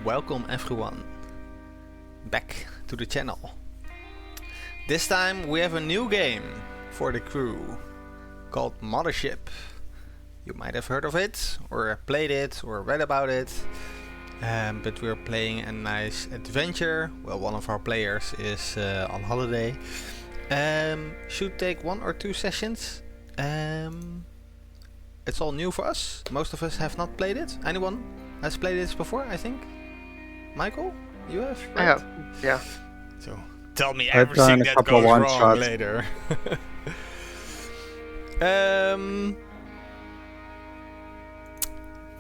Welcome everyone back to the channel. This time we have a new game for the crew called Mothership. You might have heard of it, or played it, or read about it. But we're playing a nice adventure. Well, one of our players is on holiday. Should take 1 or 2 sessions. It's all new for us. Most of us have not played it. Anyone has played this before, I think? Michael? You have? Right? I have, yeah. So tell me I've everything done a that couple goes wrong one-shots. later.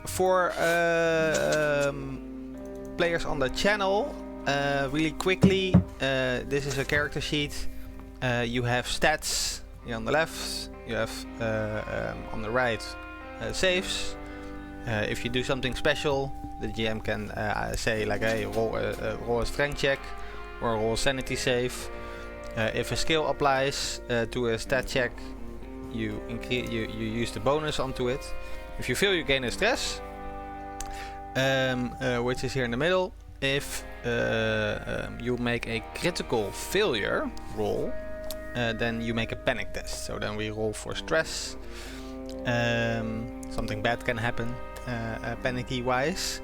For players on the channel, really quickly, this is a character sheet. You have stats here on the left, you have on the right saves. If you do something special, the GM can say like, hey, roll a strength check or roll a sanity save. If a skill applies to a stat check, you use the bonus onto it. If you fail, you gain a stress, which is here in the middle. If you make a critical failure roll, then you make a panic test. So then we roll for stress. Something bad can happen, panicky wise.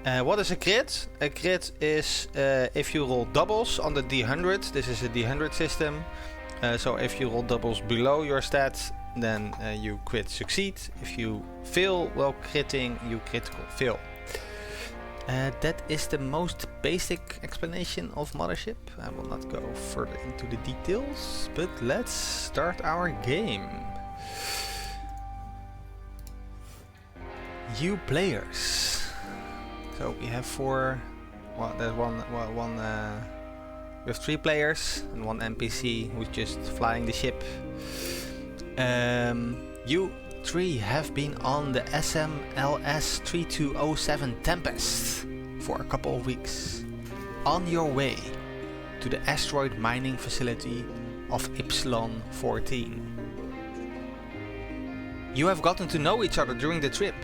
What is a crit? A crit is if you roll doubles on the D100. This is a D100 system. So if you roll doubles below your stats, then you crit succeed. If you fail while critting, you critical fail. That is the most basic explanation of Mothership. I will not go further into the details, but let's start our game. You players. So we have 4. Well, there's one. We have 3 players and 1 NPC who's just flying the ship. You 3 have been on the SMLS 3207 Tempest for a couple of weeks, on your way to the asteroid mining facility of Ypsilon 14. You have gotten to know each other during the trip,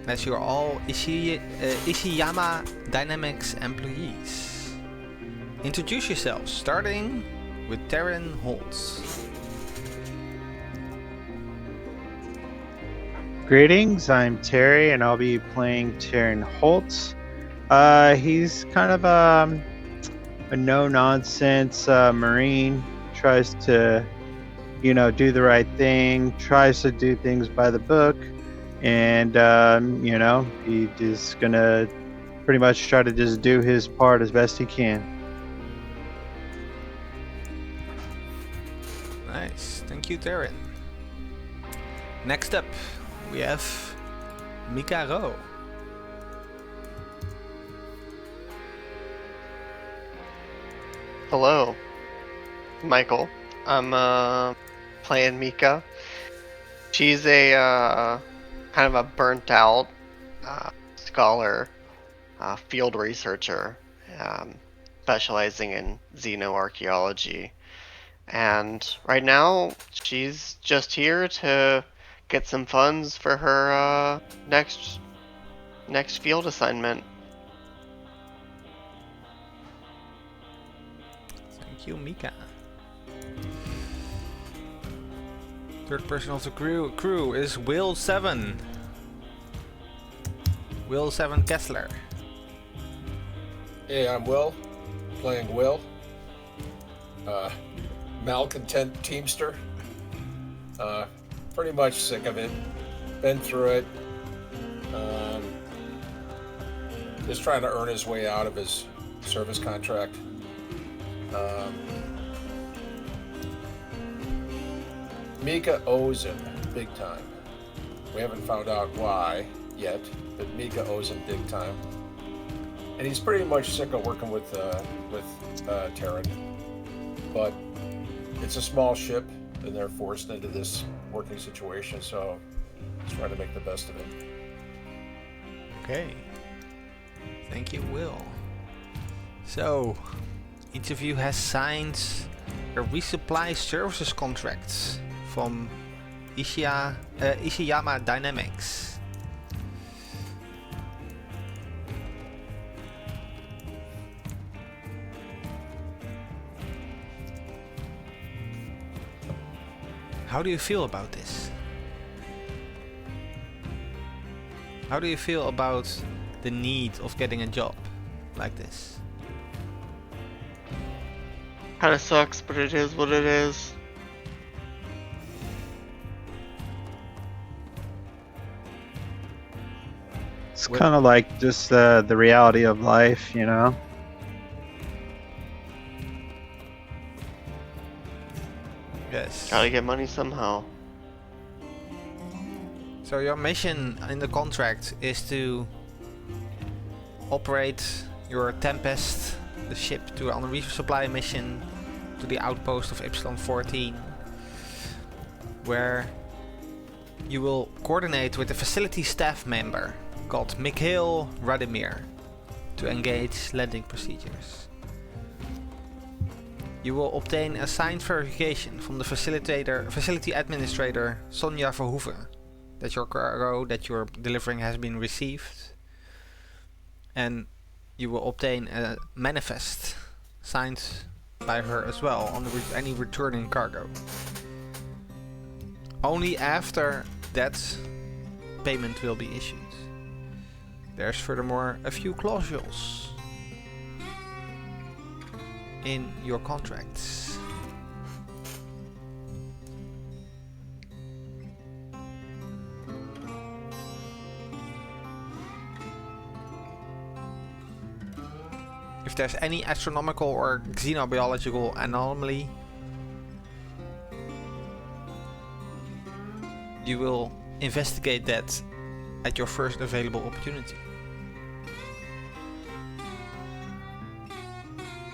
as you're all Ishiyama Dynamics employees. Introduce yourselves, starting with Taryn Holtz. Greetings, I'm Terry, and I'll be playing Taryn Holtz. He's kind of a no-nonsense Marine. Tries to, do the right thing. Tries to do things by the book, and he's just gonna pretty much try to just do his part as best he can. Nice, thank you, Taryn. Next up, we have Mika Rowe. Hello, Michael. I'm playing Mika. She's a kind of a burnt out scholar, field researcher, specializing in xenoarchaeology. And right now, she's just here to get some funds for her next field assignment. Thank you, Mika. Third person of the crew is Will 7. Will 7 Kessler. Hey, I'm Will, playing Will. Malcontent Teamster. Pretty much sick of it. Been through it. Just trying to earn his way out of his service contract. Mika owes him big time. We haven't found out why yet, but Mika owes him big time. And he's pretty much sick of working with Taryn. But it's a small ship, and they're forced into this working situation, so he's trying to make the best of it. Okay. Thank you, Will. So, each of you has signed a resupply services contract from Ishiyama Dynamics. How do you feel about this? How do you feel about the need of getting a job like this? Kinda sucks, but it is what it is. It's kind of like just the reality of life, you know? Yes. Gotta get money somehow. So your mission in the contract is to operate your Tempest, the ship, on a resupply mission to the outpost of Ypsilon 14, where you will coordinate with a facility staff member called Mikhail Radimir to engage landing procedures. You will obtain a signed verification from the facility administrator Sonja Verhoeven that your cargo that you're delivering has been received, and you will obtain a manifest signed by her as well on any returning cargo. Only after that payment will be issued. There's furthermore a few clauses in your contracts. If there's any astronomical or xenobiological anomaly, you will investigate that at your first available opportunity.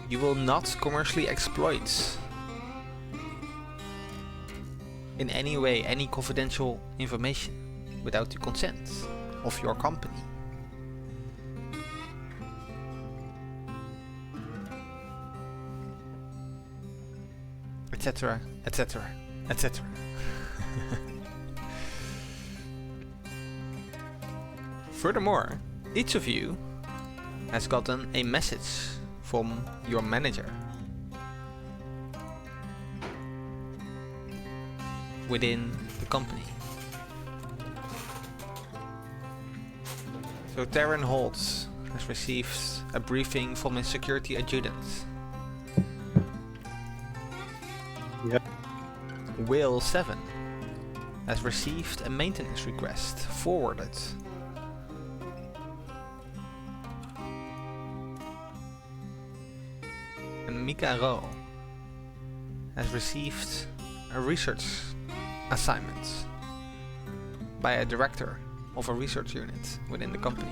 You will not commercially exploit in any way any confidential information without the consent of your company. Etc, etc, etc. Furthermore, each of you has gotten a message from your manager within the company. So Terran Holt has received a briefing from his security adjutant. Yep. Will 7 has received a maintenance request forwarded. And Mika Ro has received a research assignment by a director of a research unit within the company.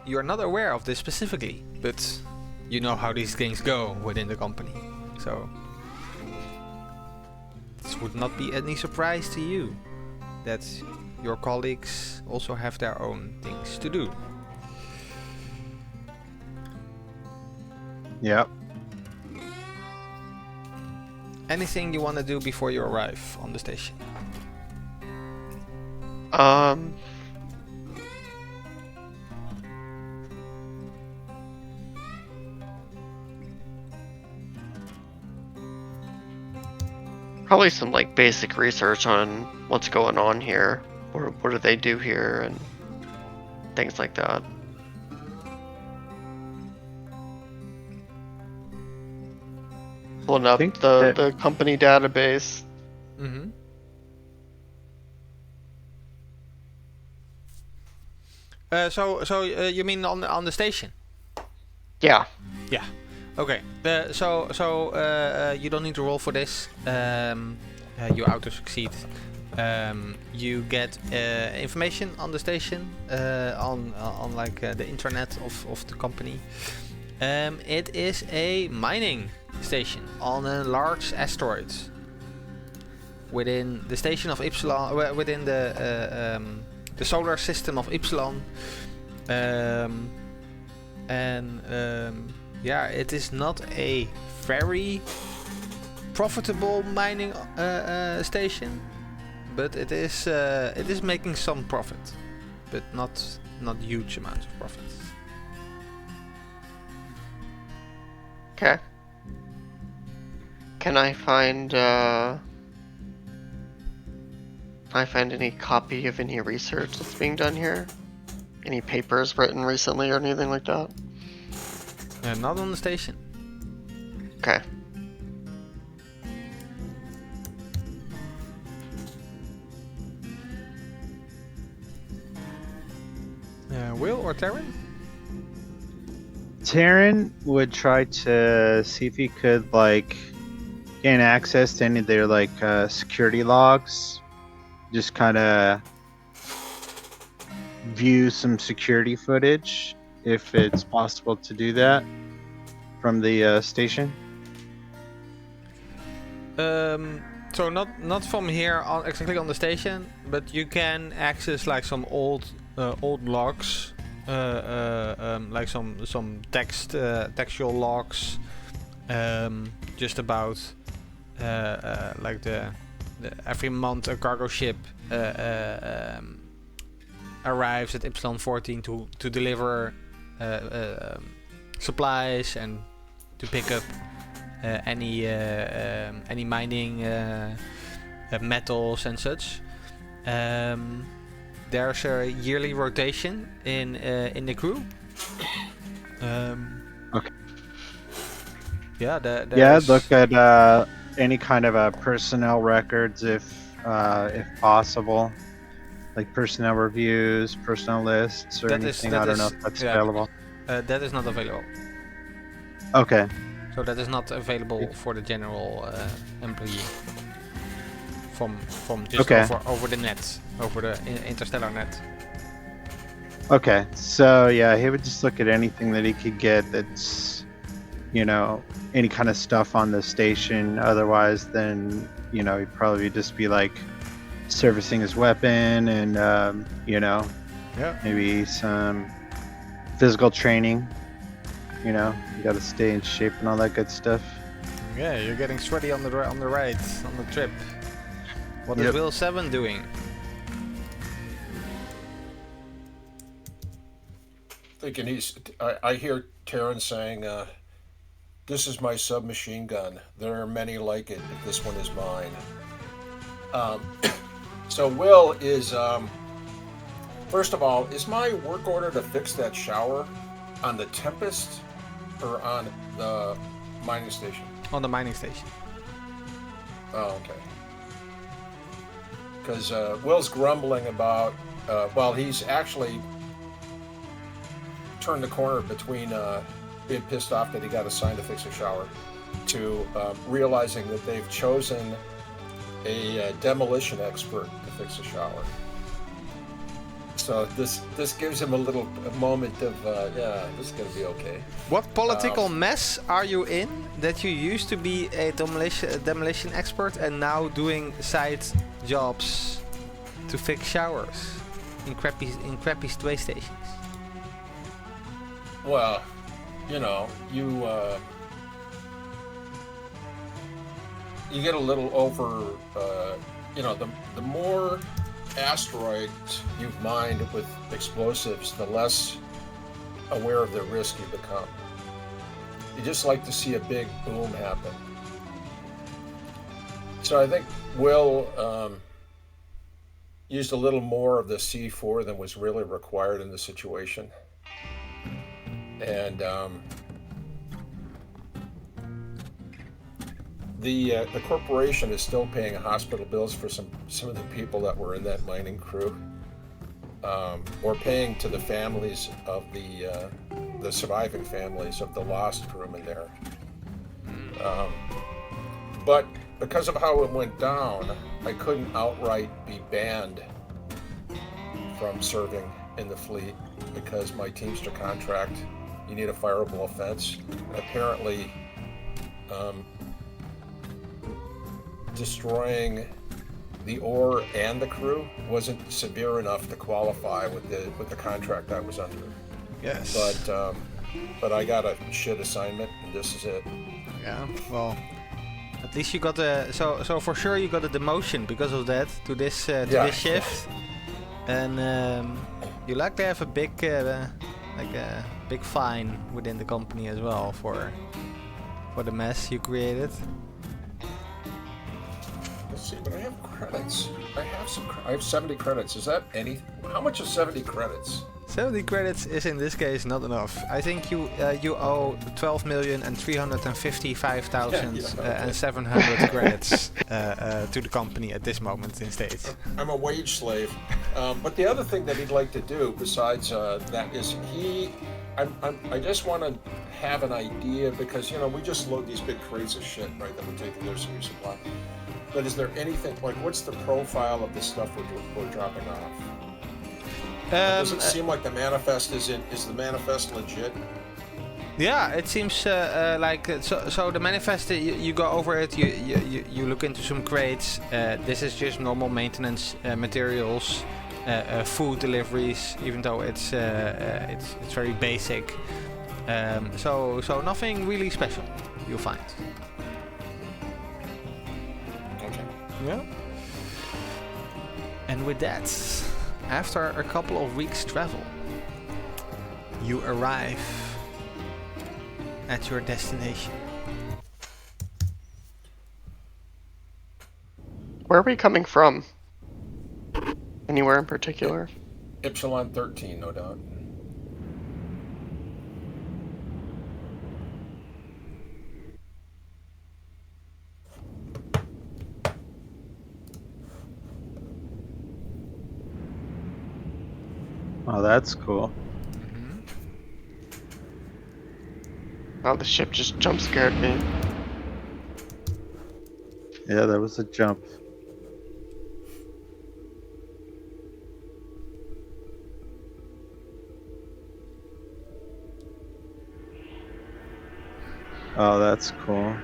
You are not aware of this specifically, but you know how these things go within the company. So this would not be any surprise to you that your colleagues also have their own things to do. Yep. Anything you want to do before you arrive on the station? Probably some like basic research on what's going on here, or what do they do here, and things like that. Pulling up the company database. Mm-hmm. So you mean on the station? Yeah. Yeah. Okay. You don't need to roll for this. You auto succeed. You get information on the station on like the internet of the company. It is a mining station on a large asteroid within the station of Ypsilon, within the solar system of Ypsilon, yeah, it is not a very profitable mining station, but it is making some profit, but not huge amounts of profits. Okay. Can I find any copy of any research that's being done here? Any papers written recently or anything like that? Not on the station. Okay. Will or Taryn? Taryn would try to see if he could like gain access to any of their like security logs. Just kind of view some security footage if it's possible to do that from the station. So not from here on exactly on the station, but you can access like some old logs, like some textual logs, just about like the every month a cargo ship arrives at Ypsilon 14 to deliver supplies and to pick up any mining metals and such. There's a yearly rotation in the crew. Okay. Yeah, Look at any kind of personnel records if possible, like personnel reviews, personnel lists, or anything. I don't know if that's available. That is not available. Okay. So that is not available for the general employee. From just over the net, over the interstellar net. Okay, so yeah, he would just look at anything that he could get that's, you know, any kind of stuff on the station. Otherwise, then, you know, he'd probably just be like servicing his weapon and, you know, maybe some physical training. You know, you got to stay in shape and all that good stuff. Yeah, you're getting sweaty on the ride, on the trip. What is Will 7 doing? Thinking I hear Taryn saying, "This is my submachine gun. There are many like it, but this one is mine." So Will is, first of all, is my work order to fix that shower on the Tempest or on the mining station? On the mining station. Oh, okay. Because Will's grumbling about, well, he's actually turned the corner between being pissed off that he got assigned to fix a shower to realizing that they've chosen a demolition expert to fix a shower. So this gives him a moment of, yeah, this is going to be okay. What political mess are you in that you used to be a demolition expert and now doing side jobs to fix showers in crappy space stations? Well, you know, you get a little over, you know, the more asteroids you've mined with explosives, the less aware of the risk you become. You just like to see a big boom happen. So I think Will used a little more of the C4 than was really required in the situation. And the corporation is still paying hospital bills for some of the people that were in that mining crew, or paying to the families of the surviving families of the lost crewmen there. But because of how it went down, I couldn't outright be banned from serving in the fleet because my Teamster contract, you need a fireable offense. Apparently, destroying the ore and the crew wasn't severe enough to qualify with the contract I was under. Yes. But I got a shit assignment, and this is it. Yeah. Well, at least you got so for sure you got a demotion because of that to this this shift, and you likely have a big big fine within the company as well for the mess you created. See, but I have credits. I have 70 credits. Is that any? How much is 70 credits? 70 credits is in this case not enough. I think you owe 12,355,700 credits to the company at this moment in stage. I'm a wage slave. But the other thing that he'd like to do besides that is I just want to have an idea because, we just load these big crates of shit, right, that we're taking there some supply. But is there anything, like, what's the profile of the stuff we're dropping off? Does it seem like the manifest is the manifest legit? Yeah, it seems like so the manifest, you go over it, you look into some crates. This is just normal maintenance materials, food deliveries, even though it's very basic. So nothing really special you'll find. Okay. Yeah. And with that, after a couple of weeks travel, you arrive at your destination. Where are we coming from? Anywhere in particular? Ypsilon 13, no doubt. Oh, that's cool. Oh, the ship just jump scared me. Yeah, that was a jump. Oh, that's cool.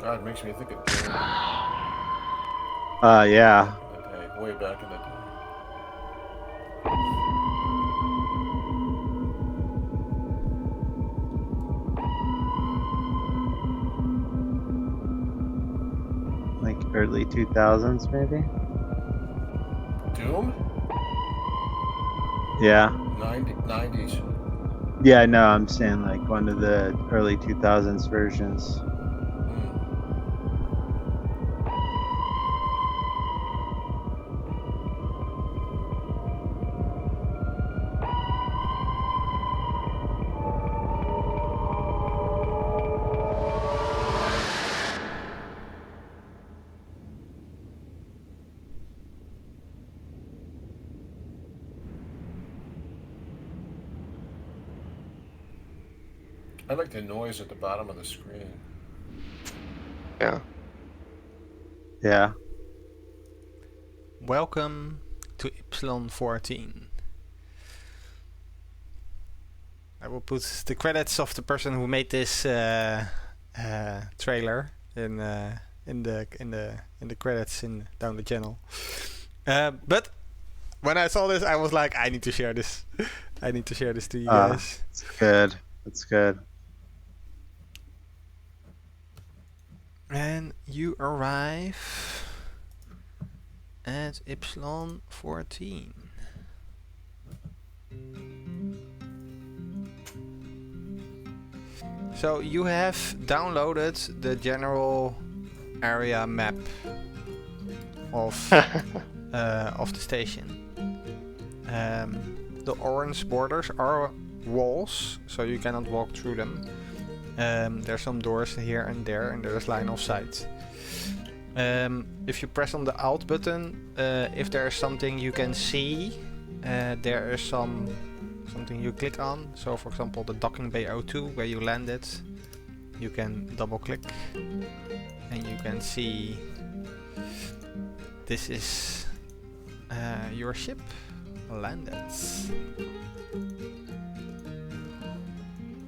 God, it makes me think of Doom. Yeah. Okay, way back in the day. Like early 2000s, maybe? Doom? Yeah. 90s. Yeah, no, I'm saying like one of the early 2000s versions. I like the noise at the bottom of the screen. Yeah. Yeah. Welcome to Ypsilon 14. I will put the credits of the person who made this trailer in the credits down the channel. But when I saw this, I was like, I need to share this. I need to share this to you guys. It's good. It's good. And you arrive at Ypsilon 14. So you have downloaded the general area map of the station. The orange borders are walls, so you cannot walk through them. There's some doors here and there, and there's line of sight. If you press on the Alt button, if there is something you can see, there is something you click on. So for example, the docking bay 02 where you landed, you can double click and you can see this is your ship landed.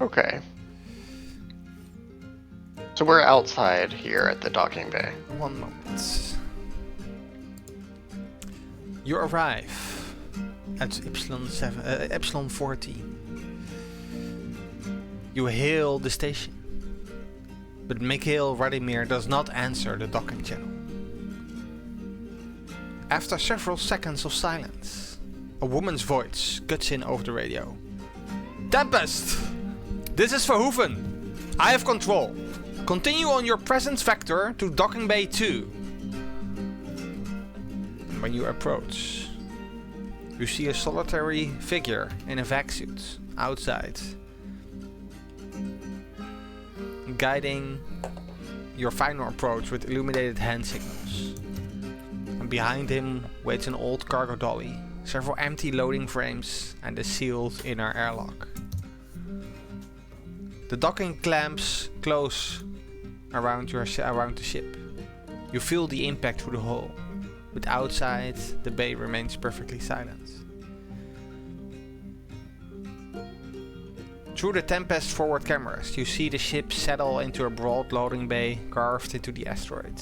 Okay. So we're outside here at the docking bay. One moment. You arrive at Ypsilon 14. You hail the station. but Mikhail Radimir does not answer the docking channel. After several seconds of silence, a woman's voice cuts in over the radio. Tempest! This is Verhoeven. I have control. Continue on your presence vector to docking bay 2. When you approach, you see a solitary figure in a vac suit outside, guiding your final approach with illuminated hand signals. And behind him waits an old cargo dolly, several empty loading frames, and a sealed inner airlock. The docking clamps close around the ship. You feel the impact through the hull, but outside the bay remains perfectly silent. Through the Tempest forward cameras, you see the ship settle into a broad loading bay carved into the asteroid.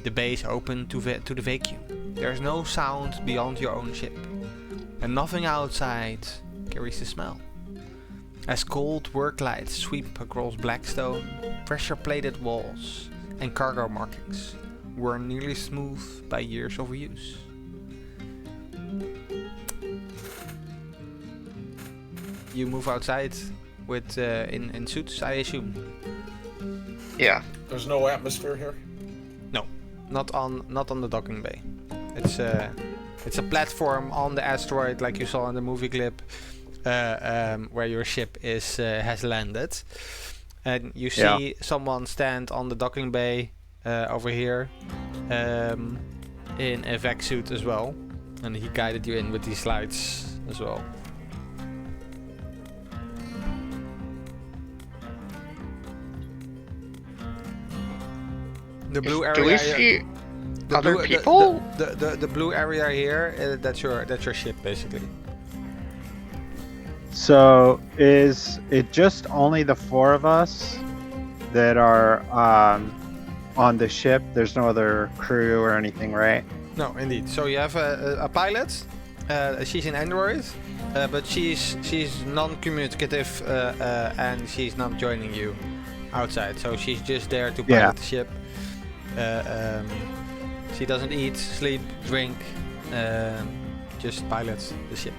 The bay is open to the vacuum. There is no sound beyond your own ship, and nothing outside carries the smell. As cold work lights sweep across Blackstone, pressure-plated walls and cargo markings were nearly smooth by years of use. You move outside with in suits, I assume. Yeah. There's no atmosphere here? No, not on the docking bay. It's a platform on the asteroid like you saw in the movie clip. Where your ship has landed, and you see someone stand on the docking bay over here in a vac suit as well, and he guided you in with these lights as well. The blue area. Do we see other people? The blue area here, that's your ship basically. So is it just only the 4 of us that are on the ship? There's no other crew or anything, right? No, indeed. So you have a pilot. She's an android, but she's non-communicative and she's not joining you outside. So she's just there to pilot the ship. She doesn't eat, sleep, drink. Just pilots the ship.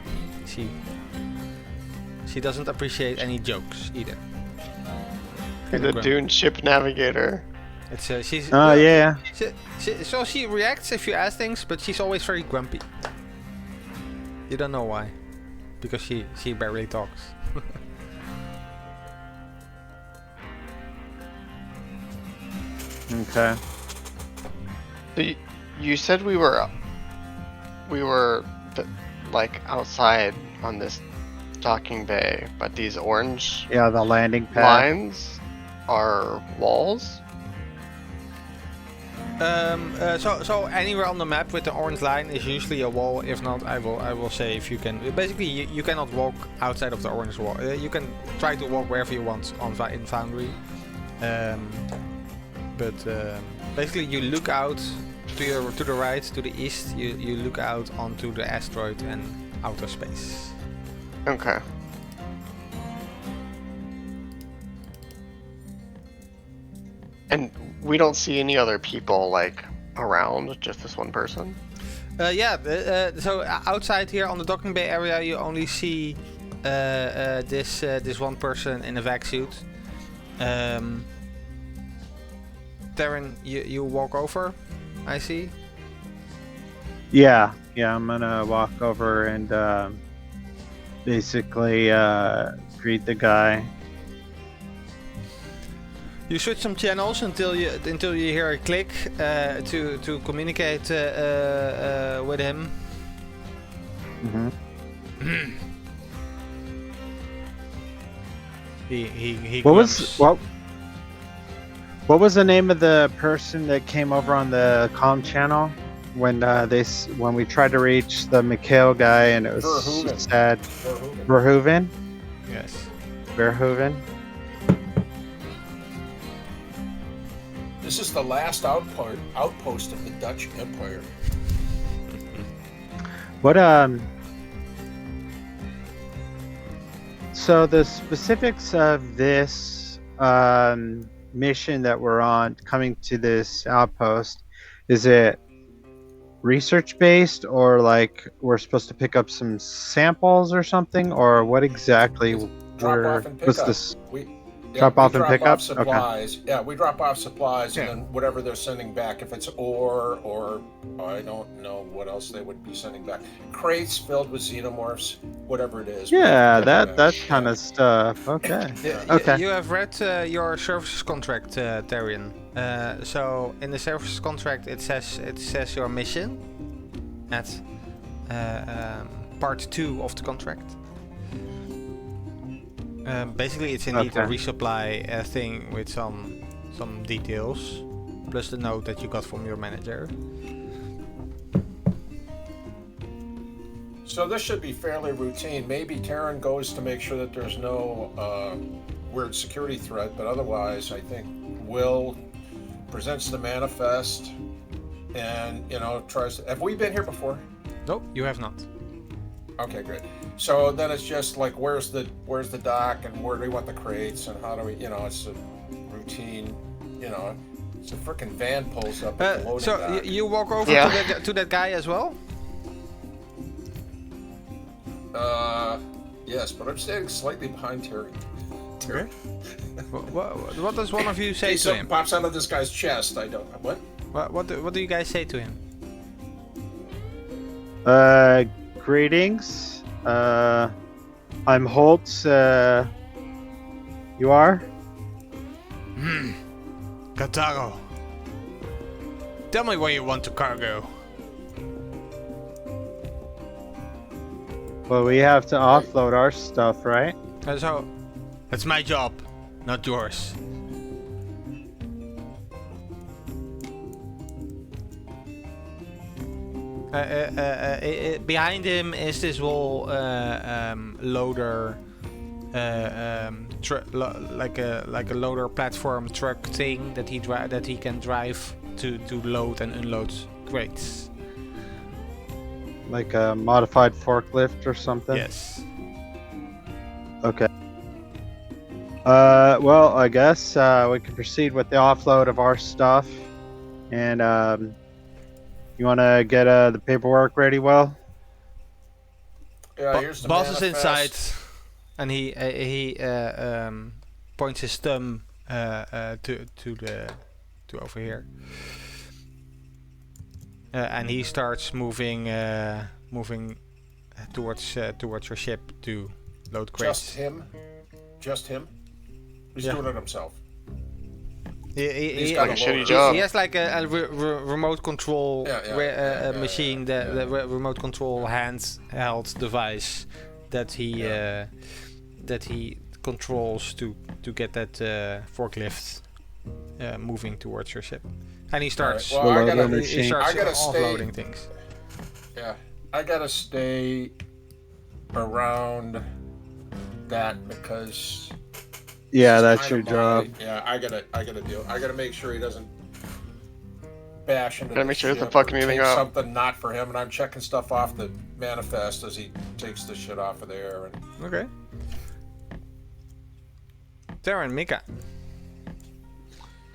She doesn't appreciate any jokes either. She's a Dune ship navigator. It's she's. Yeah. So she reacts if you ask things, but she's always very grumpy. You don't know why, because she barely talks. Okay. So you said we were like outside on this docking bay, but these orange the landing pad lines are walls. So anywhere on the map with the orange line is usually a wall. If not, I will say if you can. Basically, you cannot walk outside of the orange wall. You can try to walk wherever you want in Foundry, but basically you look out to the right, to the east. You look out onto the asteroid and outer space. Okay. And we don't see any other people like around, just this one person? So outside here on the docking bay area you only see this one person in a vac suit. Darren, you walk over, I see. Yeah, I'm gonna walk over and basically greet the guy. You switch some channels until you hear a click to communicate with him. Mm-hmm. He What was the name of the person that came over on the comm channel when when we tried to reach the Mikhail guy and it was sad? Verhoeven? Yes. Verhoeven. This is the last outpost of the Dutch Empire. What so the specifics of this mission that we're on, coming to this outpost, is it research based, or like we're supposed to pick up some samples or something, or what exactly? It's drop off and pick What's up. this? We Drop off and drop pick off up? supplies. Yeah, we drop off supplies, Yeah. and then whatever they're sending back, if it's ore or I don't know what else they would be sending back. Crates filled with xenomorphs, whatever it is. we Yeah, have to get that back. kind of stuff. Okay. Okay. You have read your services contract, Tarian. So in the services contract, it says your mission at part 2 of the contract. Basically, it's indeed a Okay. resupply thing with some details, plus the note that you got from your manager. So this should be fairly routine. Maybe Terran goes to make sure that there's no weird security threat, but otherwise, I think Will presents the manifest and tries to. Have we been here before? Nope, you have not. Okay, great. So then it's just like, where's the dock, and where do we want the crates, and how do we, it's a routine, it's a freaking van pulls up at the loading So dock. you walk over Yeah. to that guy as well? Yes, but I'm standing slightly behind Terry. Terry. What does one of you say Hey, to something him? pops out of this guy's chest. I don't. What? What do you guys say to him? Greetings. I'm Holtz. You are? Kataro. Tell me where you want to cargo. Well, we have to offload our stuff, right? So, that's my job, not yours. Behind him is this whole loader, like a loader platform truck thing that he can drive to load and unload crates. Like a modified forklift or something? Yes. Okay. Well, I guess we can proceed with the offload of our stuff. And you want to get the paperwork ready, Will? Yeah, here's the Boss is manifest. inside, and he points his thumb to over here, and he starts moving towards your ship to load crates. Just him. He's Yeah. doing it himself. He got Like a a shitty loader. job. He has like a remote control machine, the remote control handheld device that he controls to get that forklift moving towards your ship, and he starts All right, well, he starts I gotta offloading things. Yeah, I gotta stay around that because. Yeah, it's that's kind your of job. Yeah, I gotta make sure he doesn't bash into. Gotta the make sure it doesn't ship or fuck anything take up. Something not for him, and I'm checking stuff off the manifest as he takes the shit off of there. And Okay. Darren, Mika.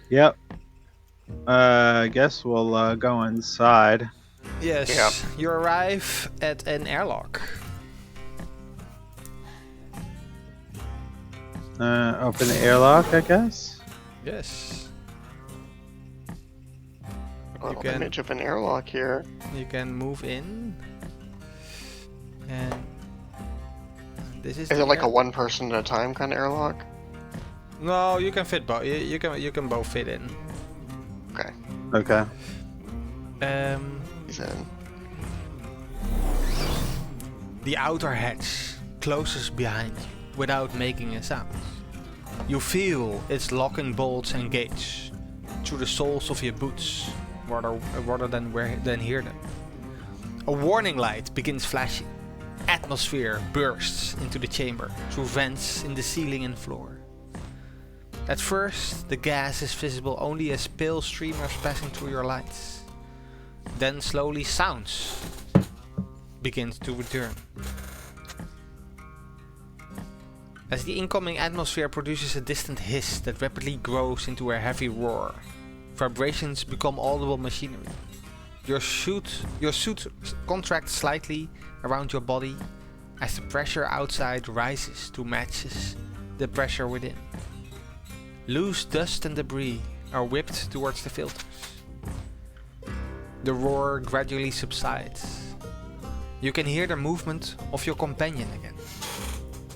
Yep. I guess we'll go inside. Yes. Yep. You arrive at an airlock. Open the airlock, I guess. Yes. Little can- image of an airlock here. You can move in, and this is. Is the it like a air- one person at a time kind of airlock? No, you can fit both. You can both fit in. Okay, Okay. he's in. The outer hatch closes behind you without making a sound. You feel its locking bolts engage through the soles of your boots, rather than hear them. A warning light begins flashing. Atmosphere bursts into the chamber through vents in the ceiling and floor. At first, the gas is visible only as pale streamers passing through your lights. Then slowly sounds begin to return. as the incoming atmosphere produces a distant hiss that rapidly grows into a heavy roar. Vibrations become audible machinery. Your suit contracts slightly around your body as the pressure outside rises to matches the pressure within. Loose dust and debris are whipped towards the filters. The roar gradually subsides. You can hear the movement of your companion again.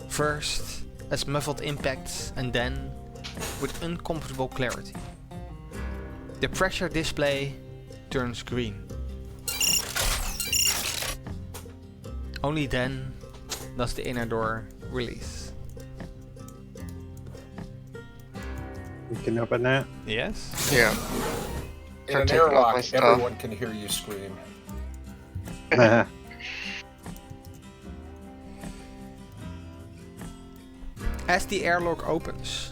First as muffled impacts and then with uncomfortable clarity. The pressure display turns green. Only then does the inner door release. You can open that. Yes? Yeah. In Start an taking off my airlock, stuff. everyone can hear you scream. As the airlock opens,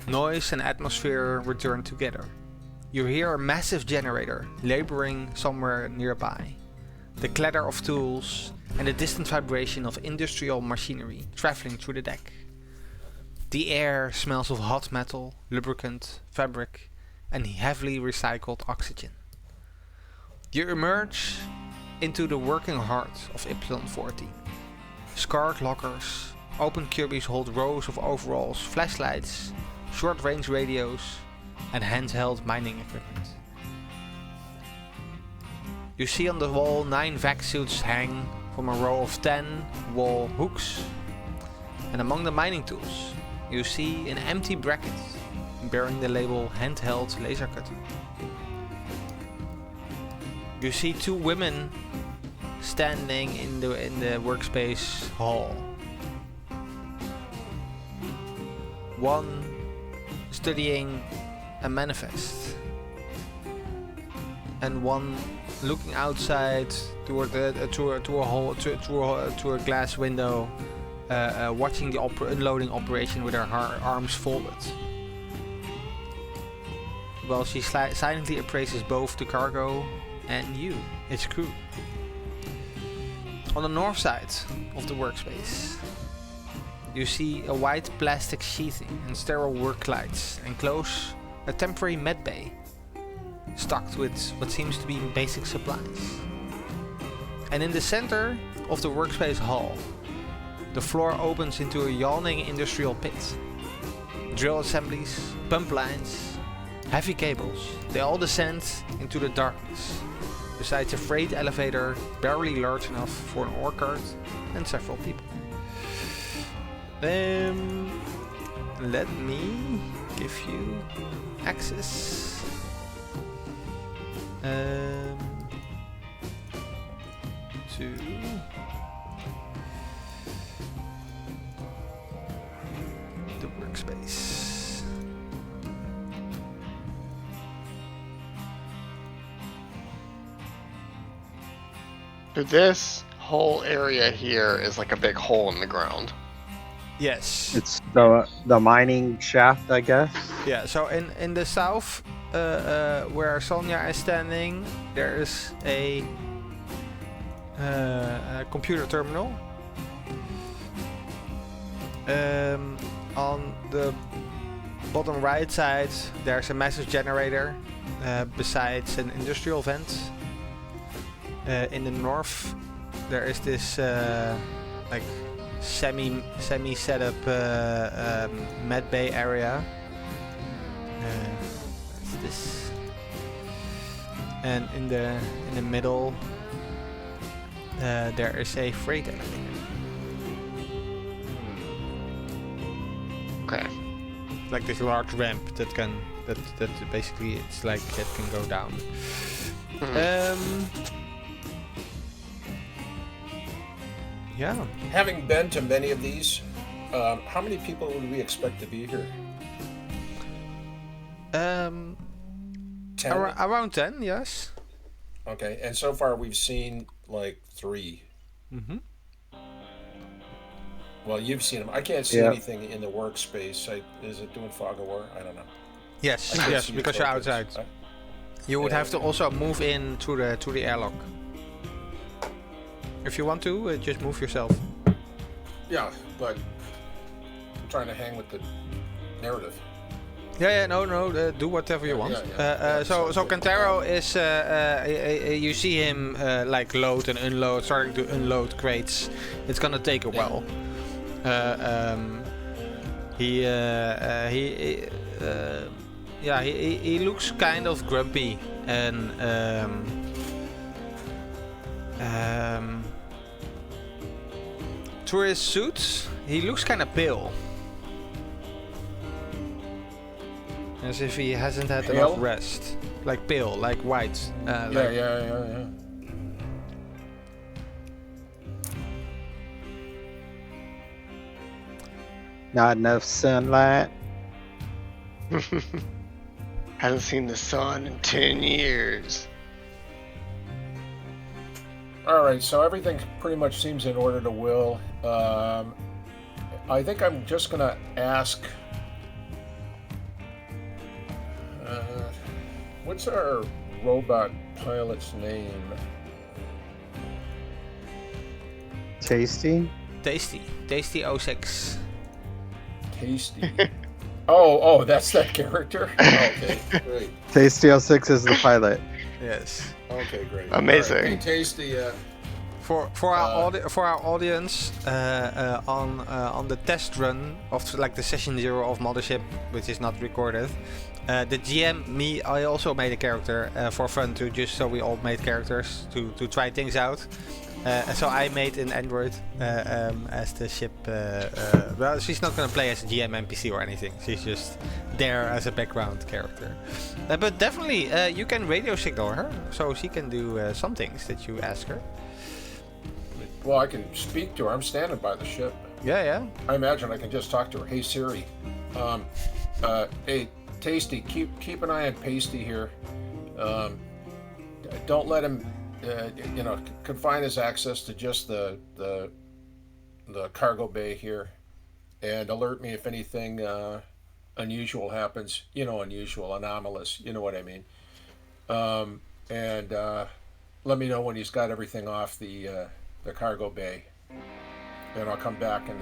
noise and atmosphere return together. You hear a massive generator laboring somewhere nearby, the clatter of tools and the distant vibration of industrial machinery traveling through the deck. The air smells of hot metal, lubricant, fabric and heavily recycled oxygen. You emerge into the working heart of Ypsilon 14. Scarred lockers, open cubbies hold rows of overalls, flashlights, short-range radios and handheld mining equipment. You see on the wall 9 vac suits hang from a row of 10 wall hooks. And among the mining tools, you see an empty bracket bearing the label handheld laser cutter. You see 2 women standing in the workspace hall. One studying a manifest, and one looking outside toward to a glass window, watching the unloading operation with her arms folded. While she silently appraises both the cargo and you, its crew. On the north side of the workspace, you see a white plastic sheathing and sterile work lights enclose a temporary med bay stocked with what seems to be basic supplies. And in the center of the workspace hall, the floor opens into a yawning industrial pit. Drill assemblies, pump lines, heavy cables, they all descend into the darkness, besides a freight elevator barely large enough for an ore cart and several people. Let me give you access. To the workspace. So this whole area here is like a big hole in the ground. Yes. It's the mining shaft, I guess. Yeah, so in the south, where Sonia is standing, there is a computer terminal. On the bottom right side, there's a massive generator, besides an industrial vent. In the north, there is this like semi set up med bay area. That's this. And in the middle, there is a freight elevator. Okay. Like this large ramp that basically it's like it can go down. Yeah. Having been to many of these, how many people would we expect to be here? 10? Around 10, yes. Okay, and so far we've seen like 3. Mm-hmm. Well, you've seen them. I can't see Yeah. anything in the workspace. Is it doing fog of war? I don't know. Yes, I can't yes, see because you're tokens. outside. You would have to also move in to the airlock. If you want to, just move yourself. Yeah, but trying to hang with the narrative. Yeah, no, do whatever you want. So Kantaro is, you see him like load and unload, starting to unload crates. It's gonna take a while. He looks kind of grumpy and through his suit, he looks kind of pale. As if he hasn't had enough rest. Like pale, like white. Yeah. Not enough sunlight. Hasn't seen the sun in 10 years. Alright, so everything pretty much seems in order to Will. I think I'm just gonna ask... what's our robot pilot's name? Tasty. Tasty 06. Tasty. Oh, that's that character? Okay, great. Tasty 06 is the pilot. Yes. Okay, great. Amazing. All right. Hey, Tasty, For our audience, on the test run of like the session 0 of Mothership, which is not recorded, the GM, I also made a character for fun too, just so we all made characters to try things out. So I made an android as the ship. Well, she's not gonna play as a GM NPC or anything. She's just there as a background character. But definitely, you can radio signal her, so she can do some things that you ask her. well, I can speak to her. I'm standing by the ship. Yeah. I imagine I can just talk to her. Hey Siri, hey Tasty, keep an eye on Pasty here. Don't let him, confine his access to just the cargo bay here, and alert me if anything unusual happens. Unusual, anomalous. You know what I mean. And let me know when he's got everything off the cargo bay, and I'll come back and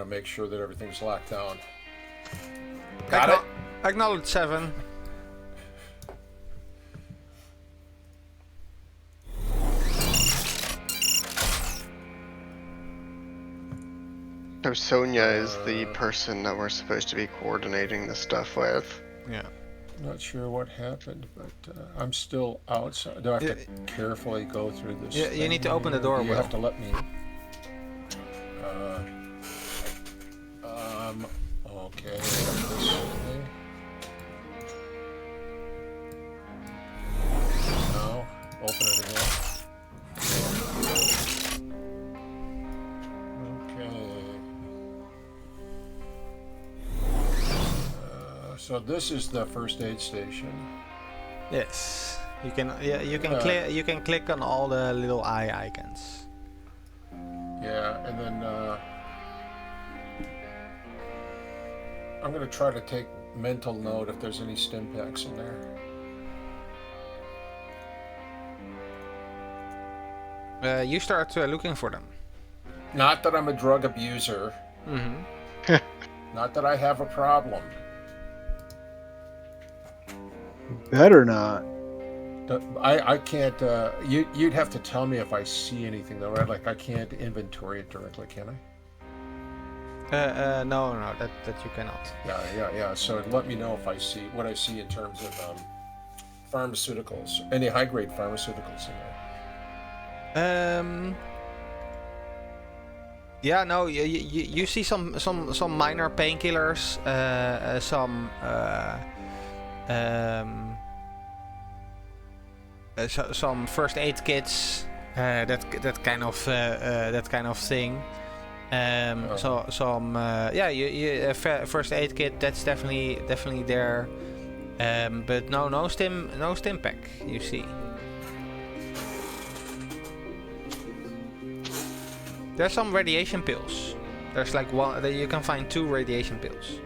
make sure that everything's locked down. Got it? Acknowledge 7. So Sonia is the person that we're supposed to be coordinating the stuff with. Yeah. Not sure what happened, but I'm still outside. Do I have to carefully go through this? Yeah, you need to open the door. You have to let me. Okay. No. Open it again. So this is the first aid station. Yes. You can click on all the little eye icons. Yeah, and then I'm gonna try to take mental note if there's any stim packs in there. You start looking for them. Not that I'm a drug abuser. Mm-hmm. Not that I have a problem. Better not. I can't. You'd have to tell me if I see anything though, right? Like I can't inventory it directly, can I? No, that you cannot. Yeah. So let me know if I see what I see in terms of pharmaceuticals. Any high-grade pharmaceuticals in there? Yeah, no, you see some minor painkillers, some first aid kits, that kind of thing. So some first aid kit, that's definitely there. But no stim pack. You see. There's some radiation pills. There's like one that you can find 2 radiation pills.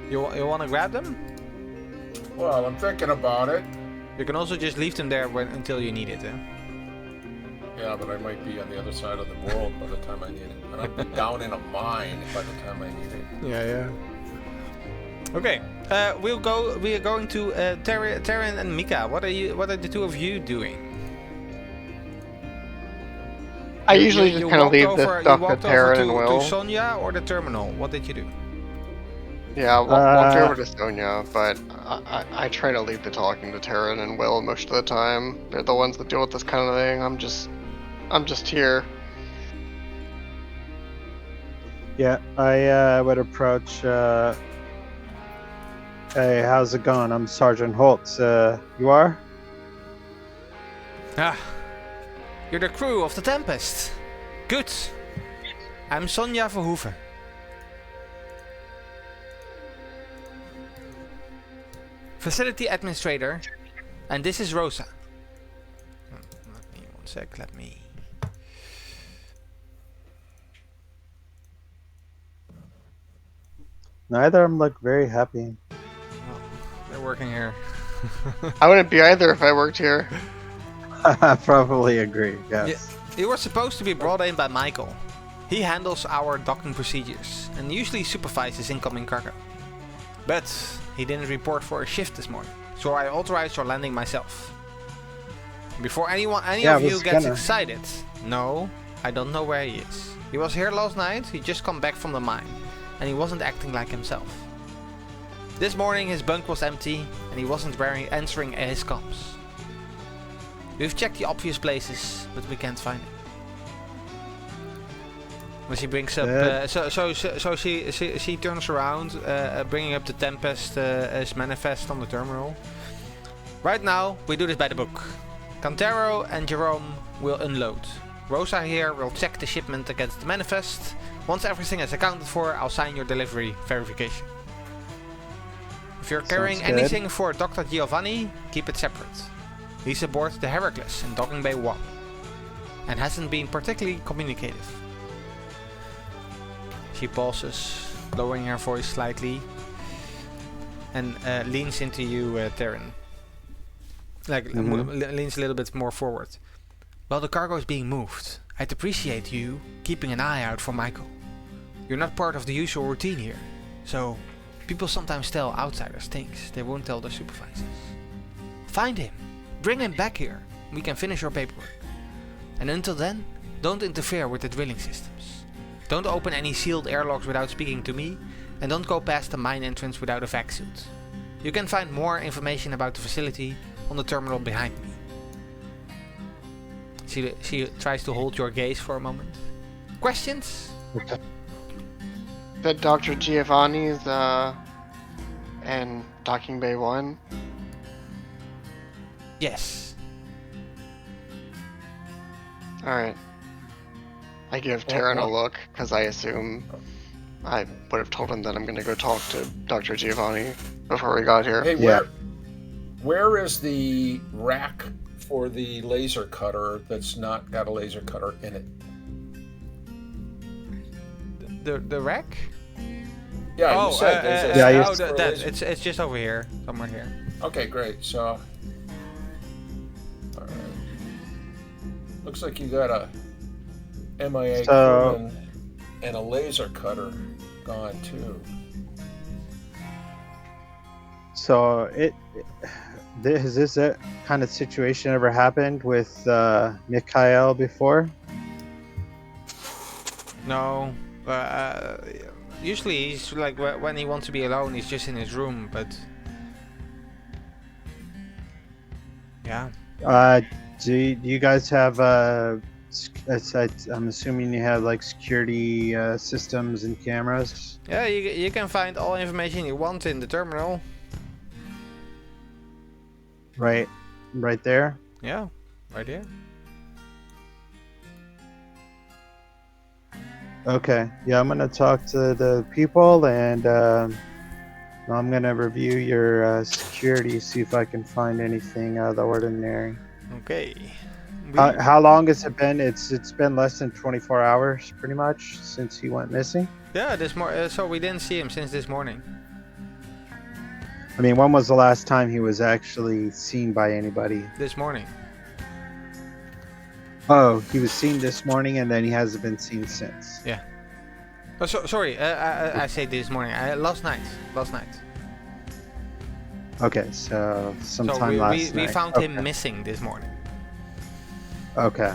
You want to grab them? Well, I'm thinking about it. You can also just leave them there until you need it. Eh? Yeah, but I might be on the other side of the world by the time I need it. And I'm down in a mine by the time I need it. Yeah. Okay. We are going to Terran and Mika. What are the two of you doing? I usually just kind of leave this stuff to Terran and Will. To Sonia or the terminal? What did you do? Yeah, walked over to Sonia, but I try to leave the talking to Terran and Will most of the time. They're the ones that deal with this kind of thing. I'm just here. Yeah, I would approach. Hey, how's it going? I'm Sergeant Holtz. You are? Ah, you're the crew of the Tempest. Good. I'm Sonja Verhoeven. Facility administrator, and this is Rosa. Let me 1 sec. Let me. Neither of them look very happy. Oh, they're working here. I wouldn't be either if I worked here. I probably agree. Yes. Yeah, you were supposed to be brought in by Michael. He handles our docking procedures and usually supervises incoming cargo. But he didn't report for a shift this morning, so I authorized your landing myself. Before any of you gets excited, no, I don't know where he is. He was here last night, he just come back from the mine, and he wasn't acting like himself. This morning his bunk was empty, and he wasn't answering his comms. We've checked the obvious places, but we can't find him. When she brings up, so she turns around, bringing up the Tempest as manifest on the terminal. Right now, we do this by the book. Cantero and Jerome will unload. Rosa here will check the shipment against the manifest. Once everything is accounted for, I'll sign your delivery verification. If you're carrying anything for Dr. Giovanni, keep it separate. He's aboard the Heracles in Docking Bay 1 and hasn't been particularly communicative. She pauses, lowering her voice slightly, and leans into you, Terran. Leans a little bit more forward. While the cargo is being moved, I'd appreciate you keeping an eye out for Michael. You're not part of the usual routine here, so people sometimes tell outsiders things they won't tell their supervisors. Find him, bring him back here, we can finish your paperwork. And until then, don't interfere with the drilling systems. Don't open any sealed airlocks without speaking to me, and don't go past the mine entrance without a vac suit. You can find more information about the facility on the terminal behind me. She tries to hold your gaze for a moment. Questions? That Dr. Giovanni's in Docking Bay 1? Yes. Alright. I give Terran a look, because I assume I would have told him that I'm going to go talk to Dr. Giovanni before we got here. Hey, where is the rack for the laser cutter that's not got a laser cutter in it? The rack? Yeah, you said it's just over here, somewhere here. Okay, great. So, all right. Looks like you got a MIA crew and a laser cutter gone too. So has this kind of situation ever happened with Mikhail before? No. Usually he's like when he wants to be alone, he's just in his room. But yeah. Do you guys have? I'm assuming you have like security systems and cameras. Yeah, you can find all information you want in the terminal. Right there. Yeah, right here. Okay. Yeah, I'm gonna talk to the people, and I'm gonna review your security, see if I can find anything out of the ordinary. Okay. How long has it been? It's been less than 24 hours, pretty much, since he went missing. Yeah, so we didn't see him since this morning. I mean, when was the last time he was actually seen by anybody? This morning. Oh, he was seen this morning, and then he hasn't been seen since. Yeah. Oh, sorry. I say this morning. Last night. Last night. Okay, so sometime So last night. we found him missing this morning. Okay.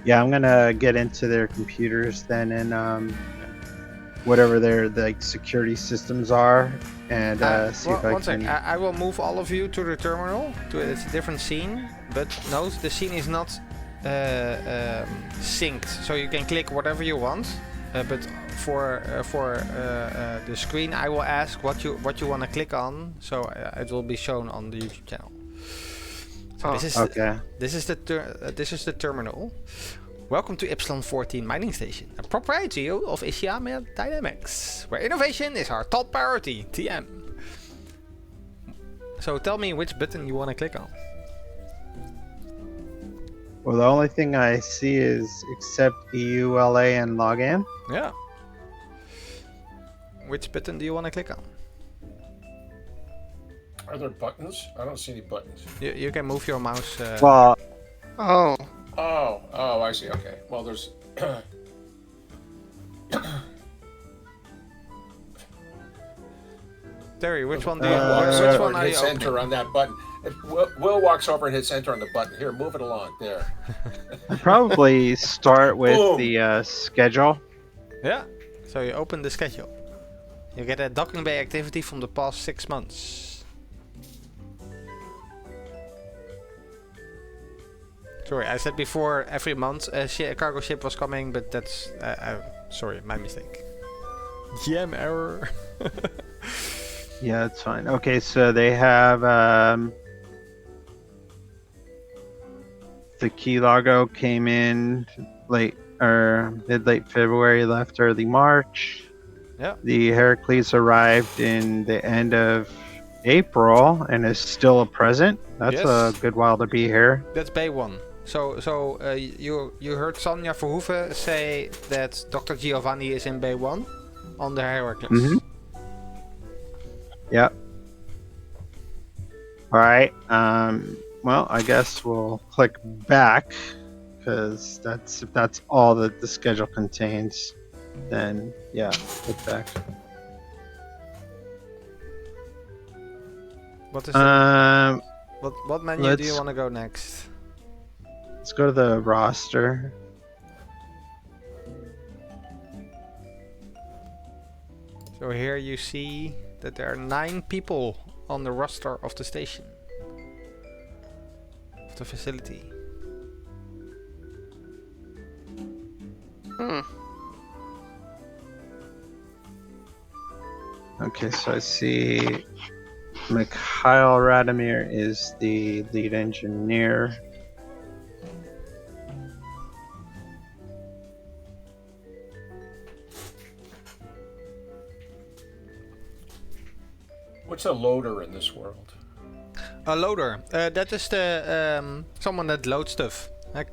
Yeah, I'm gonna get into their computers then, and whatever their like security systems are, and see if I one can. sec. I will move all of you to the terminal. It's a different scene, but note the scene is not synced, so you can click whatever you want. But for the screen, I will ask what you want to click on, so it will be shown on the YouTube channel. So this is Okay. this is the terminal. Welcome to Ypsilon 14 mining station, a proprietary of Ishiyama Dynamics, where innovation is our top priority. TM. So tell me which button you want to click on. Well, the only thing I see is accept EULA and login. Yeah. Which button do you want to click on? Are there buttons? I don't see any buttons. You can move your mouse. Well, Oh, Oh, I see. Okay. Well, there's. Terry, which one do you? Which Which one are you hits enter opening? on that button? If Will walks over and hits enter on the button. Here, move it along. There. I'd probably start with Boom. the schedule. Yeah. So you open the schedule. You get a docking bay activity from the past 6 months. Sorry, I said before every month a cargo ship was coming, but that's sorry, my mistake. GM error. Yeah, it's fine. Okay, so they have the Key Largo came in late or mid-late February, left early March. Yeah. The Heracles arrived in the end of April and is still a present. That's Yes. a good while to be here. That's Bay 1. So you heard Sonja Verhoeven say that Dr. Giovanni is in Bay 1 on the Heracles. Mhm. Yep. All right. Well, I guess we'll click back because if that's all that the schedule contains, then yeah, click back. What is what menu do you let's- want to go next? Let's go to the roster. So here you see that there are 9 people on the roster of the station, of the facility. Okay, so I see Mikhail Radomir is the lead engineer. What's a loader in this world? A loader. That is the someone that loads stuff. Like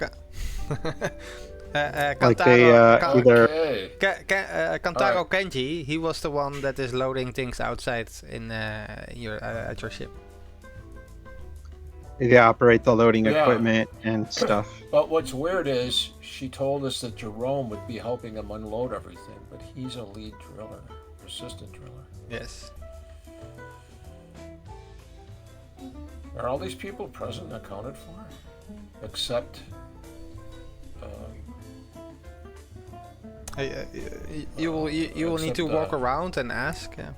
they either Okay. Kantaro Alright. Kenji, he was the one that is loading things outside in your at your ship. they operate the loading Yeah. equipment and stuff. But what's weird is she told us that Jerome would be helping him unload everything, but he's a lead driller, assistant driller. Yes. Are all these people present and accounted for? Except. You will need to Except, walk around and ask. Yeah.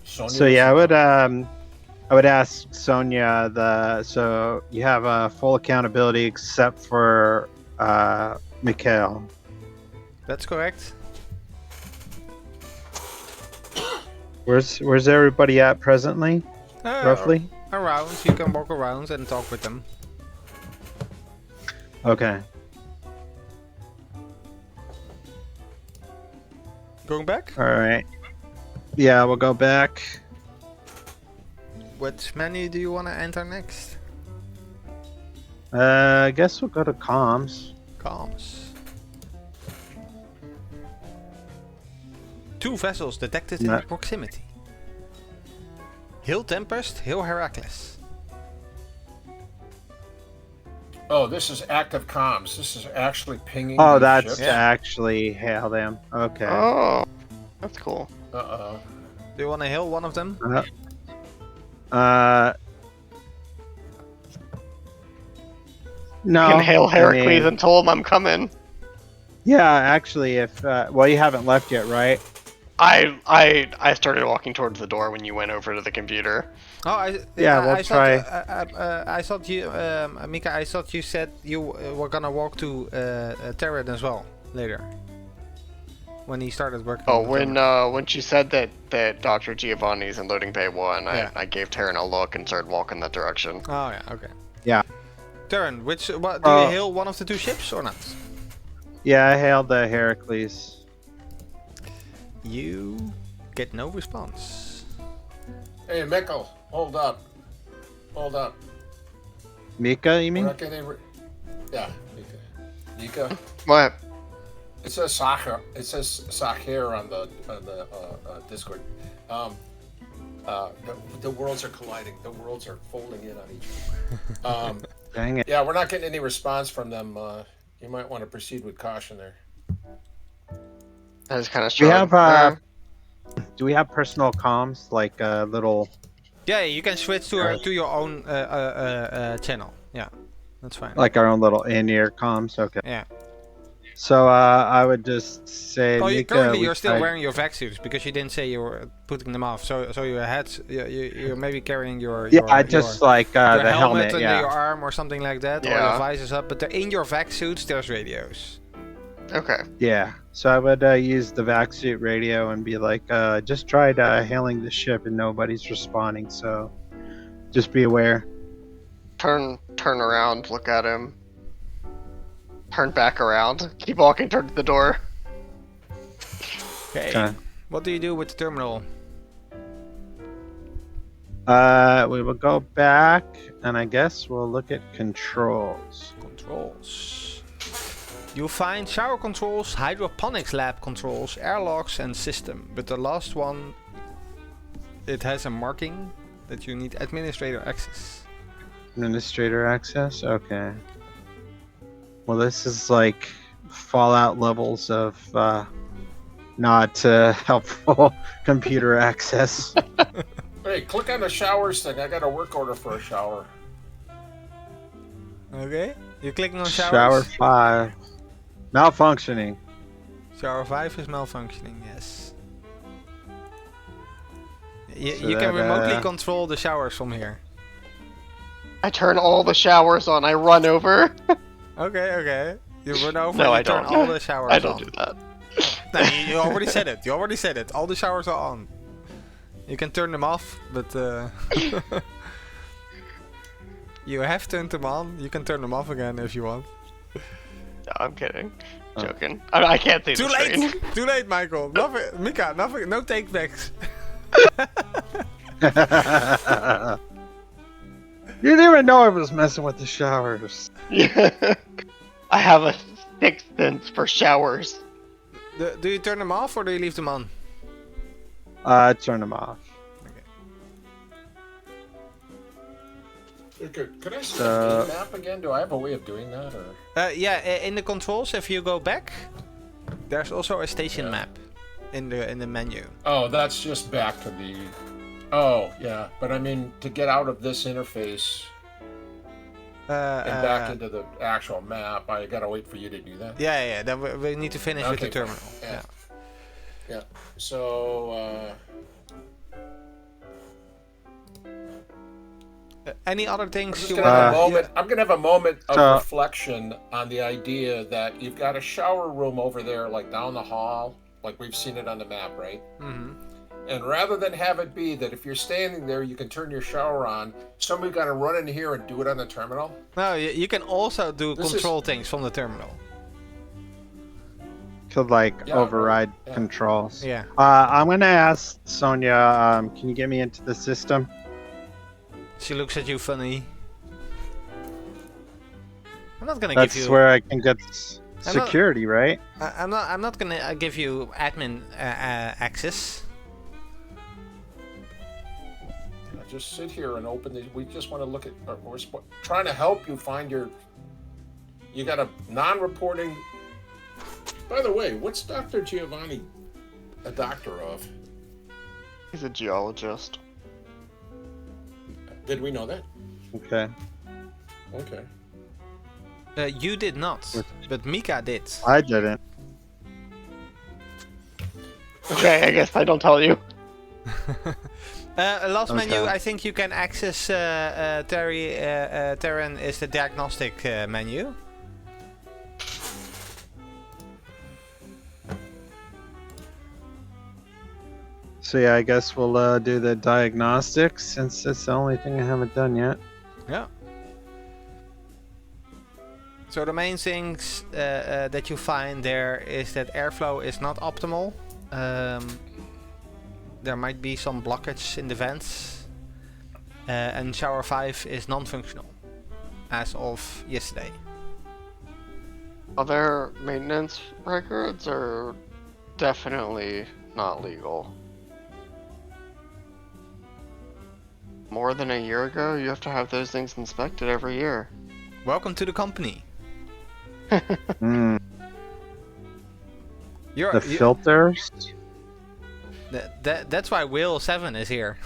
Sonia So yeah, I would ask Sonia so you have full accountability except for Mikhail. That's correct. Where's everybody at presently, roughly? Around. You can walk around and talk with them. Okay. Going back? All right. Yeah, we'll go back. Which menu do you want to enter next? I guess we'll go to comms. Comms. 2 vessels detected in proximity. Hail Tempest, hail Heracles. Oh, this is active comms. This is actually pinging. Oh, these that's ships. to actually hail them. Okay. Oh, that's cool. Uh-oh. Do you want to hail one of them? No. You can hail I Heracles mean, and tell him I'm coming. Yeah, actually, if well, you haven't left yet, right? I started walking towards the door when you went over to the computer. Oh, We'll try. I thought you, Mika. I thought you said you were gonna walk to Terran as well later. When he started working. Oh, on the when she said that Dr. Giovanni's in loading bay 1, Yeah. I gave Taryn a look and started walking that direction. Oh yeah, okay. Yeah. Terran, what do you hail one of the 2 ships or not? Yeah, I hailed the Heracles. You get no response. Hey, Mikkel, hold up. Hold up. Mika, you We're mean? not getting yeah, Mika. What? It says Sacher. It says Sacher on the Discord. The worlds are colliding. The worlds are folding in on each other. Dang it. Yeah, we're not getting any response from them. You might want to proceed with caution there. That is kind of We strong. have do we have personal comms like a little? Yeah, you can switch to your own channel. Yeah, that's fine. Like our own little in-ear comms? Okay. Yeah. So I would just say, Oh, Mika, currently we you're still tried- wearing your vac suits because you didn't say you were putting them off. So your heads, you're maybe carrying your just like your the helmet. under Yeah. your arm or something like that, or Yeah. your visors up. But in your vac suits, there's radios. Okay. Yeah. So I would use the vac suit radio and be like, just tried hailing the ship and nobody's responding. So just be aware. Turn around, look at him. Turn back around. Keep walking towards the door. Okay. What do you do with the terminal? We will go back and I guess we'll look at controls. Controls. You'll find shower controls, hydroponics lab controls, airlocks, and system. But the last one, it has a marking that you need administrator access. Administrator access? Okay. Well, this is like Fallout levels of not helpful computer access. Hey, click on the showers thing. I got a work order for a shower. Okay. You're clicking on showers. Shower 5. Malfunctioning. Shower 5 is malfunctioning, yes. So You can that, remotely control the showers from here. I turn all the showers on. I run over. Okay. You run over No, and I you turn don't. all the showers on. I don't do that. No, you already said it. You already said it. All the showers are on. You can turn them off, but you have turned them on. You can turn them off again if you want. No, I'm kidding. Joking. I can't see Too the late! screen. Too late, Michael. Nothing, Mika, nothing, no take backs. You didn't even know I was messing with the showers. Yeah. I have a sixth sense for showers. Do you turn them off or do you leave them on? Turn them off. Could I see the game map again? Do I have a way of doing that? Or? Yeah, in the controls, if you go back, there's also a station map in the menu. Oh, that's just back to the. Oh, yeah, but I mean to get out of this interface and back into the actual map, I gotta wait for you to do that. Yeah. Then we need to finish with the terminal. Yeah. Yeah. So. Any other things you I'm gonna have a moment of reflection on the idea that you've got a shower room over there, like down the hall, like we've seen it on the map, right? Mm-hmm. And rather than have it be that if you're standing there, you can turn your shower on, somebody got to run in here and do it on the terminal. No, you can also do control things from the terminal. Could override controls. Yeah. I'm gonna ask Sonia. Can you get me into the system? She looks at you funny. I'm not gonna That's give you. where I can get. security, right? I'm not gonna give you admin access. Just sit here and open the. We just want to look at. We're trying to help you find your. You got a non-reporting. By the way, what's Dr. Giovanni a doctor of? He's a geologist. Did we know that? Okay. Okay. You did not, but Mika did. I didn't. Okay, I guess I don't tell you. Last menu, Okay. I think you can access Terran is the diagnostic menu. So yeah, I guess we'll do the diagnostics since it's the only thing I haven't done yet. Yeah. So the main things that you find there is that airflow is not optimal. There might be some blockage in the vents. And shower 5 is non-functional as of yesterday. Are there maintenance records are definitely not legal? More than a year ago, you have to have those things inspected every year. Welcome to the company. Mm, You're, the filters? that's why Will 7 is here.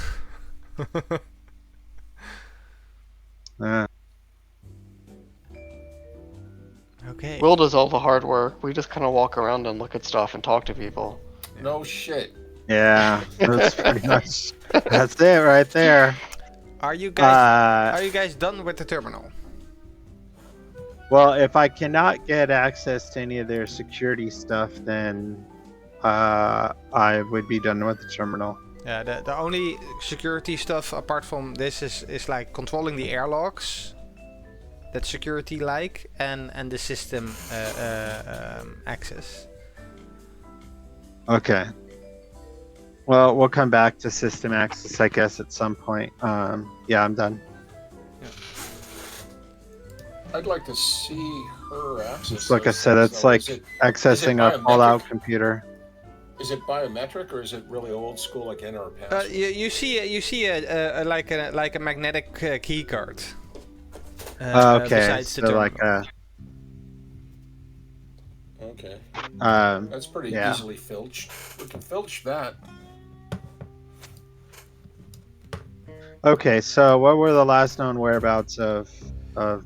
Okay. Will does all the hard work. We just kind of walk around and look at stuff and talk to people. No shit. Yeah, that's pretty much. That's it right there. Are you guys done with the terminal? Well, if I cannot get access to any of their security stuff, then I would be done with the terminal. Yeah, the only security stuff apart from this is like controlling the airlocks. That's security like and the system access. Okay. Well, we'll come back to system access, I guess, at some point. Yeah, I'm done. I'd like to see her access. It's like I those said, things, it's though. like Is it accessing a biometric? fallout computer. Is it biometric or is it really old school like enter or pass? You see a like a magnetic key card. Okay, Besides the so like terminal. Okay, a that's pretty yeah. easily filched. We can filch that. Okay, so what were the last known whereabouts of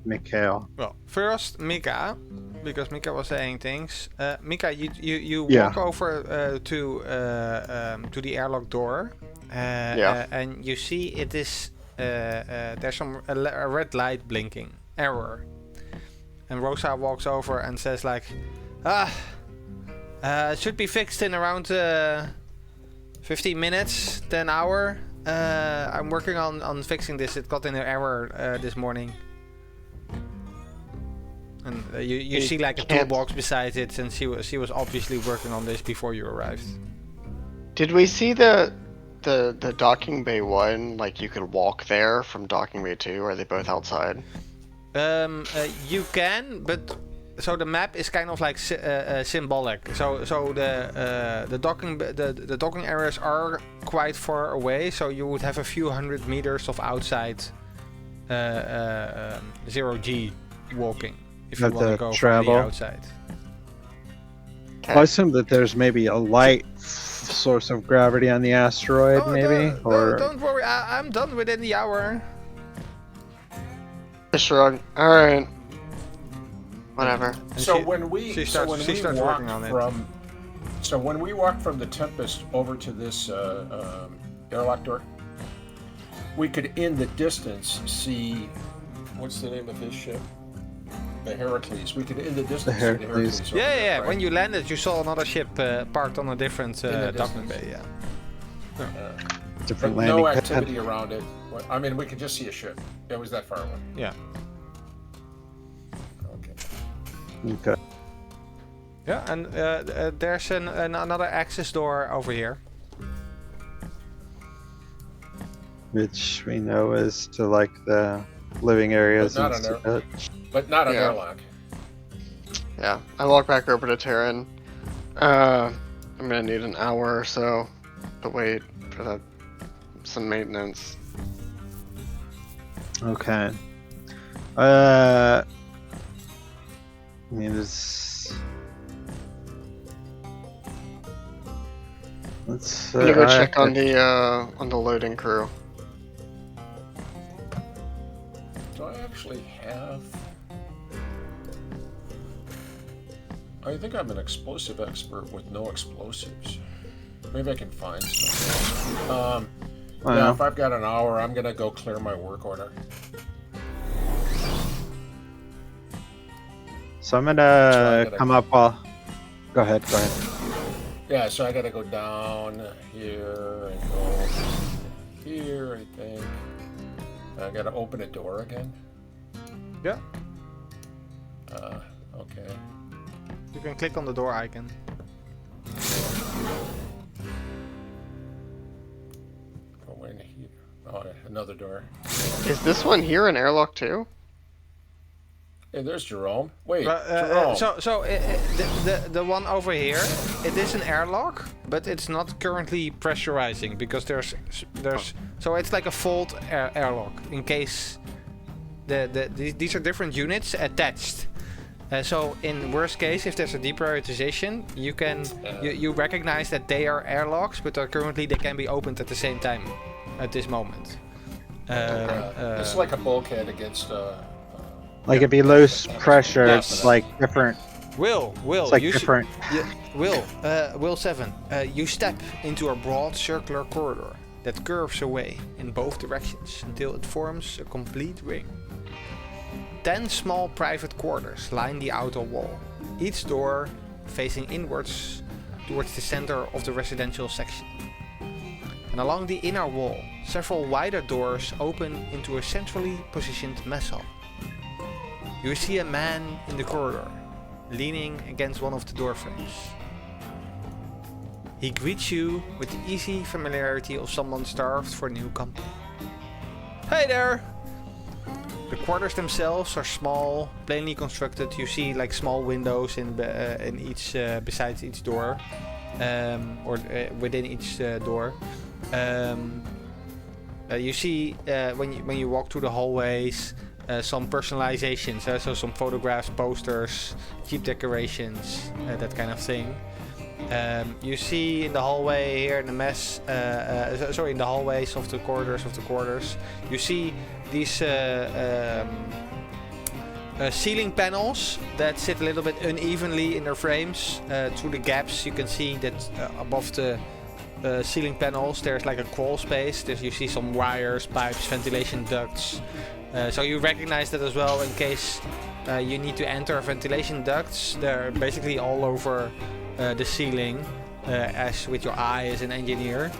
Mikhail? Well, first Mika, because Mika was saying things. Mika, you Yeah. walk over to the airlock door, and you see it is there's a red light blinking. Error. And Rosa walks over and says like, it should be fixed in around 15 minutes to an hour. I'm working on fixing this. It got in an error this morning. And you see like a toolbox beside it, and she was obviously working on this before you arrived. Did we see the docking bay 1? Like you could walk there from docking bay 2? Or are they both outside? You can, but so the map is kind of like symbolic. So the docking areas are quite far away. So you would have a few hundred meters of outside 0G walking if you Have want to to go travel. from the outside. I assume that there's maybe a light source of gravity on the asteroid, maybe, Don't worry, I'm done within the hour. Shrug. All right. Whatever. And So she- when we she starts walked working on it. when we walked from the Tempest over to this airlock door, we could in the distance see what's the name of his ship? The Heracles. We could in the distance see the Heracles. Heracles. over Yeah. there, right? When you landed, you saw another ship parked on a different the docking distance. bay. Yeah. different But landing no pad. activity around it. I mean, we could just see a ship. It was that far away. Yeah. Okay. Okay. Yeah, and there's another access door over here. Which we know is to like the living areas But not and an stuff. But not an Yeah. airlock. Yeah, I walk back over to Terran. I'm gonna need an hour or so to wait for some maintenance. Okay. I mean, let's. I'm gonna go check on the loading crew. Do I actually have? I think I'm an explosive expert with no explosives. Maybe I can find some. Yeah, if I've got an hour, I'm gonna go clear my work order. So I'm gonna come up while. Go ahead. Yeah, so I gotta go down here and go here, I think. I gotta open a door again. Yeah. Okay. You can click on the door icon. Go in here. Oh, another door. Is this one here an airlock too? Hey, there's Jerome. Wait, Jerome. Jerome. The one over here, it is an airlock, but it's not currently pressurizing because there's so it's like a fault airlock in case these are different units attached. So in worst case, if there's a deprioritization, you can you recognize that they are airlocks, but currently they can be opened at the same time at this moment. It's like a bulkhead against. Like it'd be low pressure. Yes. It's like different. Will, It's like you different. Will 7. You step into a broad circular corridor that curves away in both directions until it forms a complete ring. 10 small private quarters line the outer wall, each door facing inwards towards the center of the residential section. And along the inner wall, several wider doors open into a centrally positioned mess hall. You see a man in the corridor, leaning against one of the door frames. He greets you with the easy familiarity of someone starved for new company. Hey there! The quarters themselves are small, plainly constructed. You see like small windows in each besides each door, or within each door. You see when you walk through the hallways. Some personalizations, so some photographs, posters, cheap decorations, that kind of thing. You see in the hallway here in the mess, in the hallways of the quarters, you see these ceiling panels that sit a little bit unevenly in their frames. Through the gaps, you can see that above the ceiling panels, there's like a crawl space. You see some wires, pipes, ventilation ducts. So you recognize that as well in case you need to enter ventilation ducts. They're basically all over the ceiling, as with your eye as an engineer.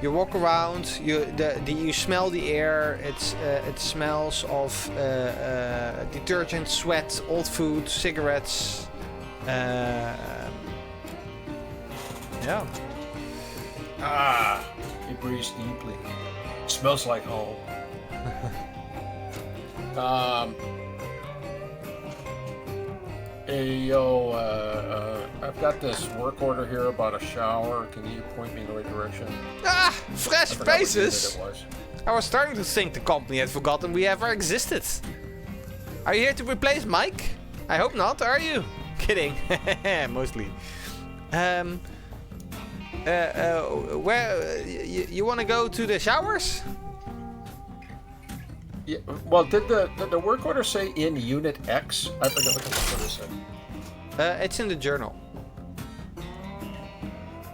You walk around, you smell the air. It smells of detergent, sweat, old food, cigarettes. Yeah. He breathes deeply. Smells like home. Hey, yo, I've got this work order here about a shower. Can you point me in the right direction? Fresh faces! I was starting to think the company had forgotten we ever existed. Are you here to replace Mike? I hope not, are you? Kidding. Mostly. Where you want to go to the showers? Yeah, well, did the work order say in Unit X? I forgot what the work order said. It's in the journal.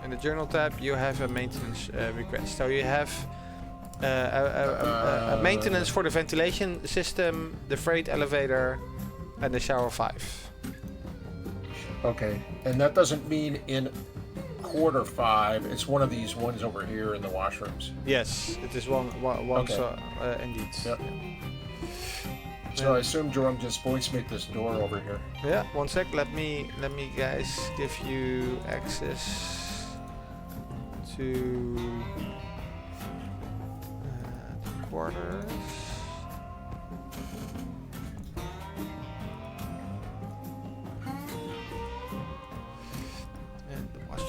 In the journal tab, you have a maintenance request. So you have a maintenance for the ventilation system, the freight elevator, and the shower 5. Okay, and that doesn't mean in quarter 5. It's one of these ones over here in the washrooms. Yes, it is one Okay. so, indeed. Yep. So I assume Jerome just points me at this door over here. Yeah, one sec. Let me guys give you access to the quarters.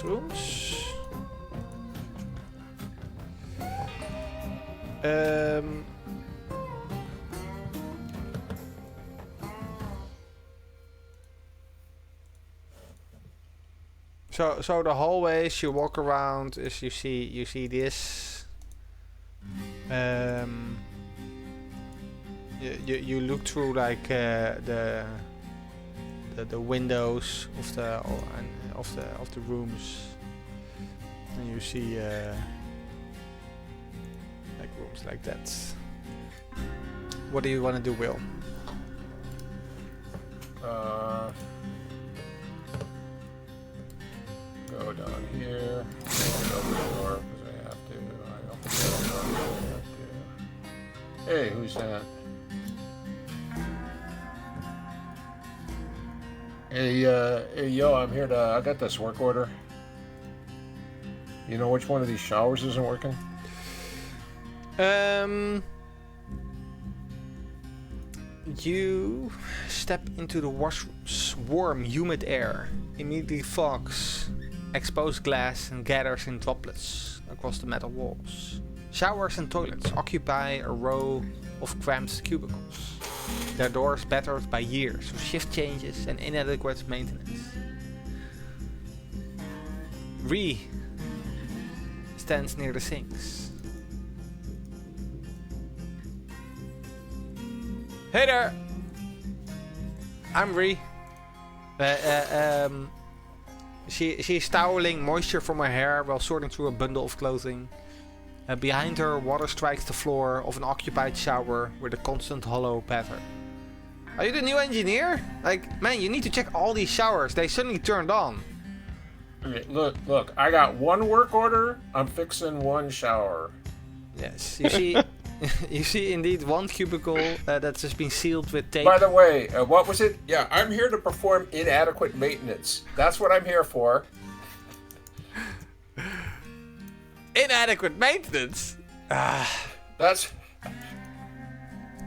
rooms. So the hallways you walk around is you see this. You look through like the windows of the rooms, and you see like rooms like that. What do you want to do, Will? Go down here. Open the door because I have to. I open the door because I have to. Hey, who's that? Hey, yo, I'm here to. I got this work order. You know which one of these showers isn't working? You step into the washrooms. Warm, humid air immediately fogs exposed glass and gathers in droplets across the metal walls. Showers and toilets occupy a row of cramped cubicles, their doors battered by years of shift changes and inadequate maintenance. Ree stands near the sinks. Hey there! I'm Ree. She's toweling moisture from her hair while sorting through a bundle of clothing. Behind her, water strikes the floor of an occupied shower with a constant hollow patter. Are you the new engineer? Like, man, you need to check all these showers. They suddenly turned on. Okay, look. I got one work order. I'm fixing one shower. Yes, you see... You see indeed one cubicle that's just been sealed with tape. By the way, what was it? Yeah, I'm here to perform inadequate maintenance. That's what I'm here for. Inadequate maintenance? That's...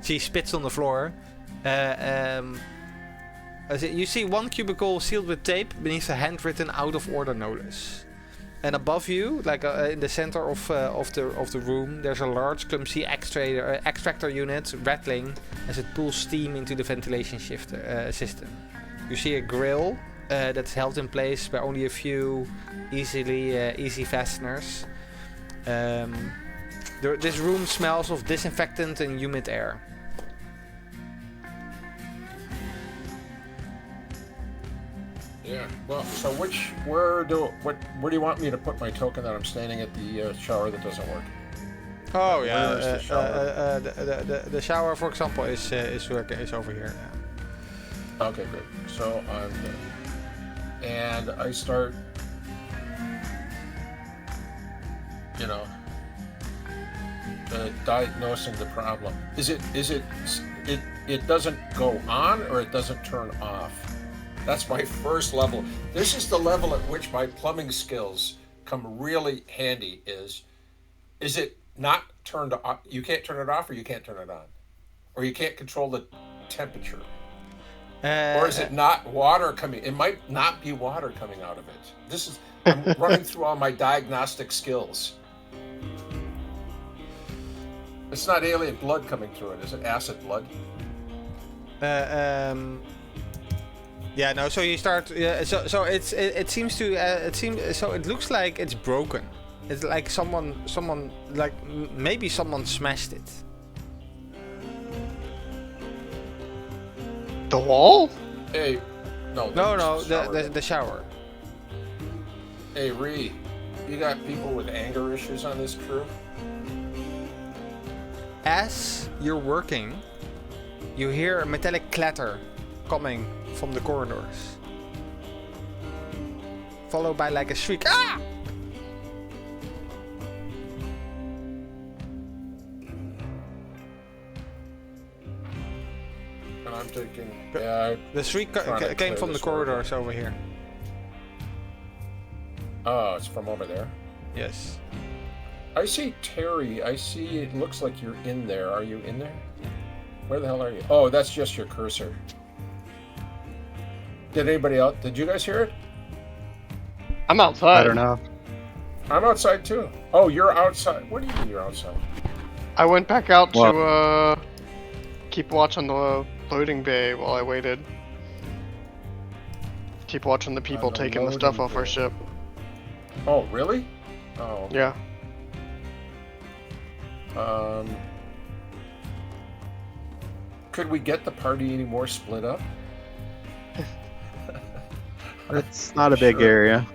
She spits on the floor. You see one cubicle sealed with tape beneath a handwritten out of order notice. And above you, like in the center of the room, there's a large, clumsy extractor unit rattling as it pulls steam into the ventilation system. You see a grill that's held in place by only a few easy fasteners. This room smells of disinfectant and humid air. Yeah. Well, so where do you want me to put my token that I'm standing at the shower that doesn't work? Oh yeah. Where is the shower? The shower, for example, is over here. Yeah. Okay, good. So I'm there, and I start, diagnosing the problem. It doesn't go on or it doesn't turn off? That's my first level. This is the level at which my plumbing skills come really handy. Is it not turned off? You can't turn it off, or you can't turn it on, or you can't control the temperature, or is it not water coming? It might not be water coming out of it. I'm running through all my diagnostic skills. It's not alien blood coming through it, is it? Acid blood? Yeah, no. So you start. So it seems to. So it looks like it's broken. It's like someone like maybe someone smashed it. The wall? Hey, No, the shower. Hey, Ree, you got people with anger issues on this crew? As you're working, you hear a metallic clatter coming from the corridors, followed by like a shriek. Ah! And I'm thinking, yeah. The shriek came from the corridors over here. Oh, it's from over there? Yes. I see Terry. I see it looks like you're in there. Are you in there? Where the hell are you? Oh, that's just your cursor. Did anybody else? Did you guys hear it? I'm outside. I don't know. I'm outside too. Oh, you're outside. What do you mean you're outside? I went back out Well- to keep watch on the loading bay while I waited. Keep watching the people On the taking the stuff loading off our bay. ship. Oh, really? Oh. Yeah. Could we get the party any more split up? It's not a big Sure. area.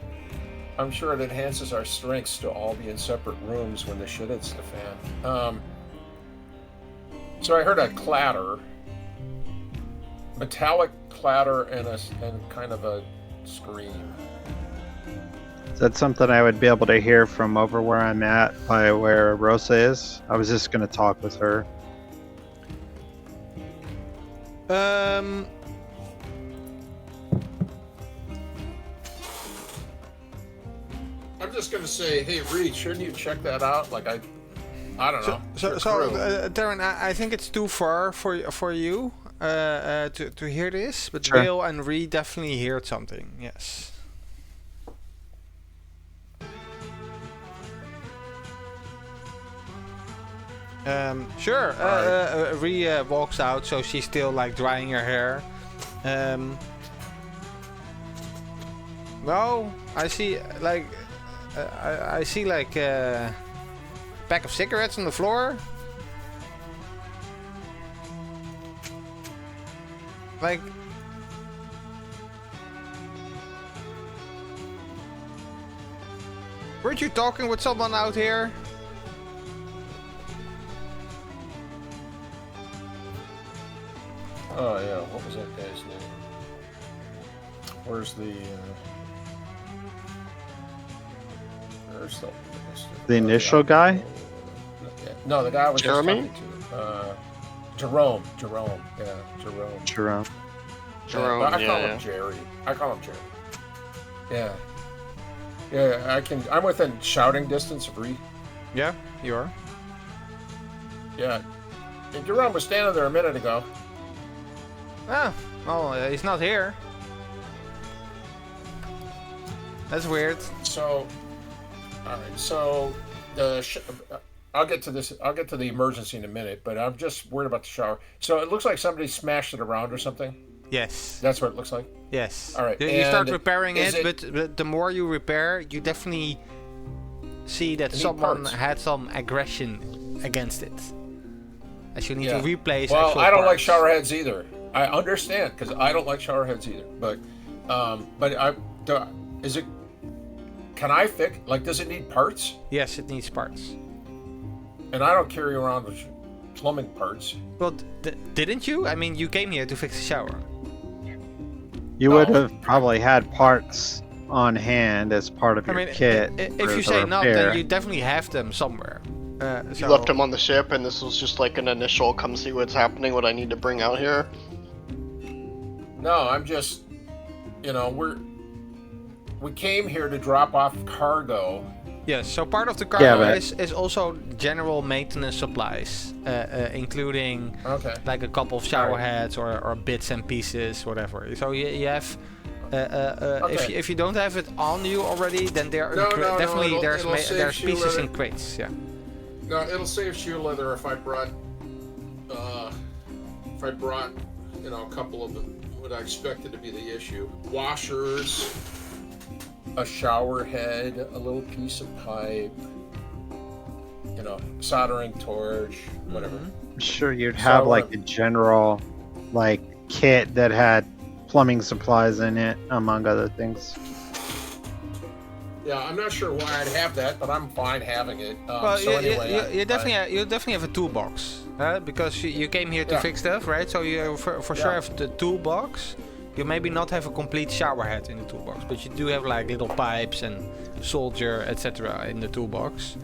I'm sure it enhances our strengths to all be in separate rooms when the shit hits the fan. So I heard a clatter, metallic clatter, and kind of a scream. Is that something I would be able to hear from over where I'm at by where Rosa is? I was just going to talk with her. I'm just gonna say, hey Reed, shouldn't you check that out? Like I don't know. So Darren, I think it's too far for you to hear this, but Sure. Will and Reed definitely heard something. Yes. Sure. Ree walks out, so she's still like drying her hair. No, I see like I see like a pack of cigarettes on the floor. Like. Weren't you talking with someone out here? Oh yeah, what was that guy's name? Where's the? Where's The initial guy? No, the guy I was Jeremy? just talking to. Jerome. Yeah, Jerome. Jerome. Jerome, But I call yeah. him Jerry. Yeah. Yeah, I'm within shouting distance of Reed. Yeah, you are. Yeah. And Jerome was standing there a minute ago. Ah, well, he's not here. That's weird. So, all right. So, I'll get to this. I'll get to the emergency in a minute. But I'm just worried about the shower. So it looks like somebody smashed it around or something. Yes. That's what it looks like. Yes. All right, You start and repairing is it, but the more you repair, you definitely see that You need someone parts. had some aggression against it. As you need Yeah. to replace. Well, actual I don't like parts. shower heads either. I understand because I don't like shower heads either. But is it? Can I fix? Like, does it need parts? Yes, it needs parts. And I don't carry around with plumbing parts. Well, didn't you? I mean, you came here to fix the shower. You No. would have probably had parts on hand as part of I your mean, kit. if for you the say not, repair. then you definitely have them somewhere. You left him on the ship, and this was just like an initial come see what's happening, what I need to bring out here. No, I'm just, we came here to drop off cargo. Yes, so part of the cargo Yeah, but- is also general maintenance supplies, including Okay. like a couple of shower Alright. heads or bits and pieces, whatever. So you have, Okay. if you don't have it on you already, then there are No, no, definitely it'll there's save shoe pieces in leather. crates. Yeah. No, it'll save shoe leather if I brought, a couple of what I expected to be the issue. Washers, a shower head, a little piece of pipe, soldering torch, whatever. I'm sure you'd have So, like a general like kit that had plumbing supplies in it, among other things. Yeah, I'm not sure why I'd have that, but I'm fine having it. Well, so anyway, you definitely have a toolbox, because you came here to Yeah. fix stuff, right? So you for sure Yeah. have the toolbox. You maybe not have a complete shower head in the toolbox, but you do have like little pipes and soldier, etc. in the toolbox.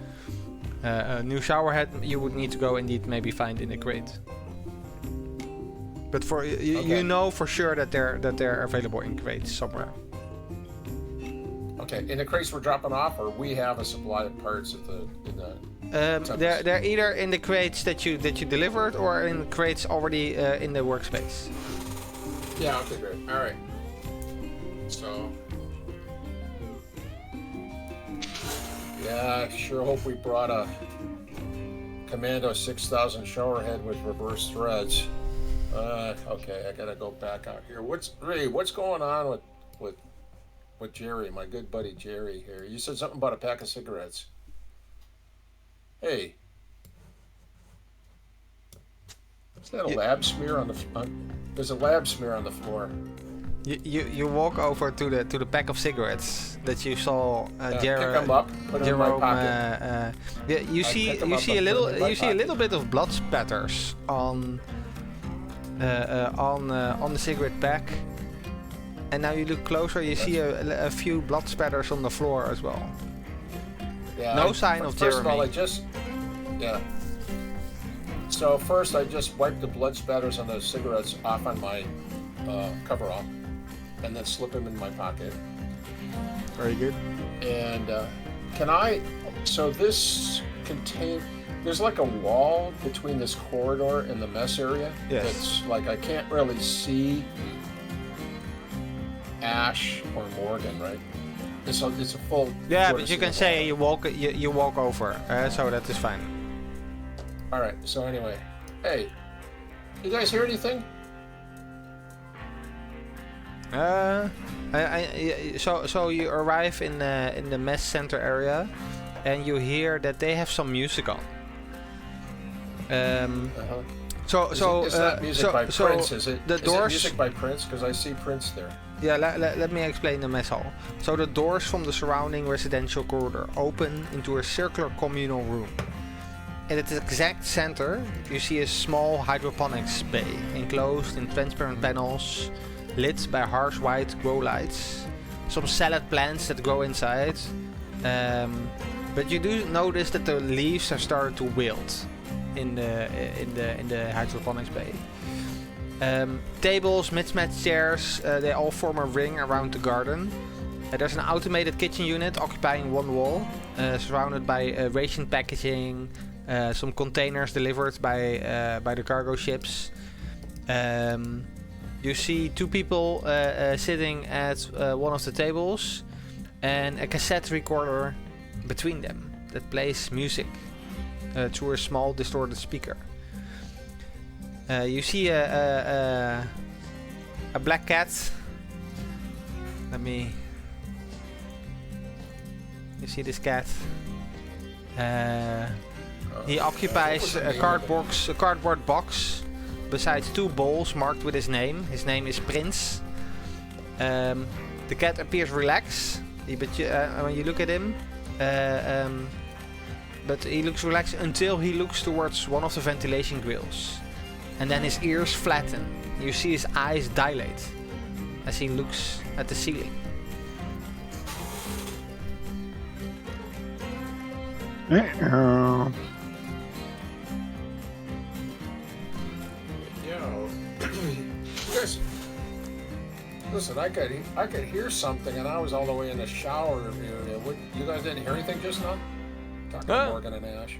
A new shower head you would need to go indeed maybe find in a crate. But for you Okay. know for sure that they're available in crates somewhere. Okay, in the crates we're dropping off, or we have a supply of parts in the. They're either in the crates that you delivered or in crates already in the workspace. Yeah. Okay. Great. All right. So. Yeah, I sure hope we brought a Commando 6000 showerhead with reverse threads. Okay, I gotta go back out here. What's going on with Jerry, my good buddy Jerry here? You said something about a pack of cigarettes. Hey, is that a lab smear on the? There's a lab smear on the floor. You walk over to the pack of cigarettes that you saw Pick them up, put them Jerome. in my pocket. You see a little bit of blood spatters on the cigarette pack, and now you look closer. You see a few blood spatters on the floor as well. Yeah, no sign of Jeremy. First of all, So first, I just wiped the blood spatters on those cigarettes off on my coverall, and then slip them in my pocket. Very good. And can I? So this contain. There's like a wall between this corridor and the mess area. Yes. That's like I can't really see Ash or Morgan, right? It's a full. Yeah, but you can say you walk over, so that is fine. All right. So anyway, hey, you guys hear anything? So you arrive in the mess center area, and you hear that they have some music on. Is that music by Prince? Is it music by Prince? Because I see Prince there. Yeah, let me explain the mess hall. So the doors from the surrounding residential corridor open into a circular communal room. And at the exact center, you see a small hydroponics bay, enclosed in transparent panels, lit by harsh white grow lights. Some salad plants that grow inside. But you do notice that the leaves are starting to wilt in the hydroponics bay. Tables, mismatched chairs, they all form a ring around the garden. There's an automated kitchen unit occupying one wall, surrounded by ration packaging, some containers delivered by the cargo ships. You see two people sitting at one of the tables, and a cassette recorder between them that plays music through a small distorted speaker. You see a black cat. You see this cat. He occupies a cardboard box besides two bowls marked with his name. His name is Prince. The cat appears relaxed, but when you look at him, but he looks relaxed until he looks towards one of the ventilation grills. And then his ears flatten. You see his eyes dilate as he looks at the ceiling. Listen, I could hear something, and I was all the way in the shower area. You guys didn't hear anything just now? Talking to Morgan and Ash.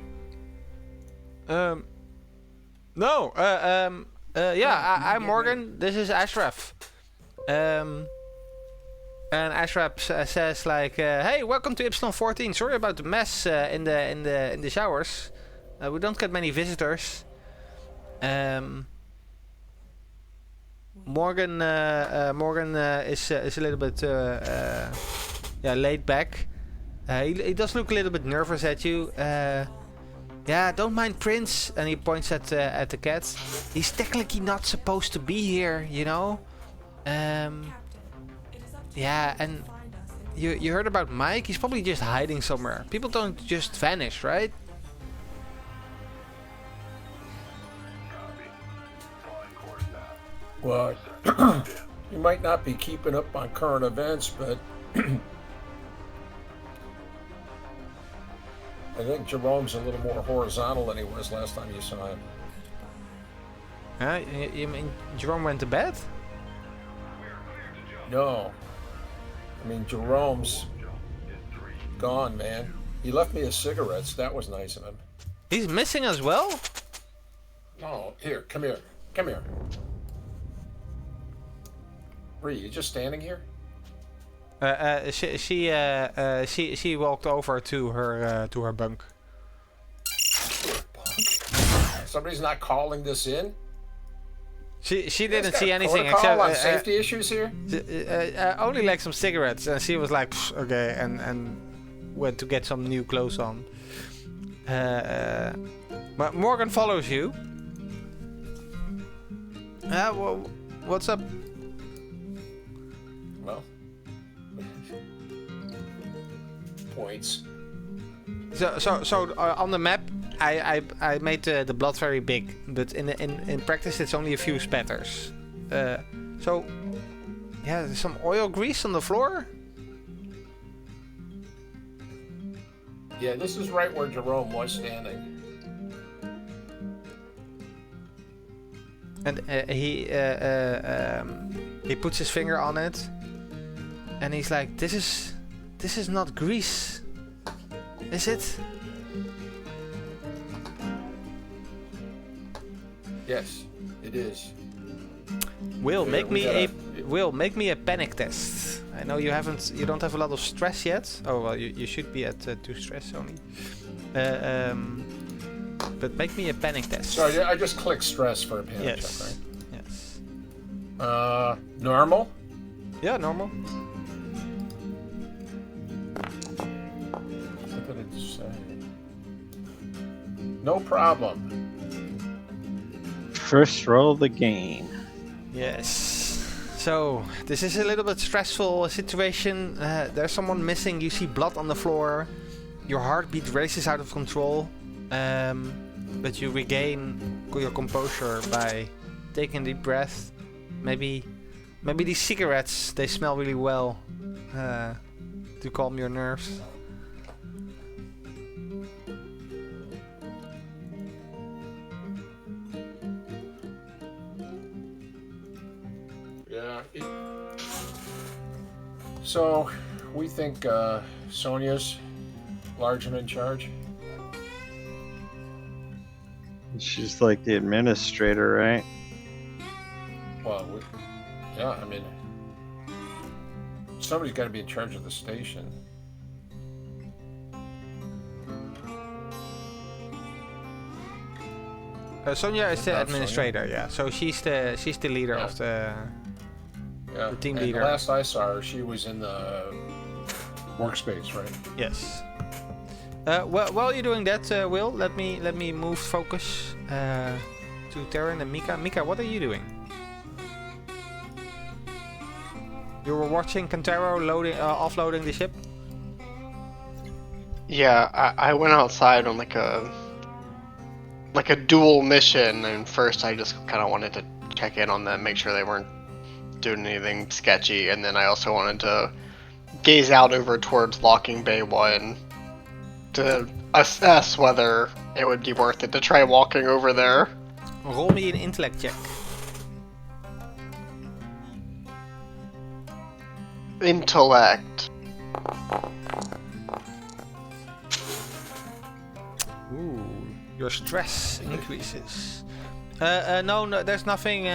No. I'm Morgan. This is Ashraf. And Ashraf says like, "Hey, welcome to Ypsilon 14. Sorry about the mess in the showers. We don't get many visitors." Morgan is a little bit laid back. He does look a little bit nervous at you. Don't mind Prince, and he points at the cat. He's technically not supposed to be here, you know. And you heard about Mike? He's probably just hiding somewhere. People don't just vanish, right? Well, you might not be keeping up on current events, but I think Jerome's a little more horizontal than he was last time you saw him. You mean Jerome went to bed? No. I mean, Jerome's gone, man. He left me his cigarettes. That was nice of him. He's missing as well? Oh, here, come here. Come here. Ree, you just standing here? She walked over to her bunk. Somebody's not calling this in? She didn't see got a anything protocol except on safety issues here? only like some cigarettes, and she was like, "Pfft, okay," and went to get some new clothes on. But Morgan follows you. Well, what's up? Well, points. So on the map, I made the blood very big, but in practice it's only a few spatters. So yeah, there's some oil grease on the floor. Yeah, this is right where Jerome was standing. And he puts his finger on it, and he's like, "This is not grease, is it?" Yes, it is. Will Yeah, make me a panic test. I know you don't have a lot of stress yet. Oh well, you should be at 2 stress only. But make me a panic test. So I just click stress for a panic Yes. check, right? Yes. Normal? Yeah, normal. What did it say? No problem. First roll of the game. Yes. So this is a little bit stressful situation. There's someone missing. You see blood on the floor. Your heartbeat races out of control. But you regain your composure by taking a deep breath. Maybe these cigarettes, they smell really well to calm your nerves. Yeah. So we think Sonia's large and in charge. She's like the administrator, right? Well, yeah, I mean, somebody's got to be in charge of the station. Sonia is the Not administrator, yeah. So she's the leader of the team and leader. The last I saw her, she was in the workspace, right? Yes. While you're doing that, Will, let me move focus to Terran and Mika. Mika, what are you doing? You were watching Kantaro offloading the ship? Yeah, I went outside on like a dual mission, and first I just kind of wanted to check in on them, make sure they weren't doing anything sketchy, and then I also wanted to gaze out over towards Locking Bay 1 to assess whether it would be worth it to try walking over there. Roll me an intellect check. Intellect. Ooh, your stress increases. No, there's nothing.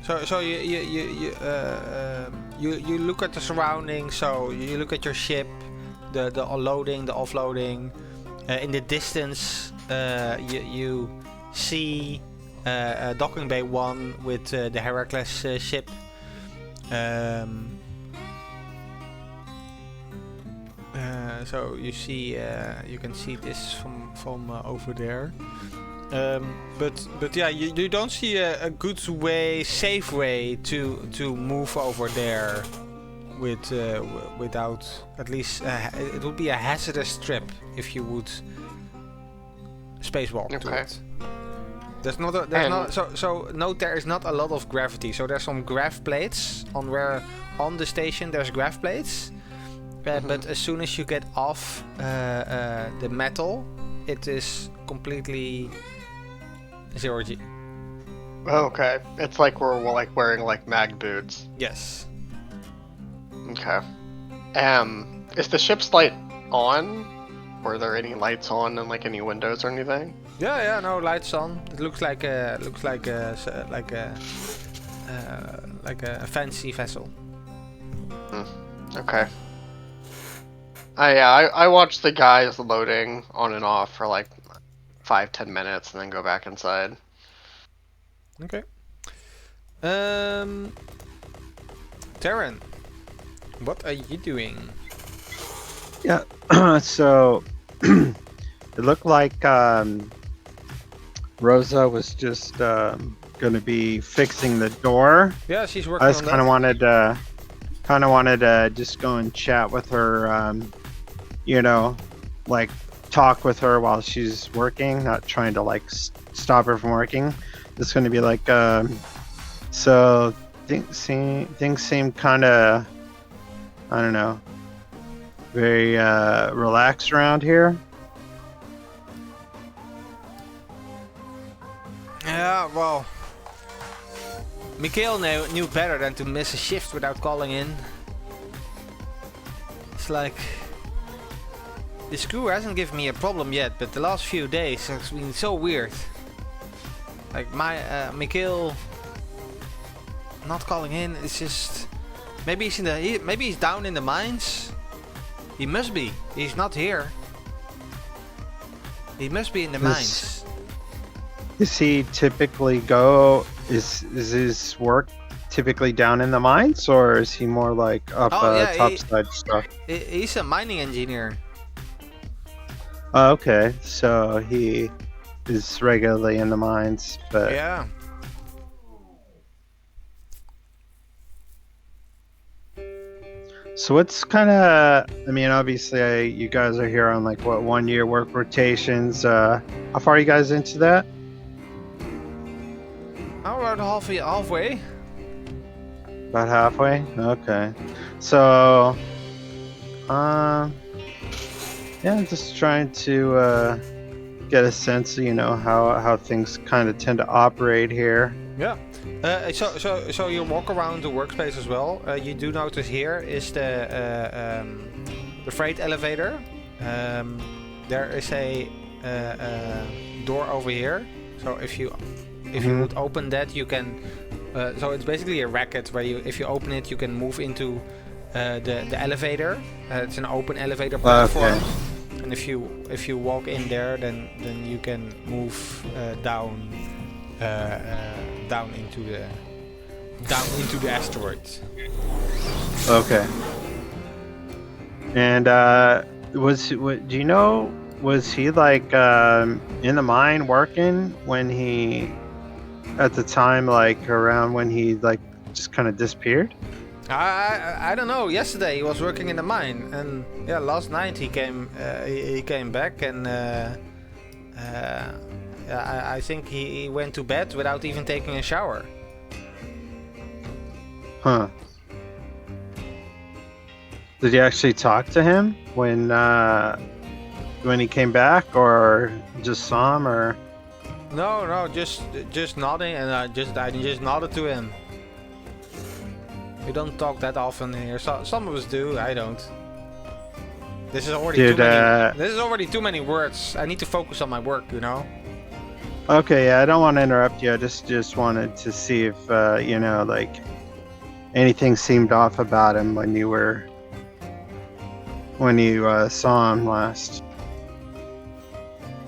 So you look at the surroundings. So you look at your ship, the unloading, the offloading. In the distance, you see Docking Bay 1 with the Heracles ship. So you see, you can see this from over there. But yeah, you don't see a good way, safe way to move over there without at least it would be a hazardous trip if you would spacewalk to it. There is not a lot of gravity. So there's some grav plates on the station. There's grav plates, but as soon as you get off the metal, it is completely 0G. Okay, it's like we're like wearing like mag boots. Yes. Okay. Is the ship's light on? Were there any lights on and like any windows or anything? Yeah, no lights on. It looks like like a fancy vessel. Okay. I watched the guys loading on and off for like 5-10 minutes and then go back inside. Okay. Taryn, what are you doing? Yeah. So it looked like Rosa was just going to be fixing the door. Yeah, she's working I on just that. kind of wanted to just go and chat with her. Like talk with her while she's working, not trying to like stop her from working. It's going to be like so things seem kind of, I don't know, very relaxed around here. Yeah, well, Mikhail knew better than to miss a shift without calling in. It's like, this crew hasn't given me a problem yet, but the last few days has been so weird. Like Mikhail not calling in, it's just, maybe he's down in the mines. He must be. He's not here. He must be in the mines. Does he typically go? Is his work typically down in the mines, or is he more like up topside stuff? He's a mining engineer. Oh, okay, so he is regularly in the mines, but Yeah. So what's kind of? I mean, obviously, you guys are here on like what 1 year work rotations. How far are you guys into that? About halfway. About halfway. Okay. So, yeah, just trying to get a sense of how things kind of tend to operate here. Yeah. So you walk around the workspace as well. You do notice here is the freight elevator. There is a door over here. So if you would open that, you can. So it's basically a racket where if you open it, you can move into the elevator. It's an open elevator platform. Okay. And if you walk in there, then you can move down into the asteroid. Okay. And do you know, was he like in the mine working when he, at the time, like around when he like just kind of disappeared? I don't know. Yesterday he was working in the mine, and yeah, last night he came back, and I think he went to bed without even taking a shower. Huh. Did you actually talk to him when he came back, or just saw him, or? No, just nodding, and I just nodded to him. We don't talk that often here. Some of us do. I don't. This is already This is already too many words. I need to focus on my work, Okay, yeah, I don't want to interrupt you. I just wanted to see if like anything seemed off about him when you saw him last.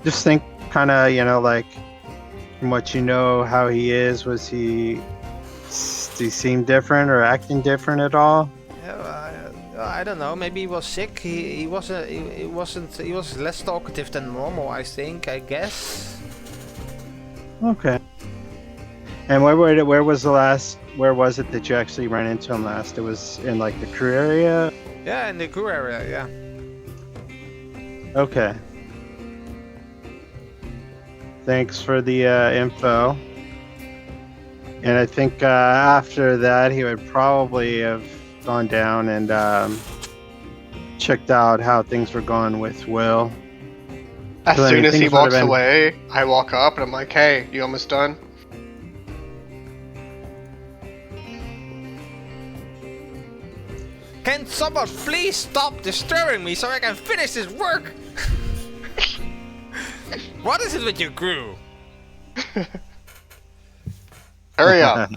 Just think, kind of, like from what you know, how he is. Does he seem different or acting different at all? I don't know. Maybe he was sick. He was less talkative than normal. I guess. Okay. And where was it that you actually ran into him last? It was in like the crew area? Yeah, in the crew area, yeah. Okay. Thanks for the info. And I think after that he would probably have gone down and checked out how things were going with Will. As soon as he walks away, I walk up and I'm like, "Hey, you almost done?" Can someone please stop disturbing me so I can finish this work? What is it with your crew? Hurry up.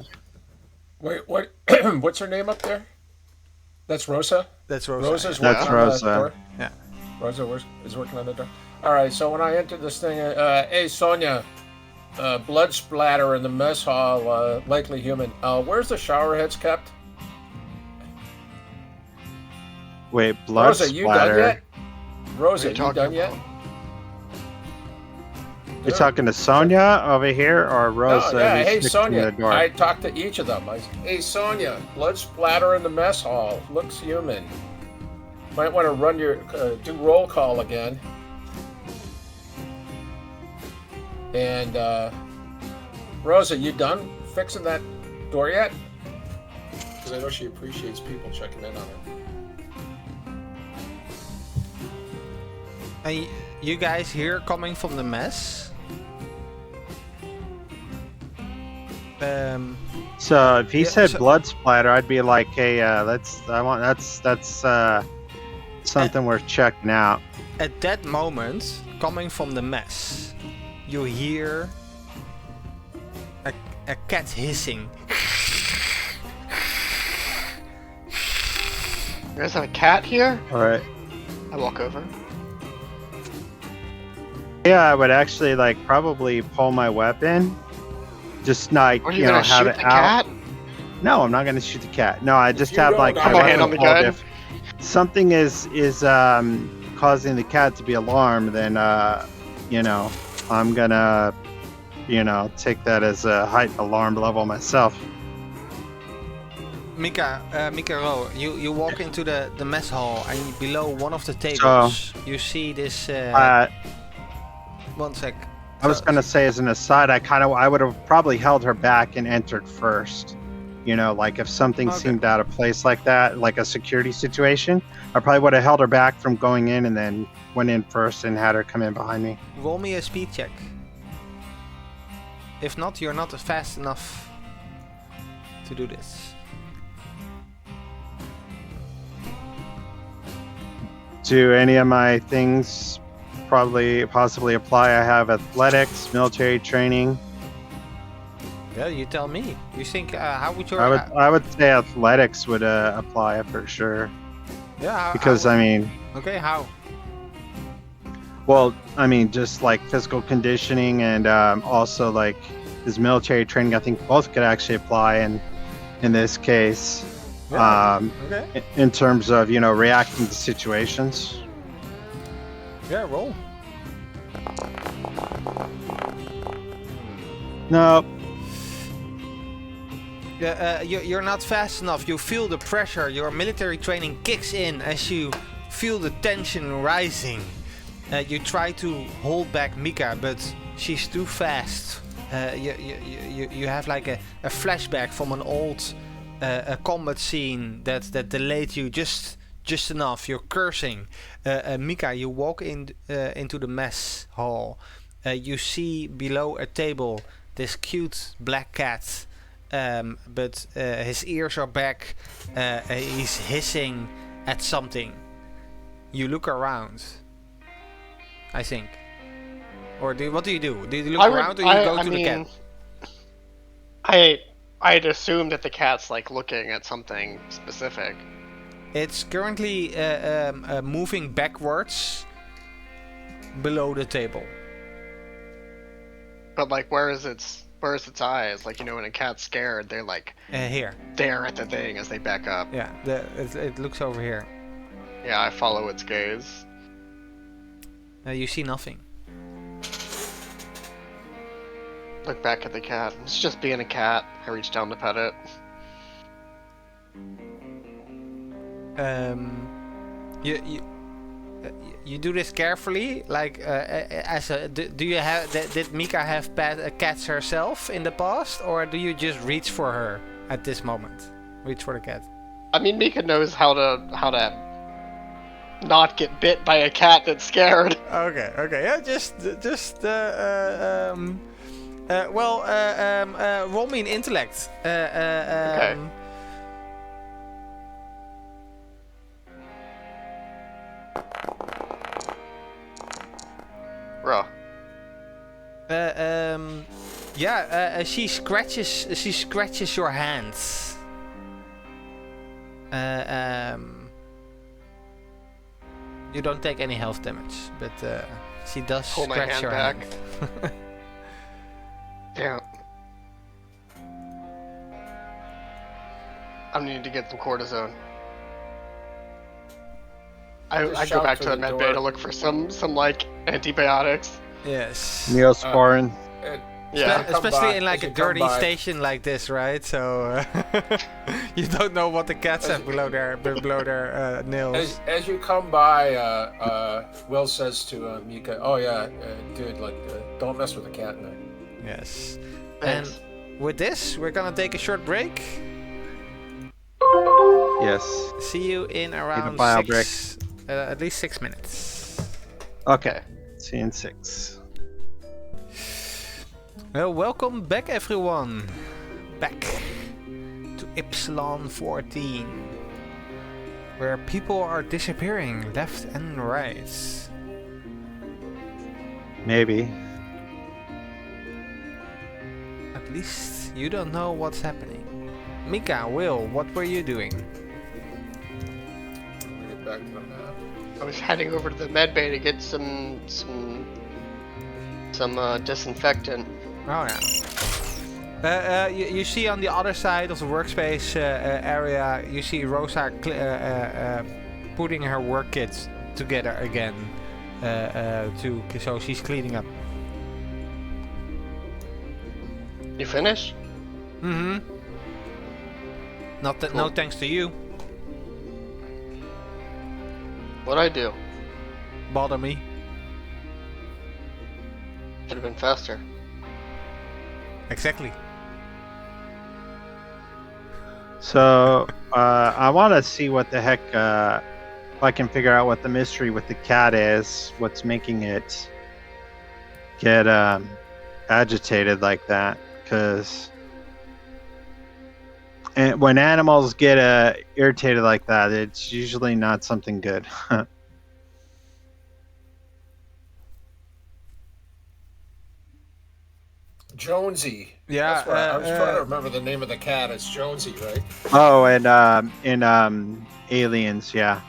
Wait, what? What's her name up there? That's Rosa. That's Rosa. Rosa's That's working on Rosa. the door. Yeah. Rosa is working on the door. All right. So when I entered this thing, hey Sonia, blood splatter in the mess hall. Likely human. Where's the shower heads kept? Wait, blood Rosa, you done splatter. yet? Rosa, What are you you done talking yet? about? You're talking to Sonia over here, or Rosa? No, yeah. who's Hey fixing Sonia, the door? I talked to each of them. Hey Sonia, blood splatter in the mess hall. Looks human. Might want to run your do roll call again. And Rosa, you done fixing that door yet? Because I know she appreciates people checking in on her. And you guys here coming from the mess? So if he Yeah, said so- blood splatter, I'd be like, hey, that's something worth checking out. At that moment, coming from the mess, you hear a cat hissing. There's a cat here. All right. I walk over. Yeah, I would actually like probably pull my weapon, just like Are you know gonna have shoot it the out. cat? No, I'm not gonna shoot the cat. No, I just you have don't, like I'm my gonna hand weapon on the pulled. gun. If something is causing the cat to be alarmed, then I'm gonna take that as a heightened alarm level myself. Mika Ro, you walk into the mess hall and below one of the tables you see this. One sec. I was gonna say as an aside, I would have probably held her back and entered first. Like if something Okay. seemed out of place like that, like a security situation, I probably would have held her back from going in and then went in first and had her come in behind me. Roll me a speed check. If not, you're not fast enough to do this. Do any of my things possibly apply? I have athletics, military training. Yeah, you tell me. You think how would your I would say athletics would apply for sure. yeah Because I mean, okay, how? well, I mean, just like physical conditioning and also like his military training, I think both could actually apply in this case. Okay. In terms of reacting to situations. Yeah, roll. No, Yeah, you're not fast enough. You feel the pressure. Your military training kicks in as you feel the tension rising. You try to hold back Mika, but she's too fast. You have like a flashback from an old a combat scene that delayed you just enough. You're cursing. Mika, you walk into the mess hall. You see below a table this cute black cat. But his ears are back. He's hissing at something. You look around, I think. Or what do you do? Do you look around or you go to the cat? I'd assume that the cat's like looking at something specific. It's currently moving backwards below the table. But like, where's its eyes? Like, when a cat's scared, they're like Here. there at the thing as they back up. Yeah, it looks over here. Yeah, I follow its gaze. You see nothing. Look back at the cat. It's just being a cat. I reach down to pet it. You do this carefully, like do you have did Mika have cats herself in the past, or do you just reach for her at this moment? Reach for the cat. I mean, Mika knows how to not get bit by a cat that's scared. Okay, yeah, roll me an intellect. Okay. Bro. She scratches your hands. You don't take any health damage, but she does Pull my scratch hand your back. hand. Damn. I need to get some cortisone. I Just go shout back to to the the med door. bay to look for some like antibiotics. Yes. Neosporin. Yeah. Come Especially by- in like as a you come dirty by- station like this, right? So you don't know what the cats have below their nails. As you come by, Will says to Mika, "Oh yeah, dude, like, don't mess with the cat now." Yes. Thanks. And with this, we're gonna take a short break. Yes. See you in around bio at least 6 minutes. Okay. See you in 6. Well, welcome back, everyone. Back to Ypsilon 14, where people are disappearing left and right. Maybe. At least you don't know what's happening. Mika, Will, what were you doing? Get back to the map. I was heading over to the med bay to get some disinfectant. Oh yeah. You see on the other side of the workspace area, you see Rosa putting her work kit together again. So she's cleaning up. You finished? Mm-hmm. No Cool. thanks to you. What'd I do? Bother me. Should have been faster. Exactly. So, I want to see what the heck, if I can figure out what the mystery with the cat is, what's making it get agitated like that. Because when animals get irritated like that, it's usually not something good. Jonesy. Yeah, That's what I was trying to remember the name of the cat. It's Jonesy, right? Oh, and in Aliens, yeah.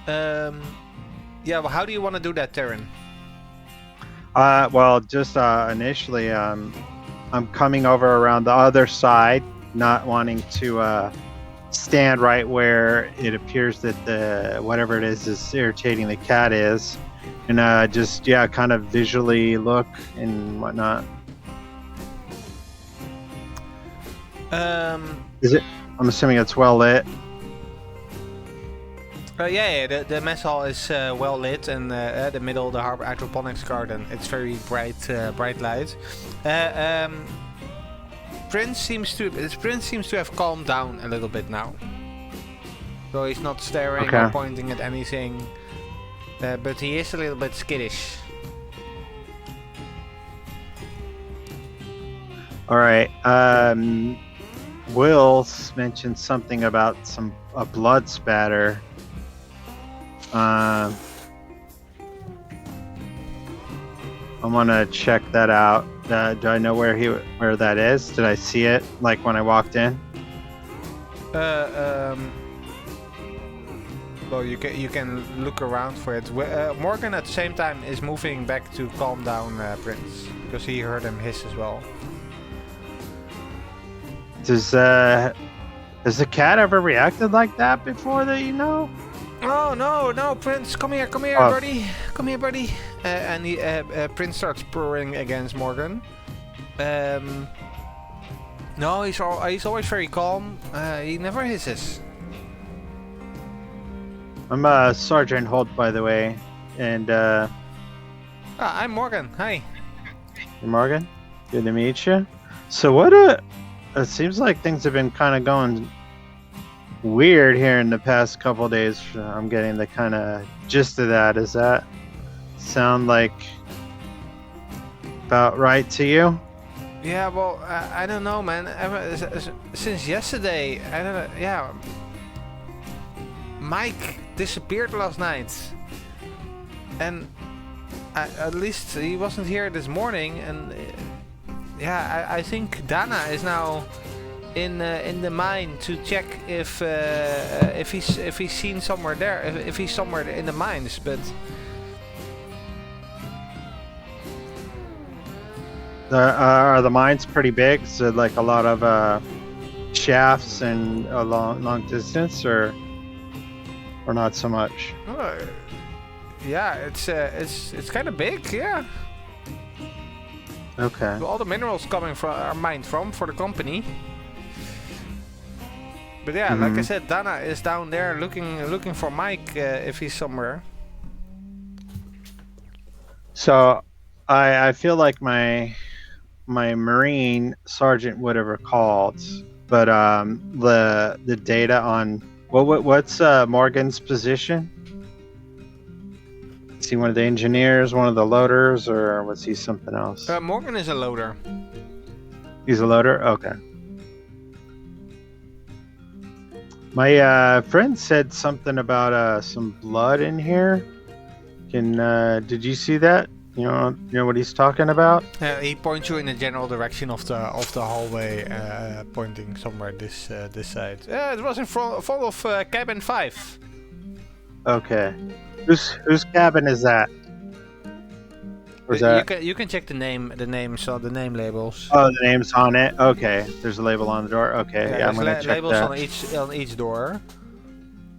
Yeah, well, how do you want to do that, Terran? Well, just initially, I'm coming over around the other side, not wanting to stand right where it appears that the whatever it is irritating the cat is, and just kind of visually look and whatnot. Is it? I'm assuming it's well lit. The mess hall is well lit, and the middle, the harbor aquaponics garden, it's very bright light. Prince seems to have calmed down a little bit now, so he's not staring or pointing at anything, but he is a little bit skittish. All right. Will mentioned something about a blood spatter. I'm gonna check that out. Do I know where that is? Did I see it like when I walked in? Well, you can look around for it. Morgan at the same time is moving back to calm down Prince, because he heard him hiss as well. Has the cat ever reacted like that before that you know? Oh no, Prince, come here, buddy, come here, buddy. And Prince starts purring against Morgan. No, he's always very calm. He never hisses. I'm Sergeant Holt, by the way, and I'm Morgan. Hi. Hey, Morgan. Good to meet you. So it seems like things have been kind of going weird here in the past couple days. I'm getting the kind of gist of that. Does that sound like about right to you? Yeah, well, I don't know, man. Since yesterday, I don't know. Yeah, Mike disappeared last night, and at least he wasn't here this morning. And I think Dana is now in the mine to check if he's seen somewhere there, if he's somewhere in the mines, but Are the mines pretty big? So like a lot of shafts and a long distance, or not so much? yeah, it's kind of big, yeah. Okay. All the minerals coming from are mined for the company. But yeah, like I said, Dana is down there looking for Mike if he's somewhere. So I feel like my Marine sergeant would have recalled, but the data on what's Morgan's position? Is he one of the engineers, one of the loaders, or was he something else? Morgan is a loader. He's a loader? Okay. My friend said something about some blood in here. Did you see that? You know what he's talking about? He points you in the general direction of the hallway, pointing somewhere this side. It was in front of cabin 5. Okay. Whose cabin is that? Or is that? You can check the name labels. Oh, the name's on it. Okay, there's a label on the door. Okay, yeah, I'm gonna check labels that. on each door.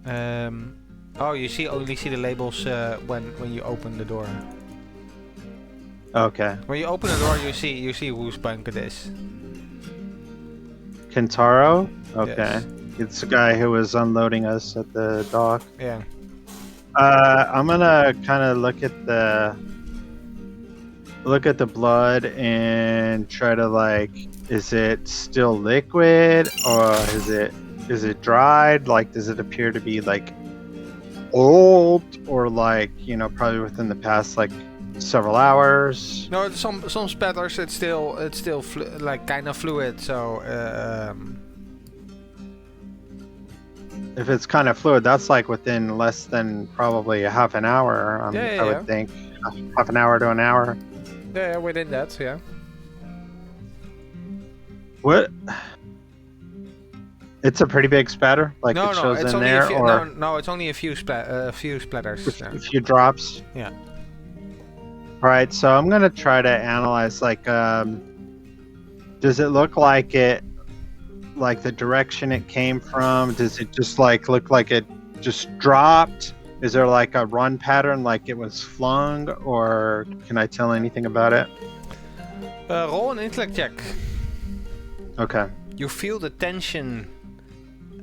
Oh, you only see the labels when you open the door. Okay. When you open the door, you see whose bunk it is. Kentaro. Okay. Yes. It's the guy who was unloading us at the dock. Yeah. I'm gonna kind of look at the blood and try to like, is it still liquid or is it dried? Like, does it appear to be like old or like, probably within the past like several hours? No, some spatters. It's still like kind of fluid. So. If it's kind of fluid, that's like within less than probably a half an hour. I would think half an hour to an hour. Yeah, within that, yeah. What? It's a pretty big spatter, like No, it shows it's in only there, a few, or no, it's only a few splatters. a few drops. Yeah. All right, so I'm gonna try to analyze. Like, does it look like it? Like the direction it came from, does it just like look like it just dropped? Is there like a run pattern, like it was flung, or can I tell anything about it? Roll an intellect check. Okay. You feel the tension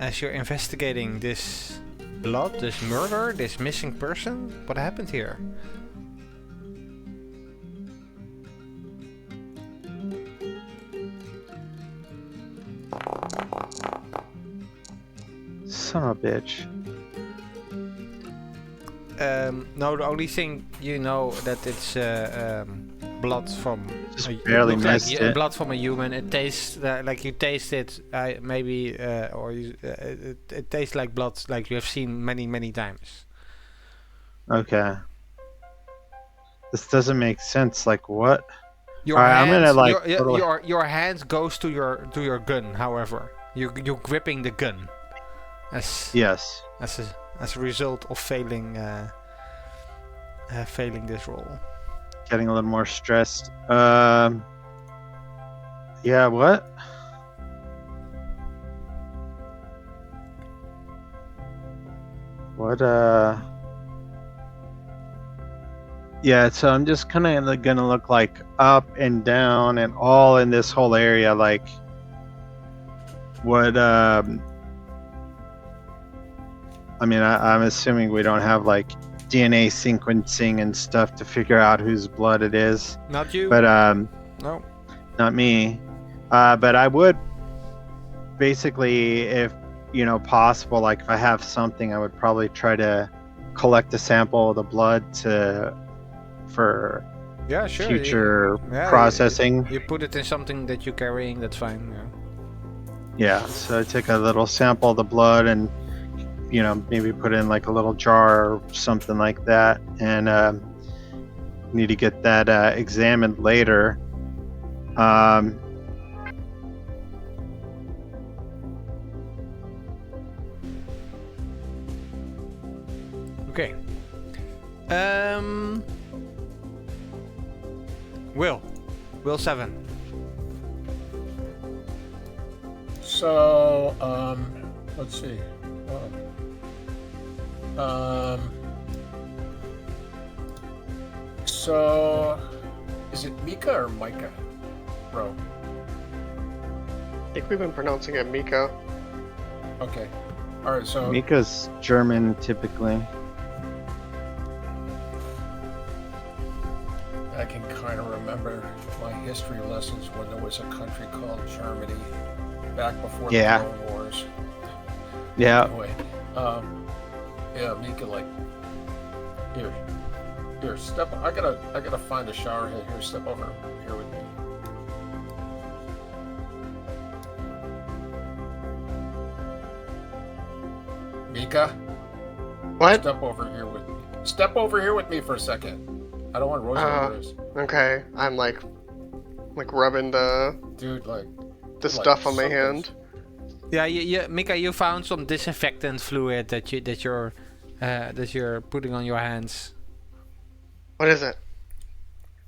as you're investigating this blood, this murder, this missing person. What happened here? Son of a bitch. No, the only thing you know that it's blood from. Just barely missed it. Blood from a human. It tastes like you taste it, maybe, or it tastes like blood, like you have seen many times. Okay. This doesn't make sense. Like what? Your All right, hands, I'm gonna like your hand goes to your gun. However, you're gripping the gun. Yes. As a result of failing this roll. Getting a little more stressed. Yeah, what? What, yeah, so I'm just kind of gonna look like up and down and all in this whole area, like what, I mean, I'm assuming we don't have like DNA sequencing and stuff to figure out whose blood it is. Not you. But no, not me. But I would basically, if possible, like if I have something, I would probably try to collect a sample of the blood for future processing. You put it in something that you're carrying. That's fine. Yeah. So I take a little sample of the blood and maybe put it in like a little jar or something like that, and need to get that examined later. Um, Okay. Will 7. So, let's see. So, is it Mika or Micah, bro? I think we've been pronouncing it Mika. Okay. All right. So Mika's German typically. I can kind of remember my history lessons when there was a country called Germany back before Yeah. the Clone Wars. Yeah. Anyway, yeah, Mika, like, here, step. I gotta find a shower head here. Step over here with me. Mika, What? step over here with me. Step over here with me for a second. I don't want Rosie Okay, I'm like rubbing the dude, like stuff on my something's- hand. Yeah, Mika, you found some disinfectant fluid that you're putting on your hands. What is it?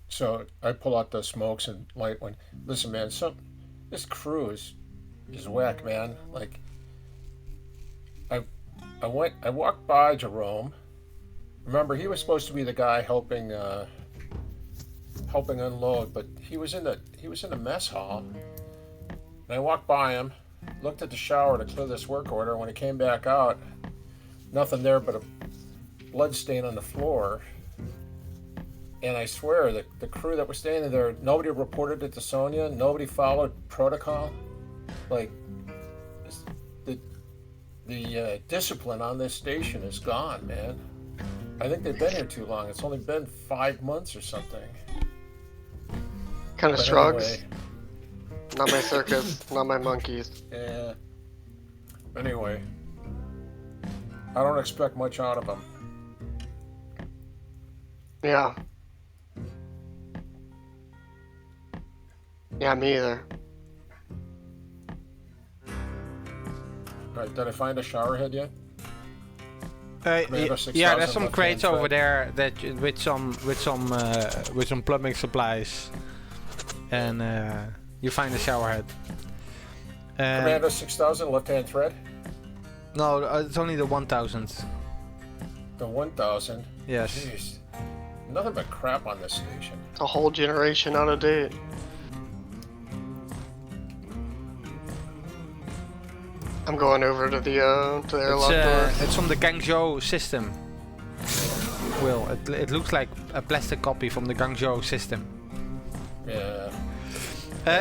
So I pull out the smokes and light one. Listen, man, this crew is whack, man. Like, I walked by Jerome. Remember, he was supposed to be the guy helping unload, but he was in the mess hall. And I walked by him, looked at the shower to clear this work order. When I came back out, nothing there but a blood stain on the floor. And I swear that the crew that was standing there, nobody reported it to Sonia. Nobody followed protocol. Like, the discipline on this station is gone, man. I think they've been here too long. It's only been 5 months or something. Kind of But shrugs. anyway, Not my circus, not my monkeys. yeah. Anyway, I don't expect much out of them. Yeah. Yeah, me either. All right, did I find a shower head yet? Commander 6000 Yeah, there's some left-hand crates over side. there that with some plumbing supplies, and you find a shower head. Commander 6000, left-hand thread. No, it's only the 1000. The 1000. Yes. Jeez. Nothing but crap on this station. A whole generation out of date. I'm going over to the airlock door. It's from the Guangzhou system. Will, it looks like a plastic copy from the Guangzhou system. Yeah.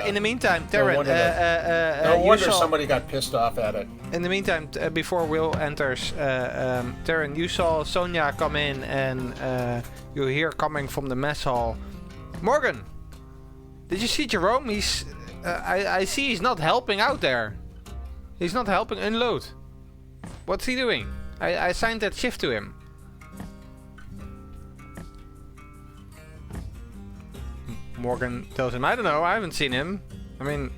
In the meantime, Terran, No you wonder saw- somebody got pissed off at it. In the meantime, before Will enters, Terran, you saw Sonia come in, and you hear coming from the mess hall. Morgan, did you see Jerome? He's, I see he's not helping out there. He's not helping unload. What's he doing? I assigned that shift to him. Morgan tells him, I don't know, I haven't seen him. I mean,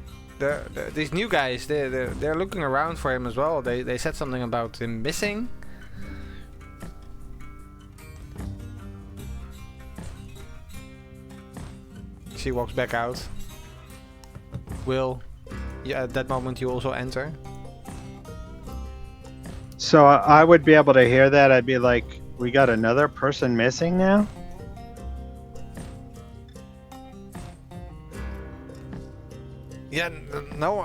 these new guys, they're looking around for him as well. They said something about him missing. She walks back out. Will, yeah, at that moment you also enter. So I would be able to hear that. I'd be like, we got another person missing now? Yeah, no,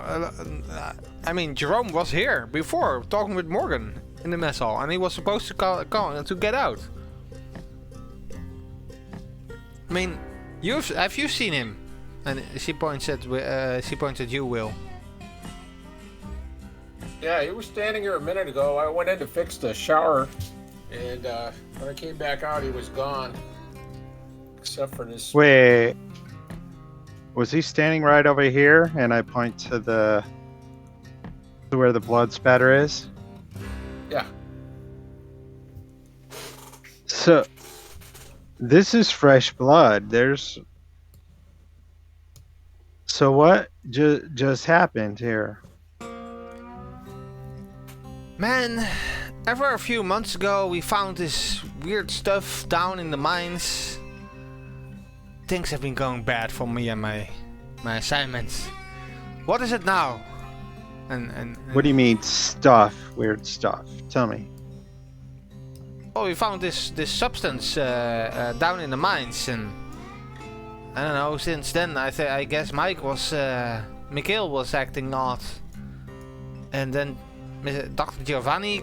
I mean, Jerome was here before talking with Morgan in the mess hall, and he was supposed to call to get out. I mean, have you seen him? And she points at you, Will. Yeah, he was standing here a minute ago. I went in to fix the shower, and when I came back out, he was gone. Except for this. Wait. Was he standing right over here? And I point to where the blood spatter is. Yeah. So this is fresh blood. So what just happened here? Man, ever a few months ago we found this weird stuff down in the mines. Things have been going bad for me and my assignments. What is it now? And What do you mean stuff? Weird stuff. Tell me. oh, we found this substance down in the mines, and I don't know. Since then, I guess Mikhail was acting odd, and then Dr. Giovanni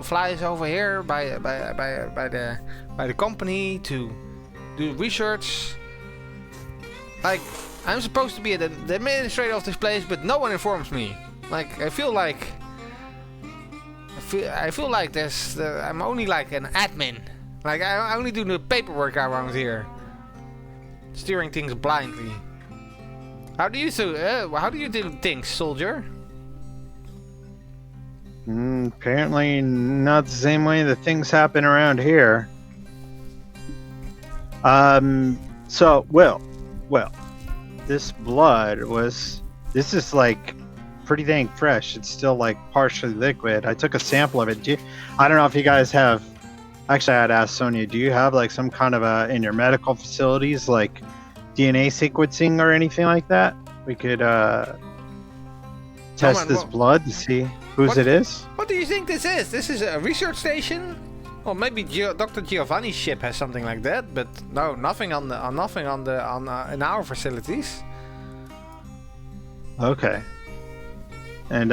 flies over here by the company to do research. Like, I'm supposed to be the administrator of this place, but no one informs me. Like, I feel like I'm only like an admin. Like, I only do the paperwork around here, steering things blindly. How do you do things, soldier? Apparently not the same way that things happen around here. So, well, this this is like pretty dang fresh. It's still like partially liquid. I took a sample of it. I don't know if you guys have, actually I'd ask Sonia, do you have like some kind of in your medical facilities, like DNA sequencing or anything like that? We could test this blood to see whose it is. What do you think this is? This is a research station? Or maybe Dr. Giovanni's ship has something like that, but no, nothing in our facilities. Okay. And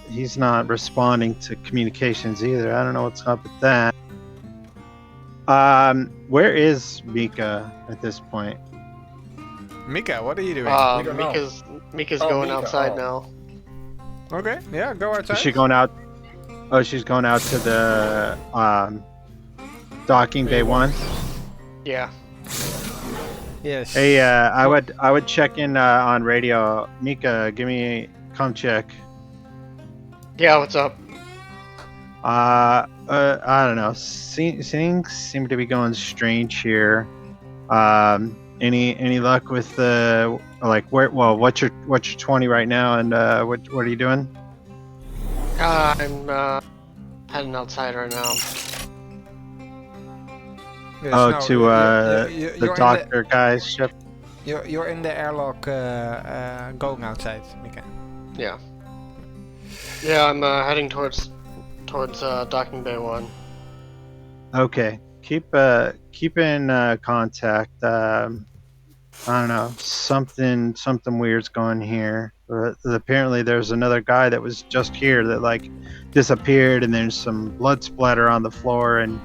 he's not responding to communications either. I don't know what's up with that. Where is Mika at this point? Mika, what are you doing? Mika's going outside now. Okay, yeah, go outside. Is she going out? Oh, she's going out to the docking bay 1. Yeah. Yes. Hey, I would check in on radio. Mika, come check. Yeah, what's up? I don't know. Things seem to be going strange here. Any luck with what's your 20 right now, and what are you doing? I'm heading outside right now. Yes, the doctor guy's ship. You're in the airlock, going outside, Mika. Yeah. Yeah, I'm heading towards docking bay 1. Okay, keep in contact. I don't know, something weird's going here. Apparently there's another guy that was just here that like disappeared, and there's some blood splatter on the floor, and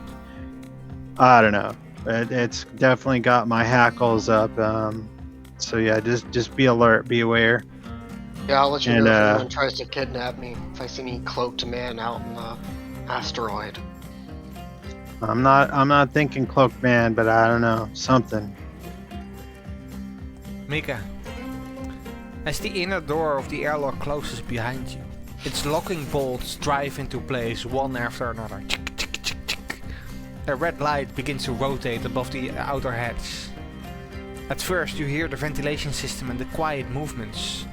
I don't know. It's definitely got my hackles up. So yeah, just be alert, be aware. Yeah, I'll let you know if anyone tries to kidnap me. If I see any cloaked man out in the asteroid. I'm not thinking cloaked man, but I don't know, something. Mika, as the inner door of the airlock closes behind you, its locking bolts drive into place one after another. A red light begins to rotate above the outer hatch. At first you hear the ventilation system and the quiet movements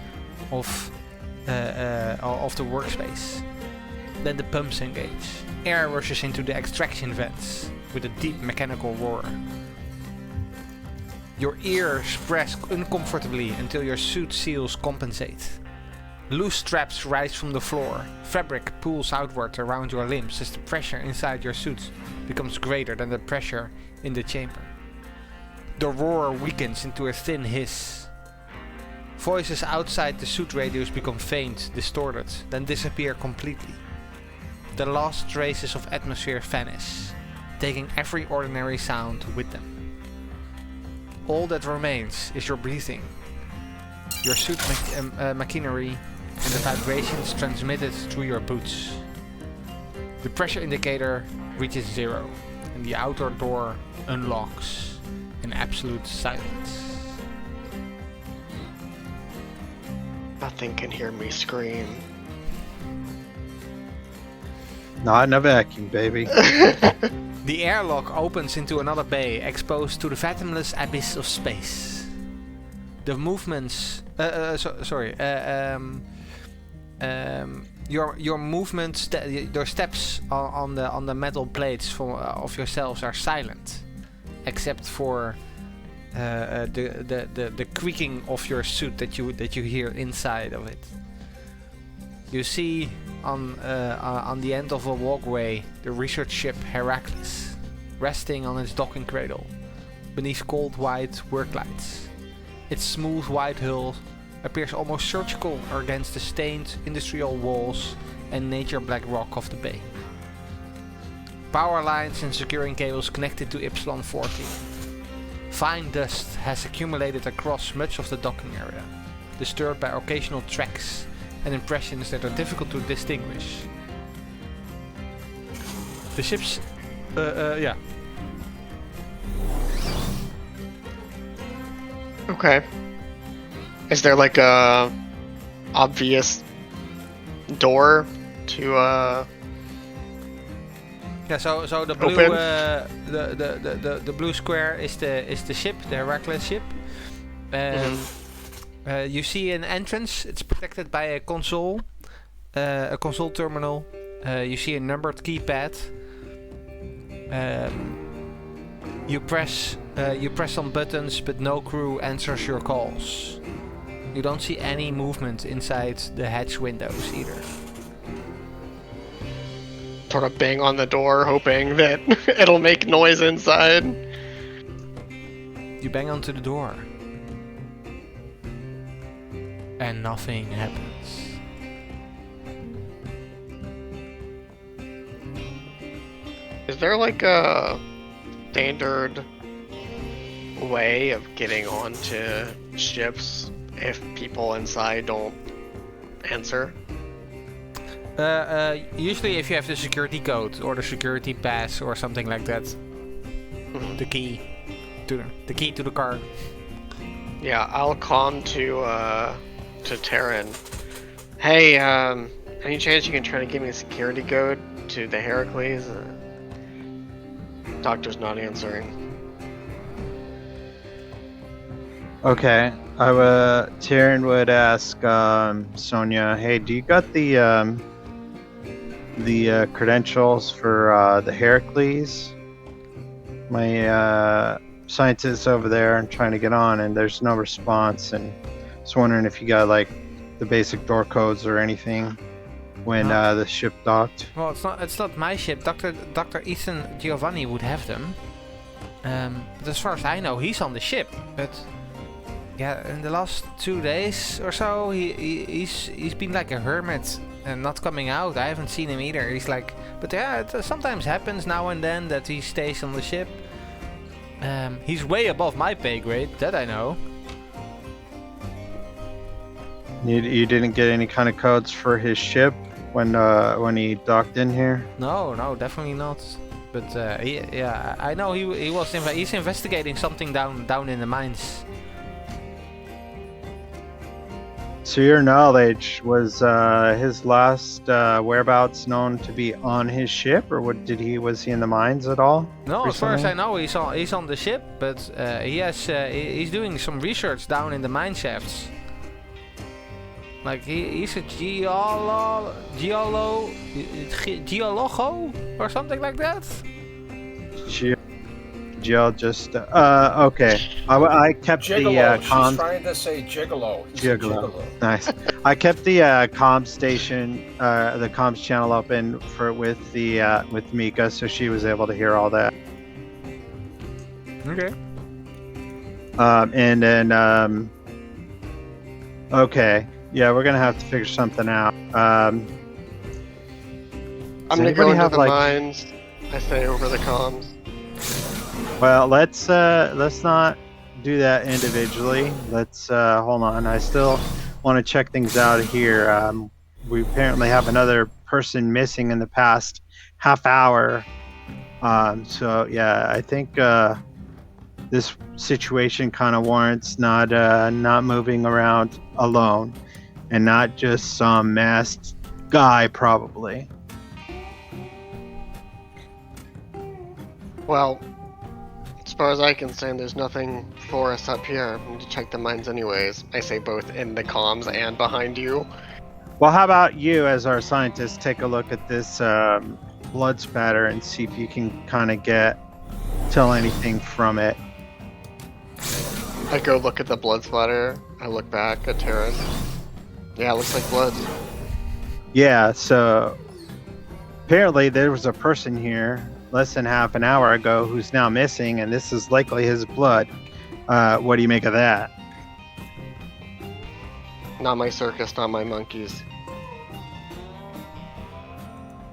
of the workspace. Then the pumps engage. Air rushes into the extraction vents with a deep mechanical roar. Your ears press uncomfortably until your suit seals compensate. Loose straps rise from the floor. Fabric pulls outward around your limbs as the pressure inside your suit becomes greater than the pressure in the chamber. The roar weakens into a thin hiss. Voices outside the suit radios become faint, distorted, then disappear completely. The last traces of atmosphere vanish, taking every ordinary sound with them. All that remains is your breathing, your suit machinery, and the vibrations transmitted through your boots. The pressure indicator reaches 0, and the outer door unlocks in absolute silence. Nothing can hear me scream. Not in a vacuum, baby. The airlock opens into another bay, exposed to the fathomless abyss of space. the movements. Sorry. Your movements, your steps on the metal plates of yourselves are silent, except for the creaking of your suit that you hear inside of it. You see on the end of a walkway the research ship Heracles, resting on its docking cradle, beneath cold white work lights. Its smooth white hull appears almost surgical against the stained industrial walls and nature black rock of the bay. Power lines and securing cables connected to Ypsilon 14. Fine dust has accumulated across much of the docking area, disturbed by occasional tracks and impressions that are difficult to distinguish. The ship's... yeah. Okay. Is there like a obvious door to Yeah, so the blue open? the blue square is the ship, the Heracles ship. You see an entrance. It's protected by a console terminal. You see a numbered keypad. You press some buttons, but no crew answers your calls. You don't see any movement inside the hatch windows either. Sort of bang on the door, hoping that it'll make noise inside. You bang onto the door. And nothing happens. Is there like a standard way of getting onto ships if people inside don't answer? Usually if you have the security code or the security pass or something like that. The key to the car. Yeah, I'll comm to Terran. Hey, any chance you can try to give me a security code to the Heracles? Doctor's not answering. Okay. Tyrion would ask Sonia, hey, do you got the credentials for the Heracles? My scientists over there and trying to get on, and there's no response, and I was wondering if you got like the basic door codes or anything when the ship docked. Well, it's not my ship. Dr. Ethan Giovanni would have them. But as far as I know, he's on the ship. But yeah, in the last 2 days or so, he's been like a hermit and not coming out. I haven't seen him either. He's like, but yeah, it sometimes happens now and then that he stays on the ship. He's way above my pay grade, that I know. You didn't get any kind of codes for his ship when he docked in here? No, definitely not. But yeah, I know he's investigating something down in the mines. To your knowledge, was his last whereabouts known to be on his ship, or was he in the mines at all? No, recently? as far as I know, he's on the ship, but he's doing some research down in the mine shafts. Like he's a geologo or something like that. Geologist. Okay. I kept Gigolo. the She's comms. trying to say gigolo. He's a Gigolo. Nice. I kept the comms station, the comms channel open with Mika, so she was able to hear all that. Okay. And then okay. Yeah, we're gonna have to figure something out. I'm gonna go anybody into have, the like- mines. I say over the comms. Well, let's not do that individually. Let's hold on. I still want to check things out here. We apparently have another person missing in the past half hour. So yeah, I think this situation kind of warrants not moving around alone, and not just some masked guy probably. Well, it's far as I can stand, there's nothing for us up here. We need to check the mines anyways. I say both in the comms and behind you. Well, how about you, as our scientist, take a look at this blood spatter and see if you can kind of tell anything from it. I go look at the blood splatter. I look back at Terran. Yeah, it looks like blood. Yeah, so apparently there was a person here less than half an hour ago who's now missing, and this is likely his blood. What do you make of that? Not my circus, not my monkeys.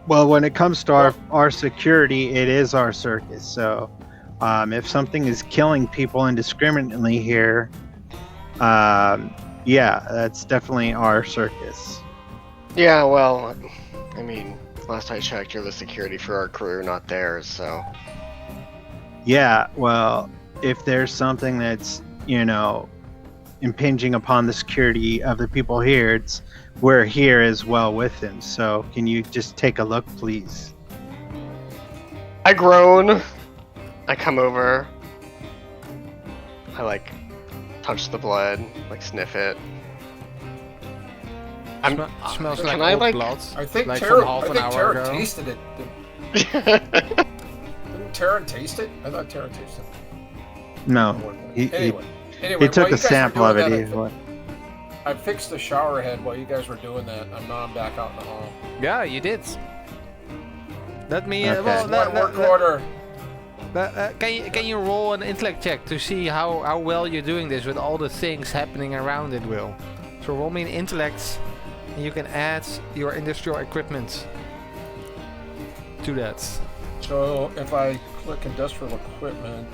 Well, when it comes to our security, it is our circus. So if something is killing people indiscriminately here, yeah, that's definitely our circus. Yeah, well, I mean, last I checked, you're the security for our crew, not theirs, so... Yeah, well, if there's something that's, impinging upon the security of the people here, we're here as well with them. So can you just take a look, please? I groan. I come over. I, touch the blood, sniff it. Smells Can like I, old blood. I think Like Terran, from half I an think hour Terran ago. tasted it. Didn't Terran taste it? I thought Terran tasted it. No, Anyway, he while took you a guys were sample of doing it. that, I fixed the shower head while you guys were doing that. I'm back out in the hall. Yeah, you did. Let me. Okay. One work order. Can you roll an intellect check to see how well you're doing this with all the things happening around it, Will? So roll me an intellect, and you can add your industrial equipment to that. So if I click industrial equipment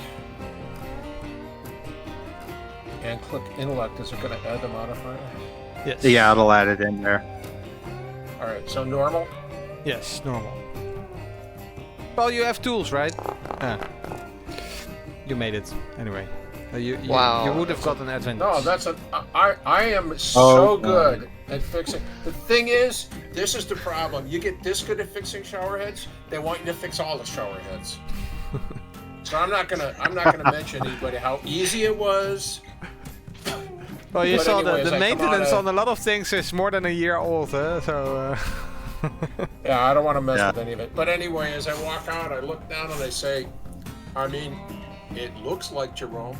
and click intellect, is it going to add the modifier? Yes. Yeah, I'll add it in there. All right. So normal. Yes, normal. Well, you have tools, right? You made it anyway. Wow. You would have got an advantage. No, I am so good at fixing. The thing is, this is the problem. You get this good at fixing shower heads, they want you to fix all the shower heads. So I'm not gonna mention anybody how easy it was. Well, you But saw anyways, the I come maintenance out on a lot of things is more than a year old, huh? So. Yeah, I don't want to mess Yeah. with any of it. But anyway, as I walk out, I look down and I say, I mean, it looks like Jerome.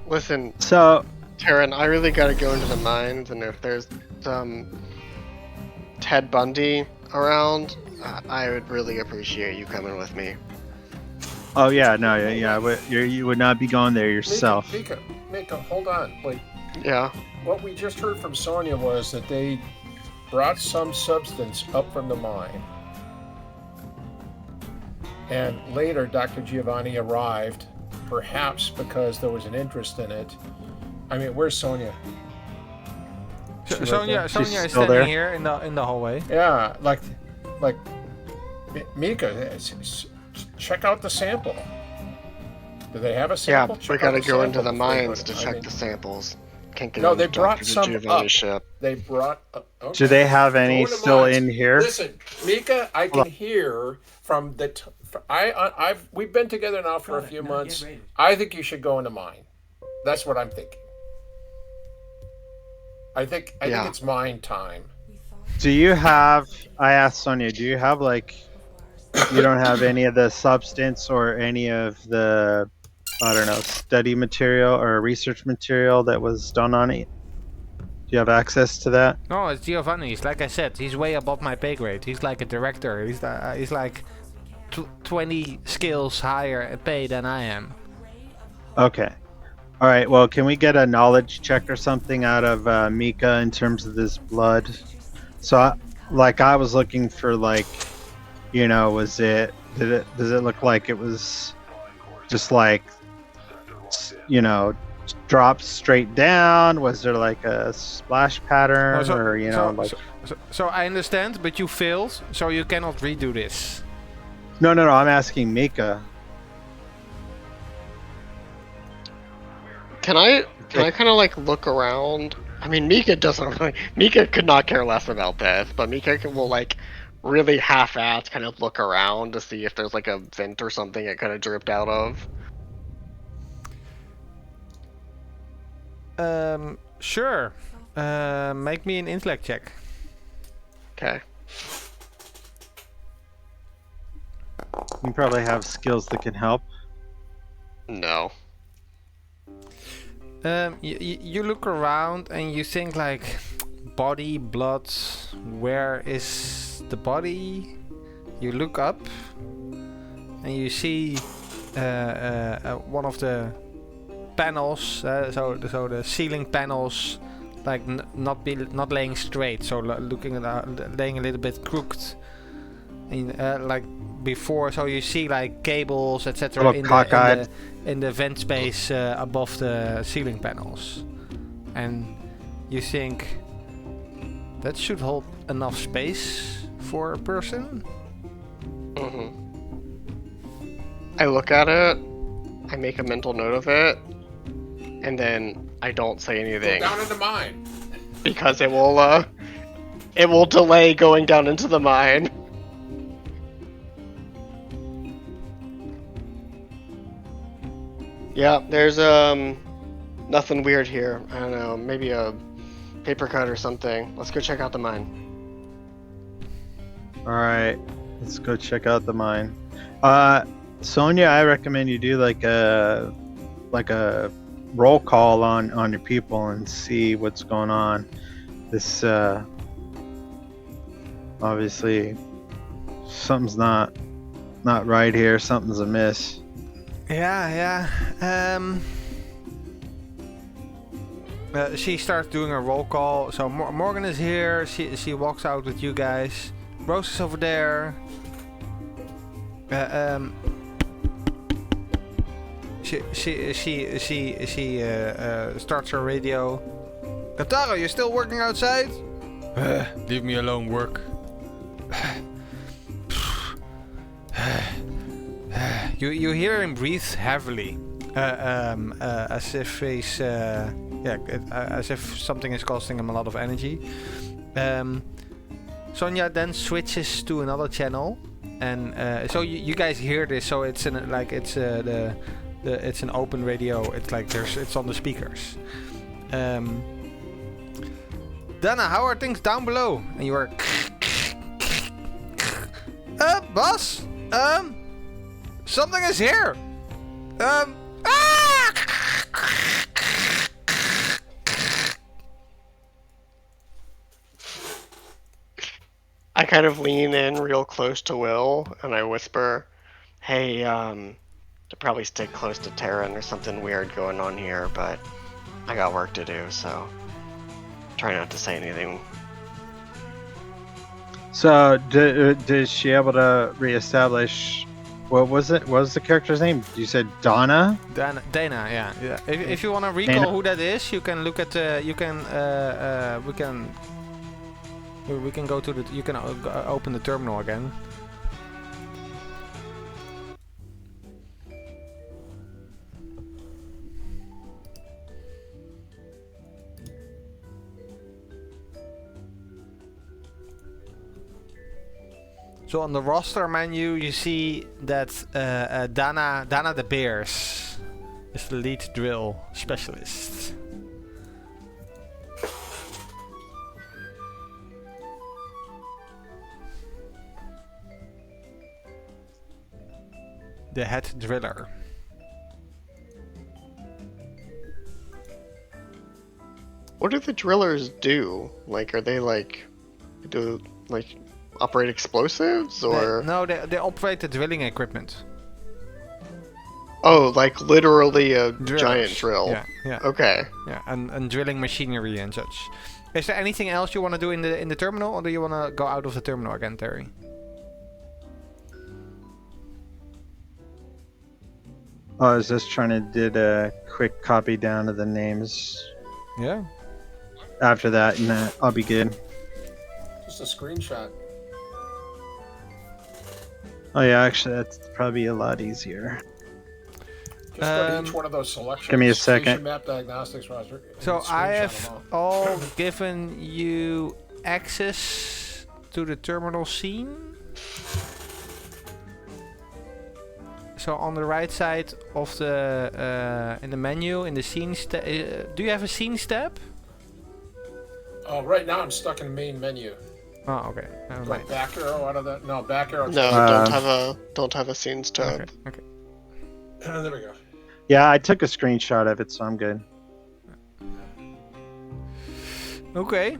Listen, So Terran, I really gotta go into the mines, and if there's Ted Bundy around, I would really appreciate you coming with me. oh yeah, no, yeah, you would not be going there yourself. Mika, hold on. Wait, Yeah. what we just heard from Sonia was that they brought some substance up from the mine. And later, Dr. Giovanni arrived, perhaps because there was an interest in it. I mean, where's Sonia? She right Sonia there? is still standing there? here in the hallway. Yeah, like Mika, check out the sample. Do they have a Yeah, sample? we Check out gotta the go into sample the before you mines put to it. I check mean, the samples. Can't get No, into they brought Dr. some Giovanni's up. ship. They brought. Okay. Do they have any Go into still mines. in here? Listen, Mika, I can hear from the. We've been together now for a few months. I think you should go into mine. That's what I'm thinking. I think Yeah. it's mine time. Do you have? I asked Sonia. Do you have you don't have any of the substance or any of the, I don't know, study material or research material that was done on it? Do you have access to that? No, it's Giovanni's. Like I said, he's way above my pay grade. He's like a director. He's like 20 skills higher pay than I am. Okay. All right. Well, can we get a knowledge check or something out of Mika in terms of this blood? So, I was looking for does it look like it was just dropped straight down? Was there a splash pattern So I understand, but you failed, so you cannot redo this. No. I'm asking Mika. Can I kind of look around? I mean, Mika doesn't really. Mika could not care less about this, but Mika will really half-assed kind of look around to see if there's like a vent or something it could have dripped out of. Sure. Make me an intellect check. Okay. You probably have skills that can help. No. You look around and you think like, body, blood, where is the body? You look up and you see one of the panels, so the ceiling panels, like not laying straight, so looking at laying a little bit crooked, and like before. So you see like cables, etc. in the vent space above the ceiling panels, and you think that should hold enough space for a person. I look at it, I make a mental note of it, and then I don't say anything. Go down in the mine. Because it will delay going down into the mine. Yeah, there's nothing weird here. I don't know, maybe a paper cut or something. Let's go check out the mine. Alright, let's go check out the mine. Sonia, I recommend you do like a roll call on your people and see what's going on. This obviously something's not right here. Something's amiss. Yeah. She starts doing a roll call. So Morgan is here. She walks out with you guys. Rose is over there. She starts her radio. Katara, you still working outside? Leave me alone, work. You hear him breathe heavily, as if he's as if something is costing him a lot of energy. Sonia then switches to another channel, and so you guys hear this. So it's it's an open radio. It's like it's on the speakers. Dana, how are things down below? And you are boss? Something is here! I kind of lean in real close to Will, and I whisper, hey, should probably stay close to Terran. There's something weird going on here, but I got work to do, so try not to say anything. So, did she able to reestablish? What was it? What was the character's name? You said Dana. Dana, yeah. If you want to recall Dana? who that is, you can look at. We can go to the. You can open the terminal again. So on the roster menu, you see that Dana the Bears is the lead drill specialist. The head driller. What do the drillers do? Like, are they operate explosives, or? They operate the drilling equipment. Oh, like literally a Drillers. giant drill. Yeah. Okay. Yeah, and drilling machinery and such. Is there anything else you want to do in the terminal, or do you want to go out of the terminal again, Terry? I was just trying to did a quick copy down of the names. Yeah. After that, and I'll be good. Just a screenshot. Oh yeah, actually, that's probably a lot easier. Just go to each one of those selections. Give me a second. Station map, diagnostics roster. and So I screenshot have them all given you access to the terminal scene. So on the right side of the in the menu in the scene do you have a scene step? Right now I'm stuck in the main menu. Oh, okay. Never Go mind. back arrow out of that. No, back arrow. No, don't have a scenes tab. Okay. Okay. There we go. Yeah, I took a screenshot of it, so I'm good. Okay.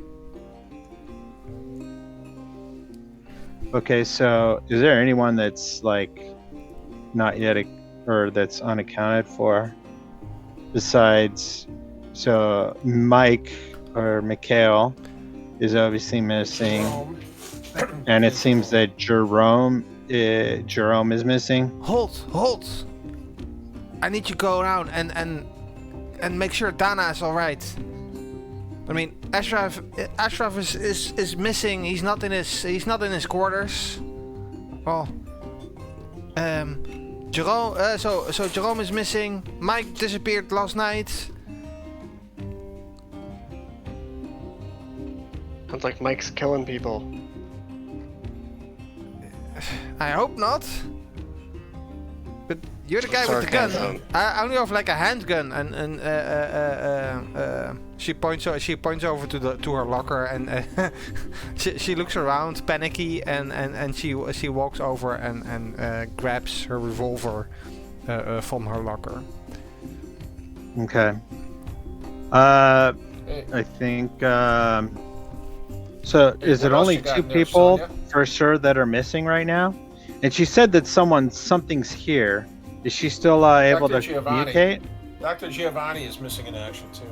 Okay, so is there anyone that's like not yet or that's unaccounted for besides? So Mike or Mikhail is obviously missing, and it seems that Jerome is missing. Halt! I need you to go around and make sure Dana is all right. I mean, Ashraf is missing. He's not in his quarters. Well, Jerome. So Jerome is missing. Mike disappeared last night. Sounds like Mike's killing people. I hope not. But you're the guy with the gun. Sarcasm. I only have like a handgun, and she points over to her locker, and she looks around, panicky, and she walks over and grabs her revolver from her locker. Okay. Hey, I think. So is what it else only you got 2 in there, people Sonia? for sure that are missing right now? And she said that something's here. Is she still able to Dr. Giovanni. communicate? Dr. Giovanni is missing in action too.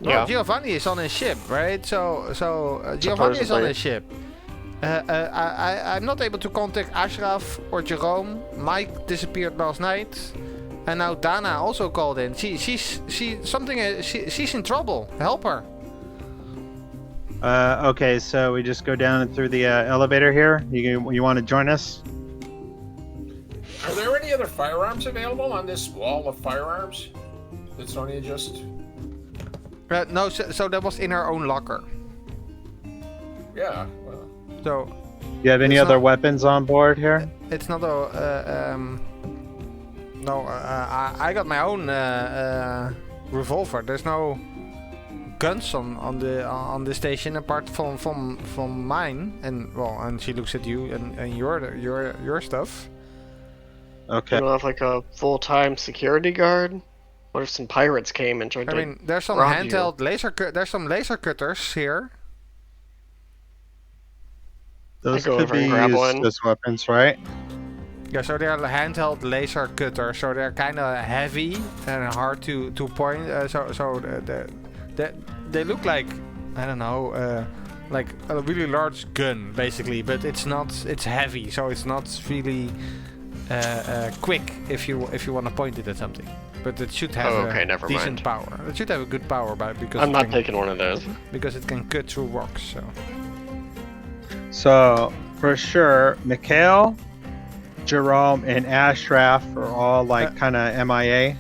Well, Yeah. Giovanni is on his ship, right? So Giovanni is on Supposedly. his ship. I'm not able to contact Ashraf or Jerome. Mike disappeared last night, and now Dana also called in. She's in trouble. Help her. Okay, so we just go down through the elevator here. You want to join us? Are there any other firearms available on this wall of firearms? Did Sonia just? No, so that was in her own locker. Yeah. Well, So Do you have any It's other not- weapons on board here? it's not a. No, I got my own revolver. There's no guns on the station apart from mine. And she looks at you and your stuff. Okay. You don't have like a full-time security guard? What if some pirates came and tried I to? mean, there's some rob handheld there's some laser cutters here. Those go could over be and grab used one. as weapons, right? Yeah, so they're handheld laser cutters, so they're kind of heavy and hard to point. They look like, I don't know, like a really large gun basically, but it's not. It's heavy, so it's not really quick if you want to point it at something. But it should have Oh, okay, never decent mind. power. It should have a good power, because I'm it not can, taking one of those. because it can cut through rocks. So So for sure, Mikhail, Jerome, and Ashraf are all like kind of MIA.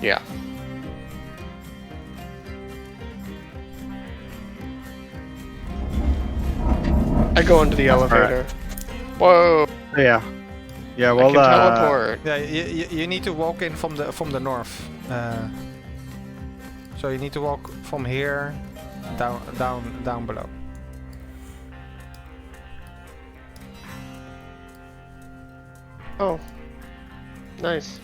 Yeah. I go into the elevator. Whoa! Yeah. Yeah. I Well, can teleport. yeah, you need to walk in from the north. So you need to walk from here down below. Oh, nice.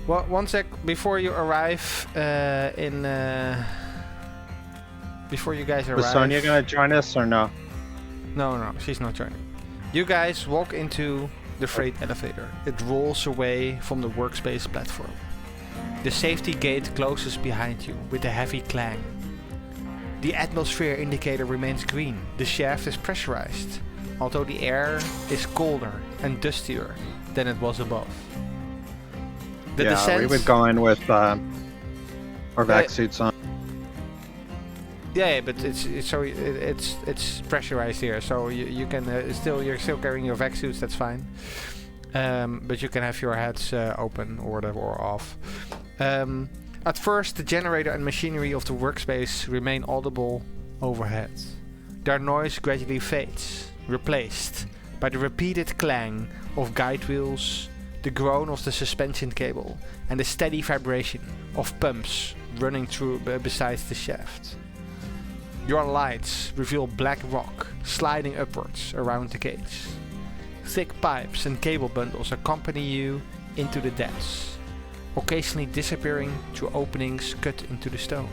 Well, one sec before you arrive before you guys arrive. was Sonia gonna join us or no? No, she's not joining. You guys walk into the freight elevator. It rolls away from the workspace platform. The safety gate closes behind you with a heavy clang. The atmosphere indicator remains green. The shaft is pressurized, although the air is colder and dustier than it was above. The yeah, descent, we would go in with our vac suits on. yeah, but it's pressurized here, so you can you're still carrying your vac suits. That's fine. but you can have your heads open or off. At first, the generator and machinery of the workspace remain audible overhead. Their noise gradually fades, replaced by the repeated clang of guide wheels, the groan of the suspension cable, and the steady vibration of pumps running through beside the shaft. Your lights reveal black rock sliding upwards around the cage. Thick pipes and cable bundles accompany you into the depths, occasionally disappearing through openings cut into the stone.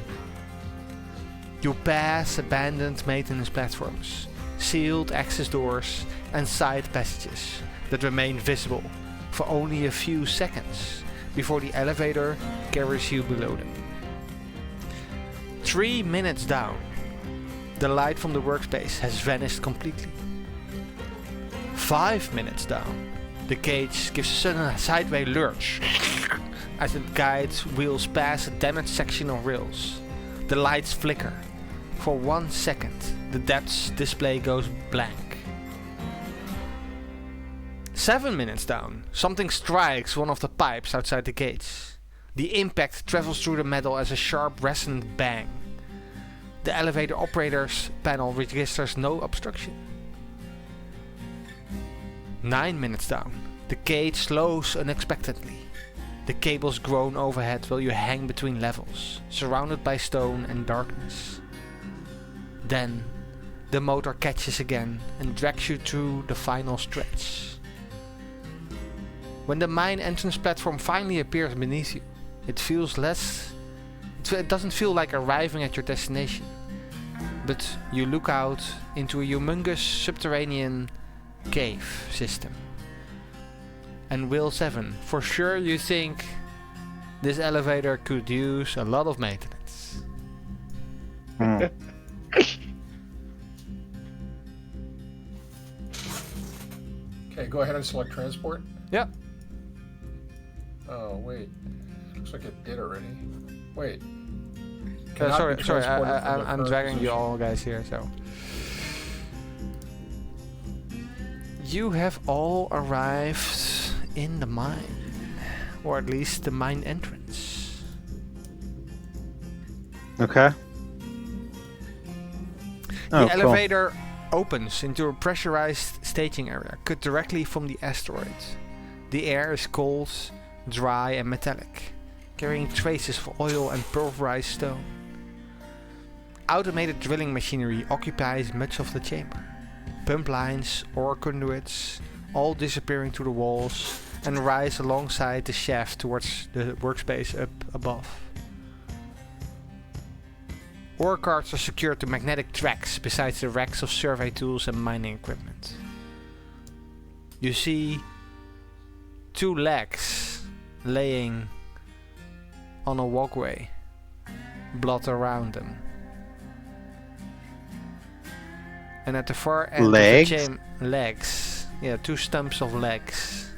You pass abandoned maintenance platforms, sealed access doors, and side passages that remain visible for only a few seconds before the elevator carries you below them. 3 minutes down, the light from the workspace has vanished completely. 5 minutes down, the cage gives a sudden sideways lurch as it guides wheels past a damaged section of rails. The lights flicker. For 1 second, the depths display goes blank. 7 minutes down, something strikes one of the pipes outside the cage. The impact travels through the metal as a sharp resonant bang. The elevator operator's panel registers no obstruction. 9 minutes down, the cage slows unexpectedly. The cables groan overhead while you hang between levels, surrounded by stone and darkness. Then, the motor catches again and drags you through the final stretch. When the mine entrance platform finally appears beneath you, it doesn't feel like arriving at your destination, but you look out into a humongous subterranean cave system. And Will 7, for sure you think this elevator could use a lot of maintenance. Okay, go ahead and select transport. Yep. Oh, wait. Looks like it did already. Wait. Sorry, Cannot be transported from the I'm current dragging you position. all guys here, so. You have all arrived in the mine, or at least the mine entrance. Okay. The Oh, cool. elevator opens into a pressurized staging area cut directly from the asteroid. The air is cold, dry and metallic, carrying traces of oil and pulverized stone. Automated drilling machinery occupies much of the chamber. Pump lines, ore conduits, all disappearing through the walls and rise alongside the shaft towards the workspace up above. Ore carts are secured to magnetic tracks besides the racks of survey tools and mining equipment. You see 2 legs laying on a walkway, blood around them. And at the far end Legs? of the chamber, legs. Yeah, 2 stumps of legs.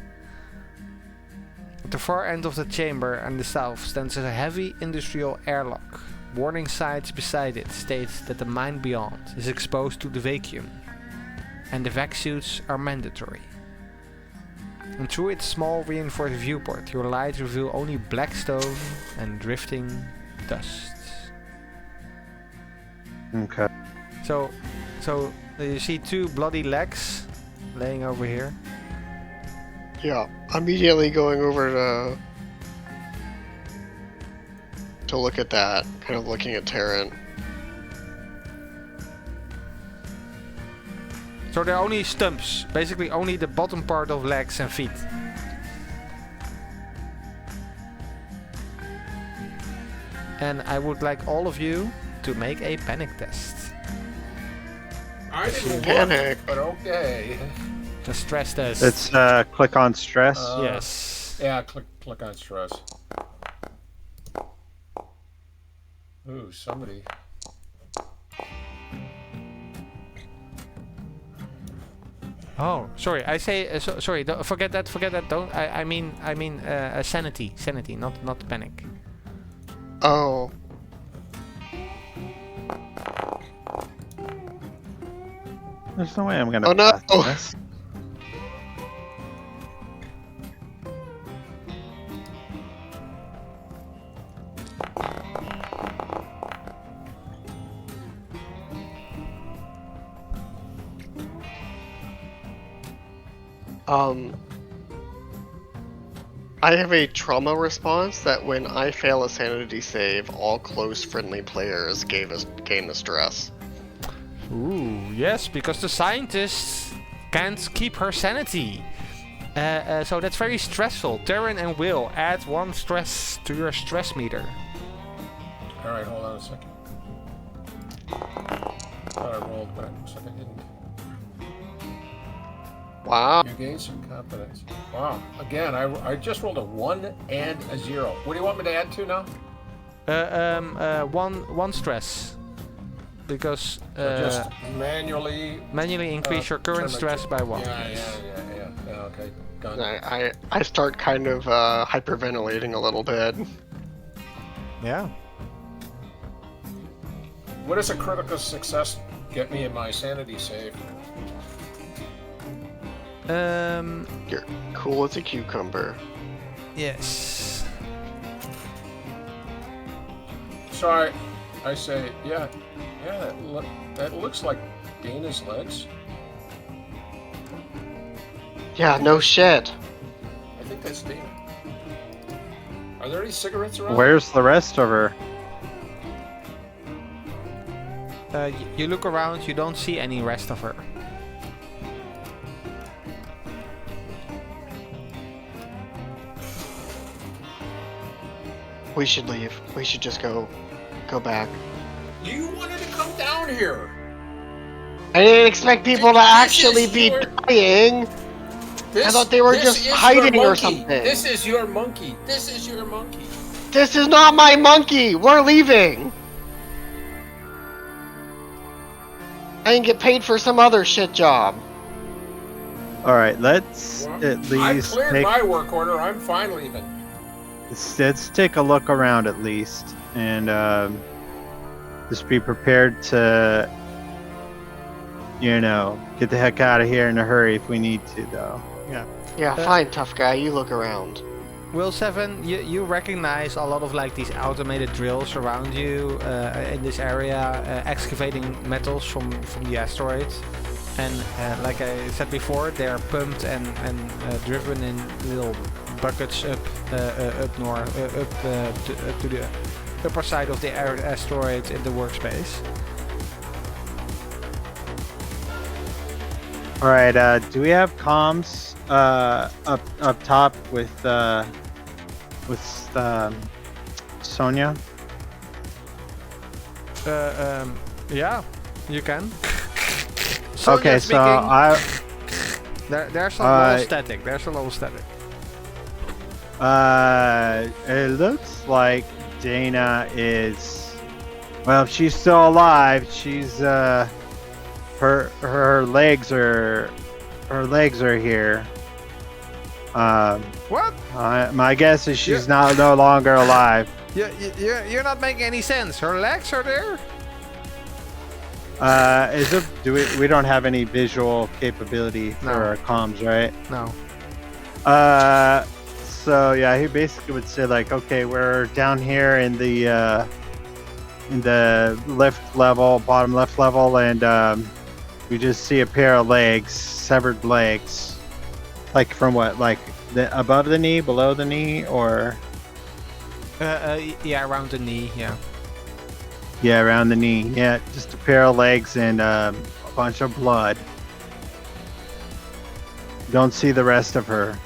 At the far end of the chamber and the south stands a heavy industrial airlock. Warning signs beside it state that the mine beyond is exposed to the vacuum, and the vac suits are mandatory. And through its small reinforced viewport, your lights reveal only black stone and drifting dust. Okay. So you see 2 bloody legs laying over here. Yeah, immediately going over to look at that, kind of looking at Terran. So they're only stumps, basically only the bottom part of legs and feet. And I would like all of you to make a panic test. I didn't Panic. want it, but okay. A stress test. Let's click on stress. Yes. Yeah, click on stress. Ooh, somebody. Oh, sorry. I say sorry. Forget that. Don't. I mean sanity. Sanity, not panic. Oh, There's no way I'm gonna Oh, no. pass this. I have a trauma response that when I fail a sanity save, all close friendly players gain a stress. Ooh, yes, because the scientist can't keep her sanity. So that's very stressful. Terran and Will, add 1 stress to your stress meter. Alright, hold on a second. Thought I rolled, but looks like I didn't. Wow. You gain some confidence. Wow. Again, I just rolled a 1 and a 0. What do you want me to add to now? One stress. Because So just manually increase your current stress by 1. Yeah, okay. Got it. I start kind of hyperventilating a little bit. Yeah. What does a critical success get me in my sanity save? You're cool as a cucumber. Yes. So I say, yeah, that looks like Dana's legs. Yeah, no shit. I think that's Dana. Are there any cigarettes around? Where's the rest of her? You look around, you don't see any rest of her. We should leave. We should just go back. You wanted to come down here. I didn't expect people to actually be dying. I thought they were just hiding or something. This is your monkey. This is not my monkey. We're leaving. I didn't get paid for some other shit job. All right, let's at I least cleared my work order. I'm fine leaving. let's take a look around at least, and just be prepared to, get the heck out of here in a hurry if we need to, though. Yeah, fine, tough guy. You look around. Will 7, you recognize a lot of these automated drills around you in this area, excavating metals from the asteroid. And like I said before, they're pumped and driven in little buckets up north, to the upper side of the asteroid in the workspace. All right, do we have comms up top with Sonia? Yeah, you can. Okay, so there's a little static. There's a little static. It looks like Dana is, well, if she's still alive, she's her legs are here. What? My guess is she's no longer alive. You're not making any sense. Her legs are there. We don't have any visual capability for our comms, right? No. So yeah, he basically would say okay, we're down here in the left level, bottom left level, and we just see a pair of legs, severed legs. From what? Above the knee, below the knee, or? Yeah, around the knee. Yeah. Yeah, around the knee. Yeah, just a pair of legs and a bunch of blood. Don't see the rest of her.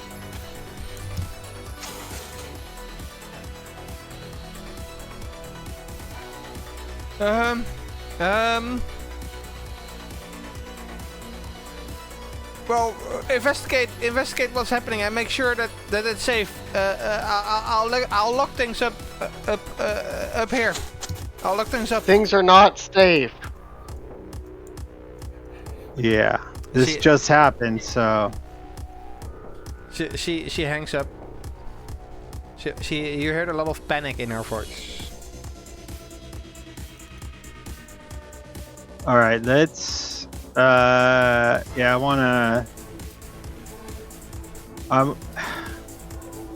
Well, investigate what's happening and make sure that it's safe. I'll lock things up here. I'll look things up. Things are not safe. Yeah, this just happened, so. She hangs up. You heard a lot of panic in her voice. All right, let's. I wanna.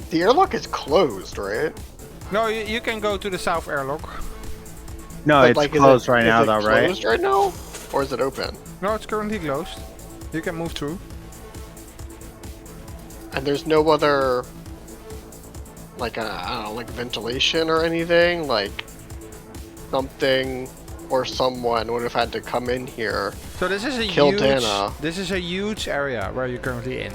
The airlock is closed, right? No, you can go to the south airlock. No, it's closed right now, though, right? Closed right now, or is it open? No, it's currently closed. You can move through. And there's no other, like, I don't know, like ventilation or anything? Like, something or someone would have had to come in here, So this is a kill huge. Dana. This is a huge area where you're currently in.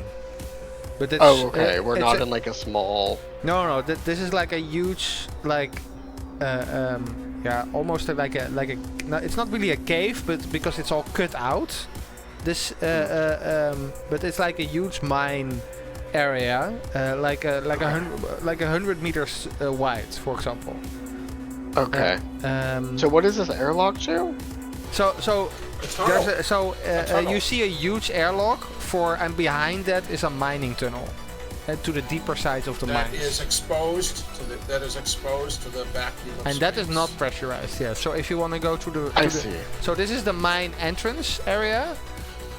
But it's, Oh, okay. We're it's not in, like, a small... No. This is like a huge, like, yeah, almost like a. No, it's not really a cave, but because it's all cut out. This, but it's like a huge mine area, like a 100 meters wide, for example. Okay. So what is this airlock to? So It's there's hollow. a, tunnel. you see a huge airlock and behind that is a mining tunnel, to the deeper sides of the That mines. is exposed to the vacuum of And that is space. not pressurized, yeah. So if you want to go to the... I see. So this is the mine entrance area.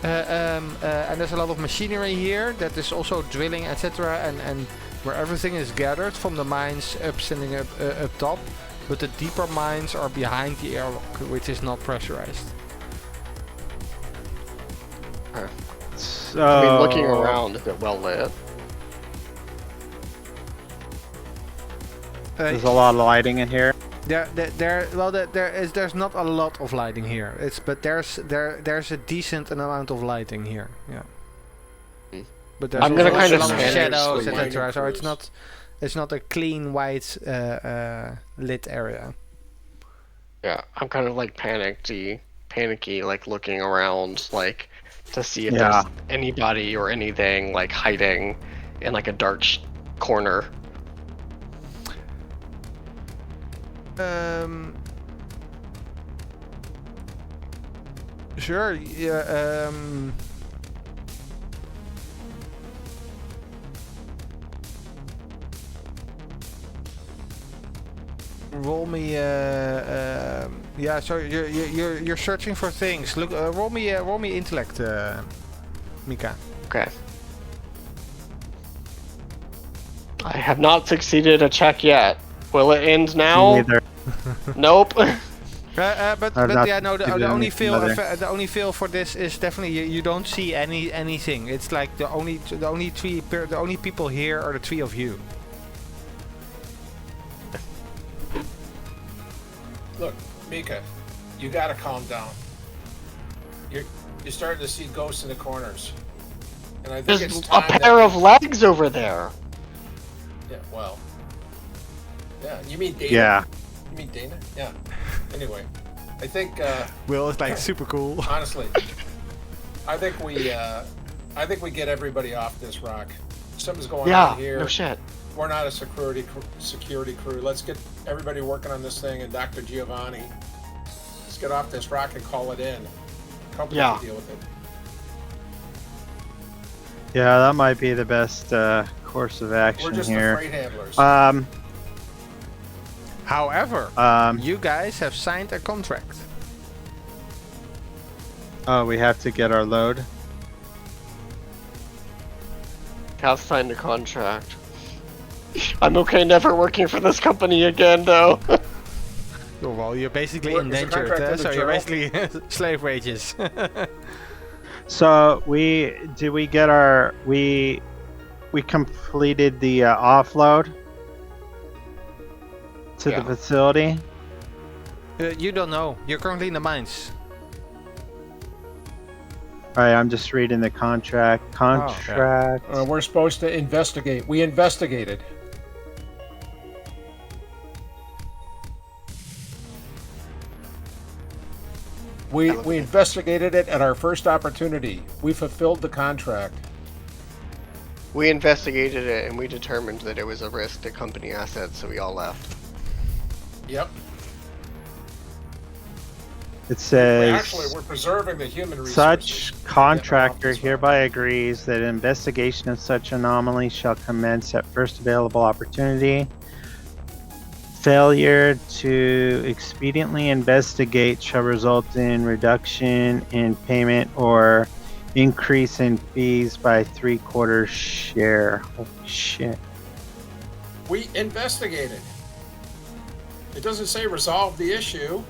And there's a lot of machinery here that is also drilling, etc. And where everything is gathered from the mines standing up top. But the deeper mines are behind the airlock, which is not pressurized. So, I mean, looking around, is it well lit? there's a lot of lighting in here. There's not a lot of lighting here. There's a decent amount of lighting here. Yeah. Hmm. But there's I'm gonna also kind of some scan shadows, this etc. So mining it's not a clean white lit area. Yeah, I'm kind of like panicky, like looking around, like to see if Yeah. there's anybody or anything like hiding in like a dark corner. Sure. Yeah. Roll me. Yeah. So you're searching for things. Look. Roll me intellect, Mika. Okay. I have not succeeded a check yet. Will it end now? Neither. Nope. But not yeah, no. The succeeded only in feel either. the only feel for this is definitely you don't see anything. It's like the only people here are the three of you. Look, Mika, you gotta calm down. You're starting to see ghosts in the corners, and I think There's it's a time pair of legs over there. Yeah, well. Yeah, you mean Dana? Yeah. You mean Dana? Yeah. Anyway, I think Will is like super cool. honestly, I think we get everybody off this rock. Something's going Yeah, on here. no shit. We're not a security crew. Let's get everybody working on this thing, and Dr. Giovanni. Let's get off this rock and call it in. Company Yeah. can deal with it. Yeah, that might be the best course of We're action just the here. freight handlers. However, Um, you guys have signed a contract. oh, we have to get our load. Cal signed a contract. I'm okay never working for this company again, though. Oh, well, you're basically What, is the indentured, contract in the so you're journal? basically slave wages. So we completed the offload to Yeah. the facility. You don't know. You're currently in the mines. All right, I'm just reading the contract. Contract. We're supposed to investigate. We investigated. We investigated it at our first opportunity. We fulfilled the contract. We investigated it and we determined that it was a risk to company assets, so we all left. Yep. It says Actually, we're preserving the human resources. such contractor Getting off this hereby agrees that investigation of such anomaly shall commence at first available opportunity. Failure to expediently investigate shall result in reduction in payment or increase in fees by 3/4 share. Holy shit. We investigated. It doesn't say resolve the issue.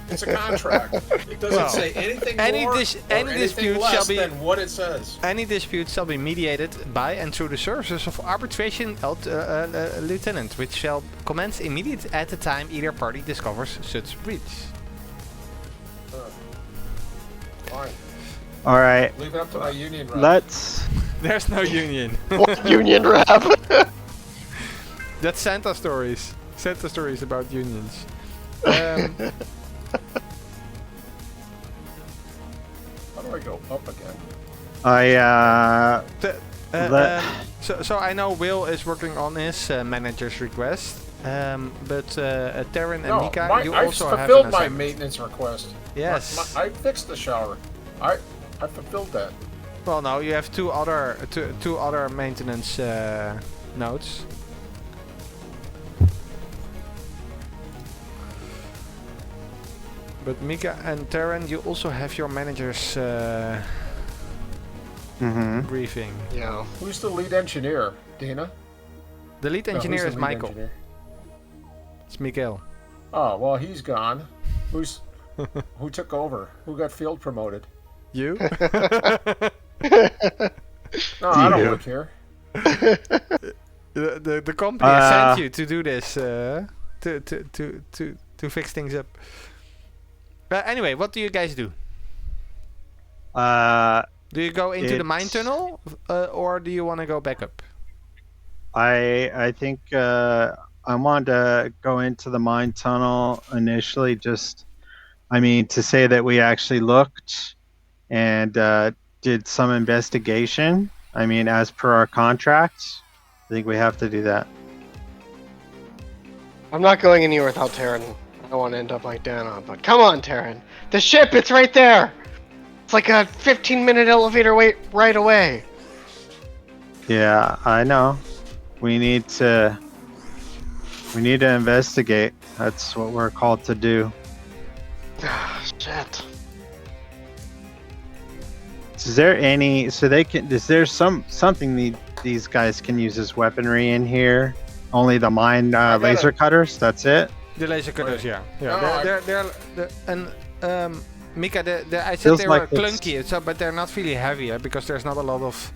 It's a contract. It doesn't Well, say anything any more dis- or any anything dispute less shall be- than what it says. Any dispute shall be mediated by and through the services of arbitration lieutenant, which shall commence immediately at the time either party discovers such breach. Fine. All right. Leave it up to my union rep. Let's. There's no union. What union rep? That's Santa stories. Santa stories about unions. How do I go up again? So I know Will is working on his manager's request, but Terran and Mika, you I also have fulfilled an my assignment. maintenance request. Yes. I fixed the shower. I fulfilled that. Well, no, you have two other maintenance notes. But Mika and Terran, you also have your manager's briefing. Yeah. Who's the lead engineer? Dana? The lead No, who's engineer the is lead Michael. engineer? It's Miguel. Oh, well, he's gone. Who took over? Who got field promoted? You? No, I don't work here. The company has sent you to do this to fix things up. Anyway, what do you guys do? Do you go into the mine tunnel, or do you want to go back up? I think I want to go into the mine tunnel initially. To say that we actually looked and did some investigation. As per our contract, I think we have to do that. I'm not going anywhere without Terran. I don't want to end up like Dana, but come on, Terran. The ship, it's right there. It's like a 15-minute elevator wait right away. Yeah, I know. We need to investigate. That's what we're called to do. Shit. Is there something these guys can use as weaponry in here? Only the mine laser cutters, that's it? The laser cutters, yeah. No, Mika, I said Feels they like were it's- clunky, but they're not really heavy because there's not a lot of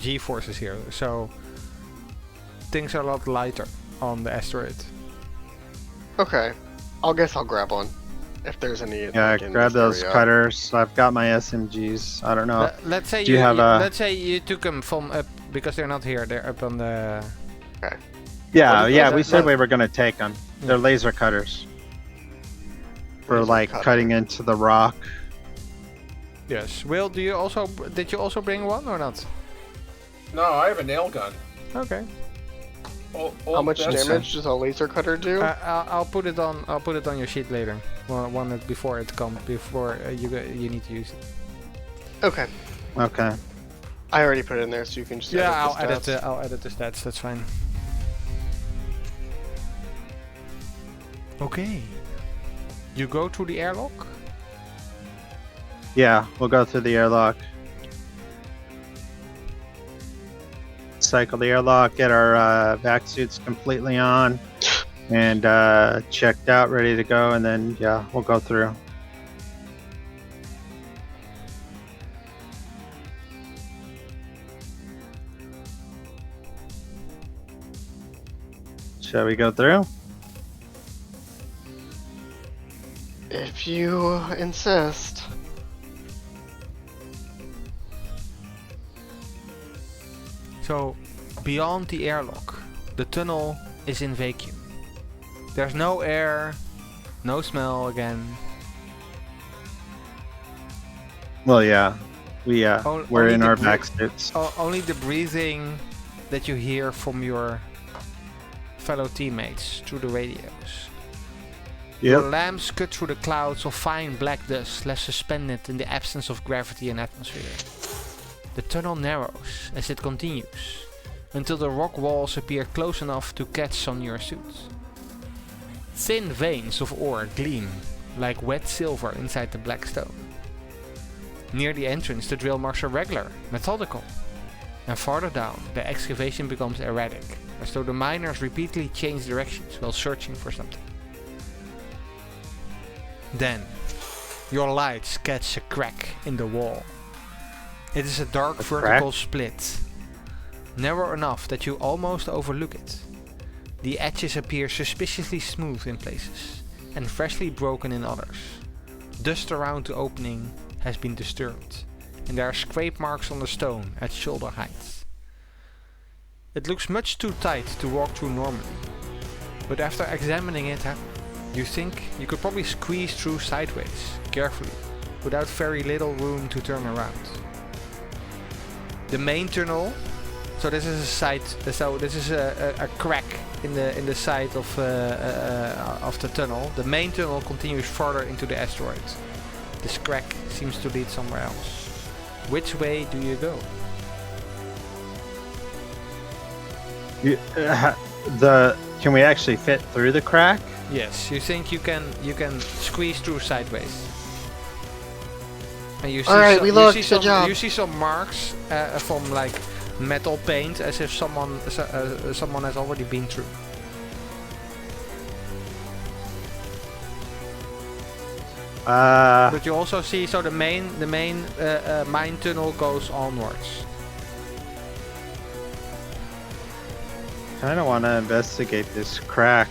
G forces here, so things are a lot lighter on the asteroid. Okay. Guess I'll grab one. If there's any. Yeah, like, in grab this those area. cutters. I've got my SMGs. I don't know. Let's say Do you have a- let's say you took them from up because they're not here. They're up on the. Okay. We said we were gonna take them. They're laser cutters. For Laser like cutter. cutting into the rock. Yes. Will, did you also bring one or not? No, I have a nail gun. Okay. How much that's- damage does a laser cutter do? I'll put it on. I'll put it on your sheet later. One before it comes. Before you need to use it. Okay. Okay. I already put it in there, so you can just. Yeah, edit the stats. I'll edit the stats. That's fine. Okay. You go to the airlock. Yeah, we'll go through the airlock. Cycle the airlock, get our vac suits completely on, and checked out, ready to go, and then yeah, we'll go through. Shall we go through? If you insist. So, beyond the airlock, the tunnel is in vacuum. There's no air, no smell again. Well, yeah, we're only in the our bre- vac suits. Only the breathing that you hear from your fellow teammates through the radios. Your Yep. lamps cut through the clouds of fine black dust left suspended in the absence of gravity and atmosphere. The tunnel narrows as it continues, until the rock walls appear close enough to catch on your suit. Thin veins of ore gleam like wet silver inside the black stone. Near the entrance, the drill marks are regular, methodical, and farther down, the excavation becomes erratic, as though the miners repeatedly change directions while searching for something. Then, your lights catch a crack in the wall. It is a dark vertical split, narrow enough that you almost overlook it. The edges appear suspiciously smooth in places, and freshly broken in others. Dust around the opening has been disturbed, and there are scrape marks on the stone at shoulder height. It looks much too tight to walk through normally, but after examining it, you think you could probably squeeze through sideways, carefully, without very little room to turn around. The main tunnel, so this is a side, so this is a crack in the side of the tunnel. The main tunnel continues further into the asteroid. This crack seems to lead somewhere else. Which way do you go? Can we actually fit through the crack? Yes, you think you can squeeze through sideways. And you see Alright, we looked, good job. You see some marks from like metal paint, as if someone has already been through. But you also see, so the main mine tunnel goes onwards. I don't want to investigate this crack.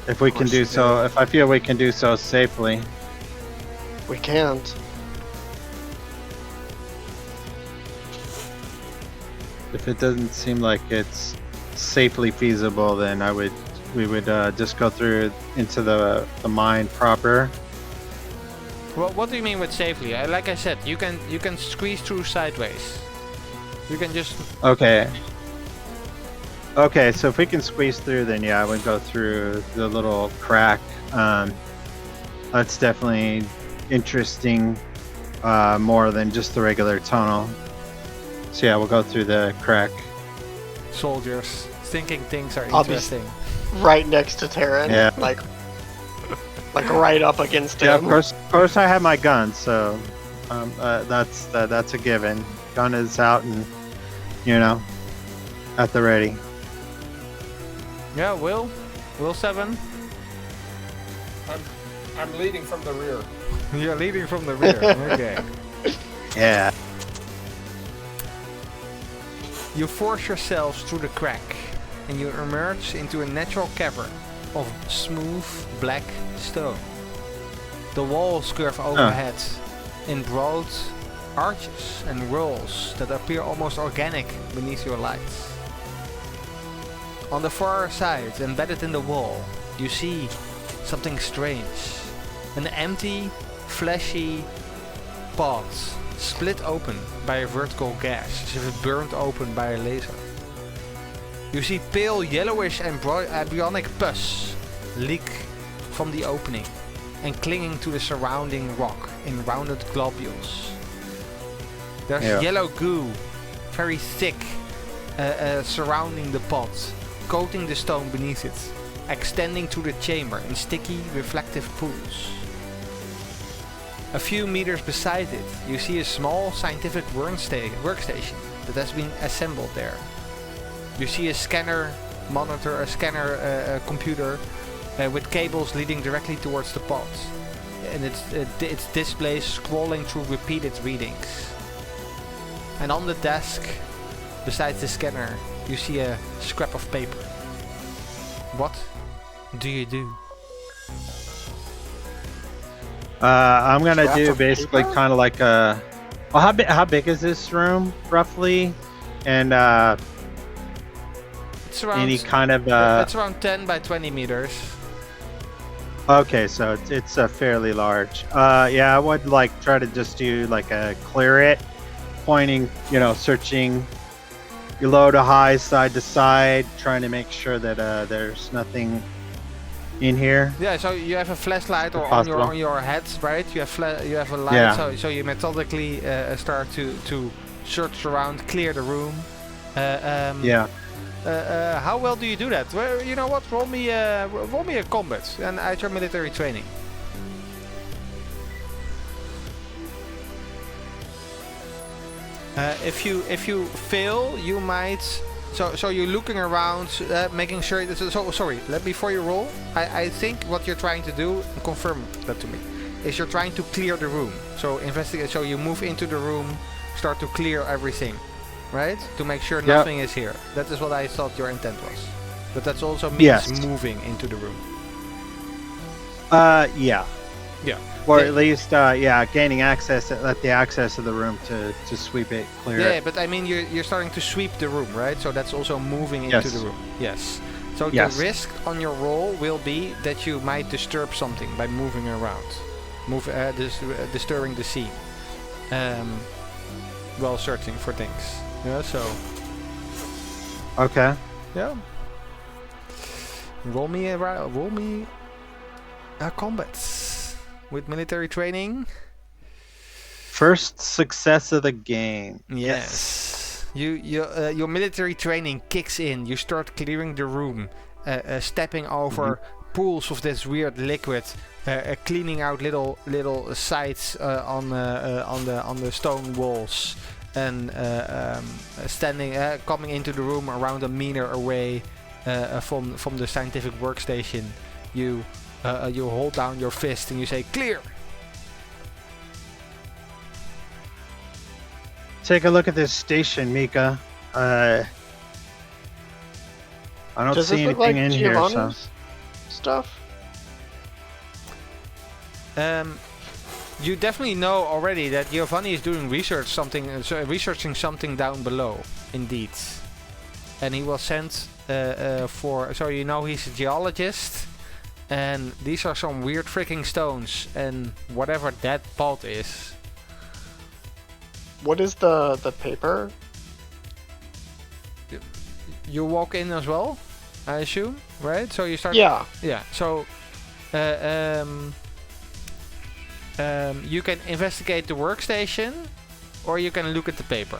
If we can do so, if I feel we can do so safely. We can't. If it doesn't seem like it's safely feasible, then we would just go through into the mine proper. Well, what do you mean with safely? Like I said, you can squeeze through sideways. You can just. Okay. Okay, so if we can squeeze through, then yeah, I would go through the little crack. That's definitely interesting, more than just the regular tunnel. So yeah, we'll go through the crack. Soldiers thinking things are I'll be interesting. right next to Terran. Yeah. Like right up against Yeah, him. of course I have my gun, so that's a given. Gun is out and at the ready. Yeah, Will 7. I'm leading from the rear. You're leading from the rear. Okay. Yeah. You force yourselves through the crack, and you emerge into a natural cavern of smooth black stone. The walls curve overhead in broad arches and rolls that appear almost organic beneath your lights. On the far side, embedded in the wall, you see something strange. An empty, fleshy pod split open by a vertical gash, as if it burned open by a laser. You see pale yellowish embryonic pus leak from the opening and clinging to the surrounding rock in rounded globules. There's yellow goo, very thick, surrounding the pod, coating the stone beneath it, extending to the chamber in sticky, reflective pools. A few meters beside it, you see a small scientific workstation that has been assembled there. You see a scanner monitor, a computer with cables leading directly towards the pod, and its displays scrolling through repeated readings. And on the desk, besides the scanner, you see a scrap of paper. What do you do? I'm gonna do basically kind of like a. Well, how big is this room roughly? And it's around, any kind of. It's around 10 by 20 meters. Okay, so it's fairly large. Yeah, I would like try to just do like a clear it, pointing, searching low to high, side to side, trying to make sure that there's nothing in here. Yeah, so you have a flashlight or on your head, right? You have a light, yeah. So you methodically start to search around, clear the room. Yeah. How well do you do that? Well, you know what? Roll me a combat and at your military training. If you fail, you might So you're looking around, making sure. Sorry. Before you roll, I think what you're trying to do, confirm that to me, is you're trying to clear the room. So investigate. So you move into the room, start to clear everything, right? To make sure nothing is here. That is what I thought your intent was. But that also means moving into the room. Yeah. Yeah. Or at least, gaining access at the access of the room to sweep it, clear Yeah, it. but I mean, you're starting to sweep the room, right? So that's also moving into the room. Yes. So the risk on your roll will be that you might disturb something by moving around, disturbing the scene, while searching for things. Yeah. So. Okay. Yeah. Roll me a combat. With military training. First success of the game. Yes. Your military training kicks in. You start clearing the room, stepping over pools of this weird liquid, cleaning out little sites on the stone walls, and coming into the room around a meter away from the scientific workstation. You hold down your fist and you say, clear! Take a look at this station, Mika. I don't Does see this anything look like in here, so... Giovanni's stuff? You definitely know already that Giovanni is doing researching something down below, indeed. And he was sent so you know he's a geologist. And these are some weird freaking stones, and whatever that pot is. What is the paper? You walk in as well, I assume, right? So you start. Yeah. Yeah. So, you can investigate the workstation, or you can look at the paper.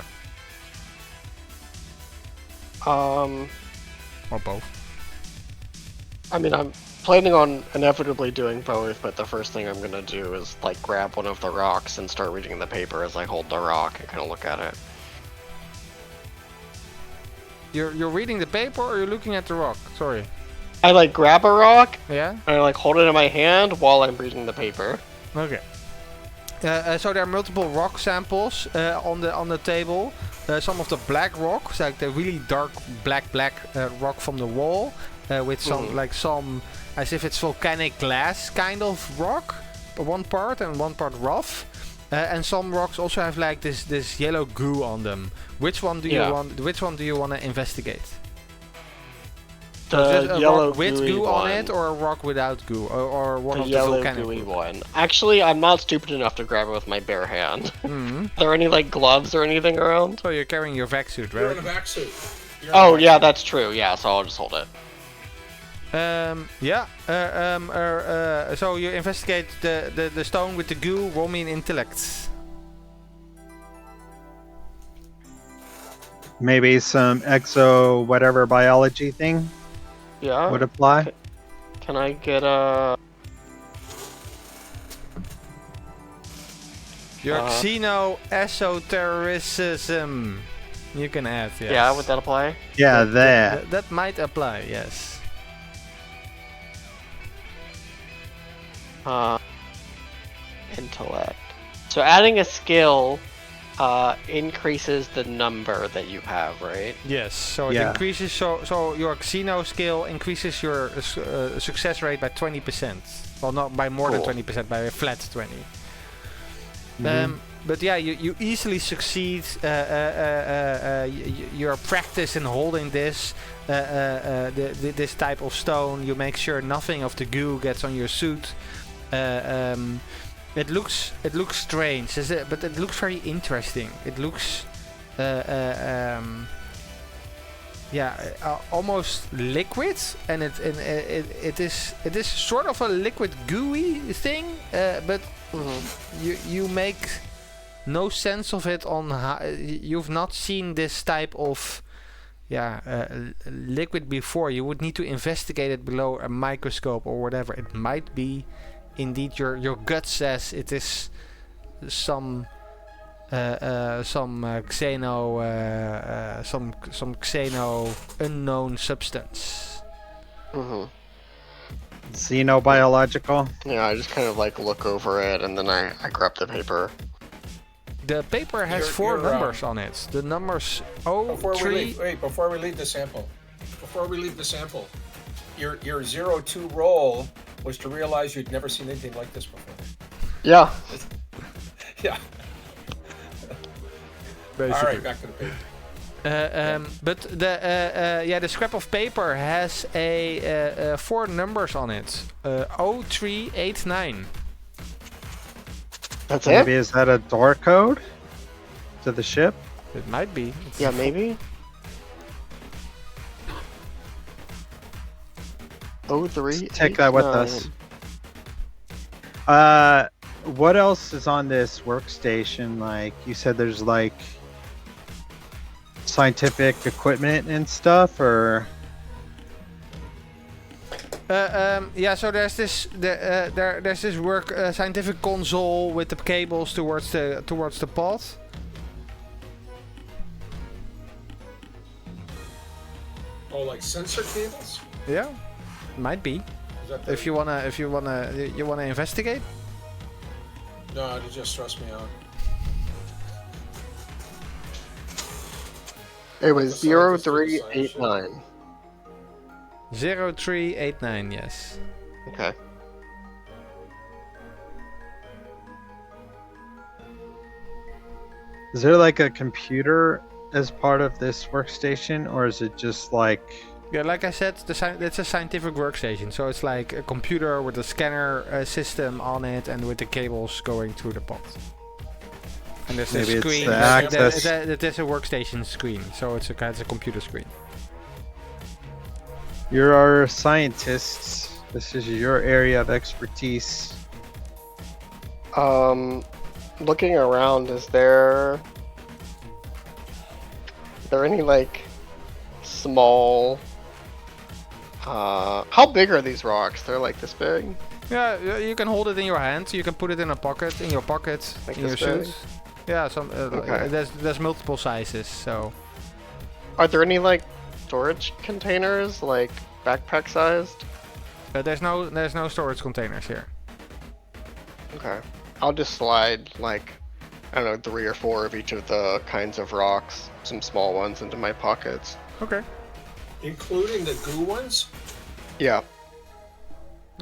Or both. I mean, I'm planning on inevitably doing both, but the first thing I'm gonna do is like grab one of the rocks and start reading the paper as I hold the rock and kind of look at it. You're reading the paper, or you're looking at the rock? Sorry. I like grab a rock. Yeah. And I like hold it in my hand while I'm reading the paper. Okay. So there are multiple rock samples on the table. Some of the black rocks, like the really dark black rock from the wall, with some as if it's volcanic glass kind of rock, one part and one part rough. And some rocks also have like this yellow goo on them. Which one do you want? Which one do you want to investigate? The a yellow rock with gooey goo one. on it, or a rock without goo, or one The of the yellow volcanic gooey goo? one. Actually, I'm not stupid enough to grab it with my bare hand. Mm-hmm. Are there any like gloves or anything around? So you're carrying your vac suit, You're right? in a vac suit. Oh yeah, that's true. Yeah, so I'll just hold it. So you investigate the stone with the goo. Roll me an intellect. Maybe some exo whatever biology thing Yeah. would apply. Can I get a? Your xeno-esotericism. You can add, yes. Yeah, would that apply? Yeah, that. That might apply, yes. Intellect. So adding a skill increases the number that you have, right? Yes, so it increases, so your xeno skill increases your success rate by 20%. Well, not by more than 20%, by a flat 20. But yeah, you easily succeed. Your practice in holding this this type of stone, you make sure nothing of the goo gets on your suit. It looks strange, but it looks very interesting. It looks almost liquid, and it is sort of a liquid gooey thing, but you make no sense of it on how you've not seen this type of liquid before. You would need to investigate it below a microscope or whatever. It might be indeed your gut says it is some some xeno unknown substance. Mm-hmm. Xenobiological. Yeah, I just kind of like look over it and then I grab the paper. The paper has four numbers on it. The numbers 03. Before we leave the sample, your 02 roll was to realize you'd never seen anything like this before. Yeah. Yeah. Basically. All right, back to the paper. But the scrap of paper has a four numbers on it. 0389. That's Maybe it? is that a door code to the ship? It might be. Yeah, maybe. 03. Take that with us. What else is on this workstation? Like you said, there's like scientific equipment and stuff, or So there's this there's this scientific console with the cables towards the pod. Oh, like sensor cables? Yeah, might be. Is that If you wanna investigate. No, it just stressed me out. It was The scientist did 0389. 0389, yes. Okay. is there like a computer as part of this workstation, or is it just like? Yeah, like I said, it's a scientific workstation, so it's like a computer with a scanner system on it and with the cables going through the pod. And there's Maybe a it's screen. the access. There's a workstation screen, so it's a computer screen. You're our scientists. This is your area of expertise. Looking around, is there any like small? How big are these rocks? They're like this big. Yeah, you can hold it in your hand. You can put it in your pocket, Like in your this big? suit. Yeah, Okay. there's multiple sizes. So Are there any like storage containers, like backpack sized? there's no storage containers here. Okay. I'll just slide like, I don't know, 3 or 4 of each of the kinds of rocks, some small ones, into my pockets. Okay. Including the goo ones? Yeah.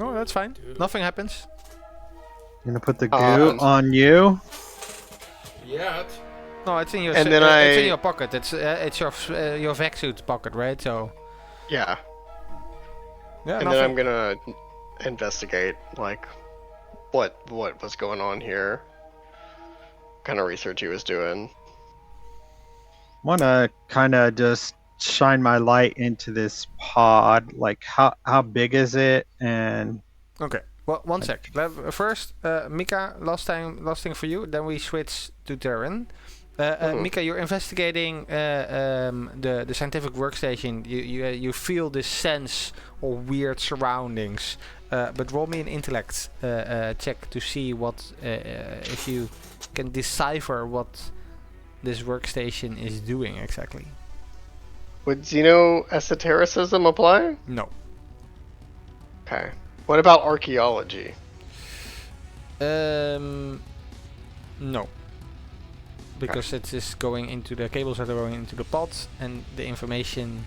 Oh, that's fine. Nothing happens. You're gonna put the goo on you. Yet. No, it's in your And then it's in I- your pocket. It's your vac suit pocket, right? So Yeah. yeah, And then I'm gonna investigate like what was going on here. What kind of research he was doing. Wanna kind of just shine my light into this pod. Like how big is it? And Okay. Well, one sec. First, Mika, last thing for you. Then we switch to Darren. Mika, you're investigating the scientific workstation. You feel this sense of weird surroundings. But roll me an intellect check to see what if you can decipher what this workstation is doing exactly. Would xenoesotericism apply? No. Okay. What about archaeology? No. Because it is going into the cables are going into the pod, and the information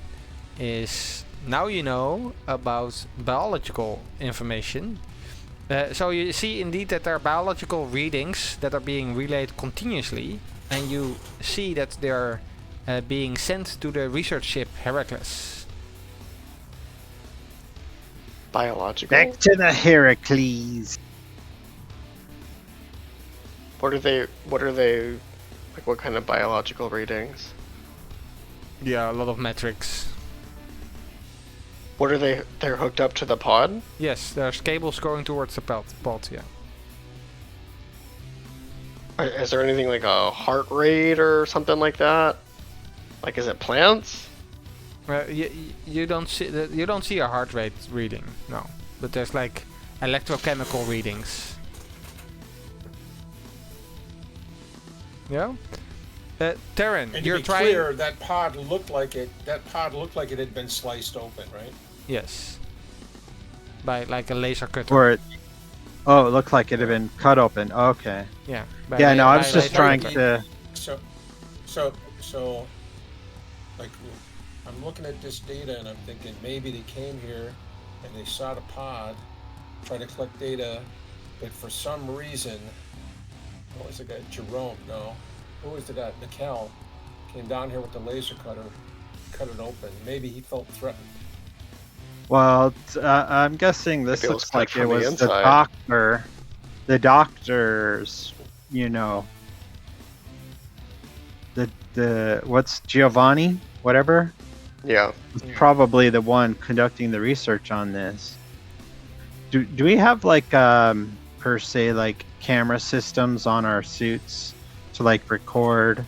is now you know about biological information. So you see indeed that there are biological readings that are being relayed continuously, and you see that they are being sent to the research ship Heracles. Biological? back to the Heracles. What are they like, what kind of biological readings? Yeah, a lot of metrics. What are they're hooked up to the pod? Yes, there's cables going towards the pod, yeah. Is there anything like a heart rate or something like that? Like, is it plants? You don't see a heart rate reading, no. But there's like electrochemical readings. Yeah. Terran, And you're to be trying. clear, that pod looked like it had been sliced open, right? Yes. By like a laser cutter. Or it looked like it had been cut open. Okay. Yeah. Yeah, no, I was by just laser trying cutter. to. So, like, I'm looking at this data and I'm thinking maybe they came here and they saw the pod, tried to collect data, but for some reason, what was the guy? Jerome? No. Who was the guy? Mikkel came down here with the laser cutter, cut it open. Maybe he felt threatened. Well, I'm guessing this Maybe it was looks cut like from it the was the inside. doctor. The doctor's, you know. The what's Giovanni? Whatever. Yeah. Was probably the one conducting the research on this. Do we have like per se like camera systems on our suits to like record,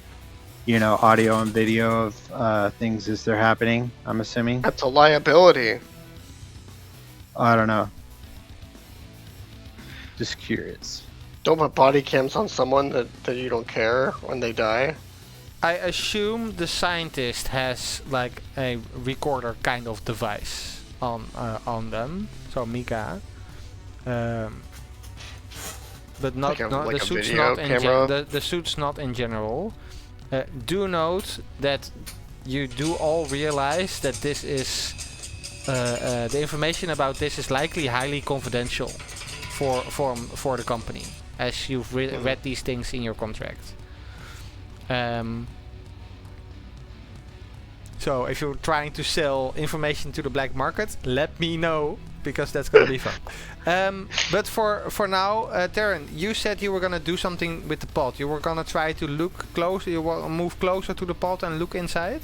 you know, audio and video of things as they're happening? I'm assuming. That's a liability. I don't know. Just curious. Don't put body cams on someone that you don't care when they die. I assume the scientist has like a recorder kind of device on them. So Mika. But not, Like a not the suit's video not in camera? the suit's not in general. Do note that you do all realize that this is the information about this is likely highly confidential for the company, as you've read these things in your contract. So if you're trying to sell information to the black market, let me know, because that's gonna be fun. But for now, Terran, you said you were gonna do something with the pod. You were gonna try to look close. You will move closer to the pod and look inside.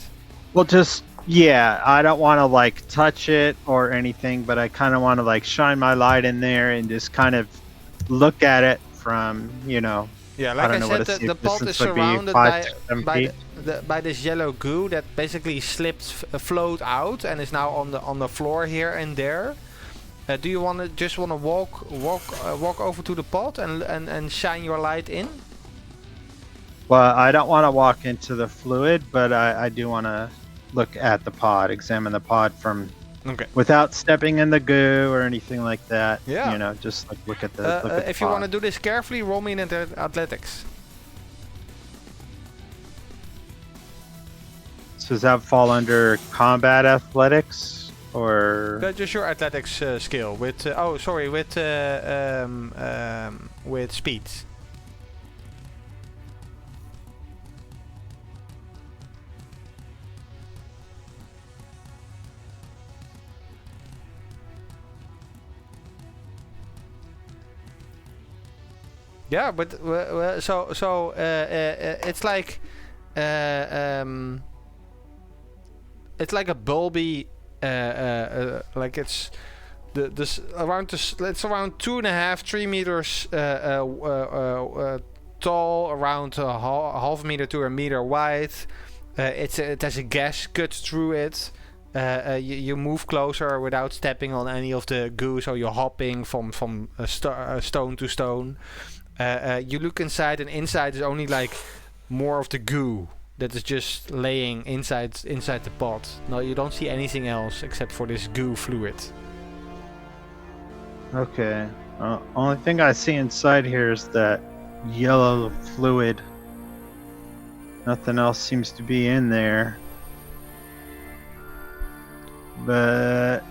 Well, just yeah, I don't want to like touch it or anything, but I kind of want to like shine my light in there and just kind of look at it from, you know. Yeah, I like don't I know what said, a the safe pod is distance would be, surrounded 5 to 7 feet. by this yellow goo that basically float out and is now on the floor here and there. Do you want to walk over to the pod and shine your light in? Well, I don't want to walk into the fluid, but I do want to look at the pod, examine the pod from without stepping in the goo or anything like that. Yeah. You know, just like look at the if you want to do this carefully, roll me in athletics. So does that fall under combat athletics or? Just your athletics skill with with speed. Yeah, but so it's like it's like a bulby like it's it's around 2.5-3 meters tall, around a half meter to a meter wide. It has a gas cut through it. You move closer without stepping on any of the goo, so you're hopping from stone to stone. You look inside, and inside is only like more of the goo that is just laying inside the pod. No, you don't see anything else except for this goo fluid. Okay. Only thing I see inside here is that yellow fluid. Nothing else seems to be in there. But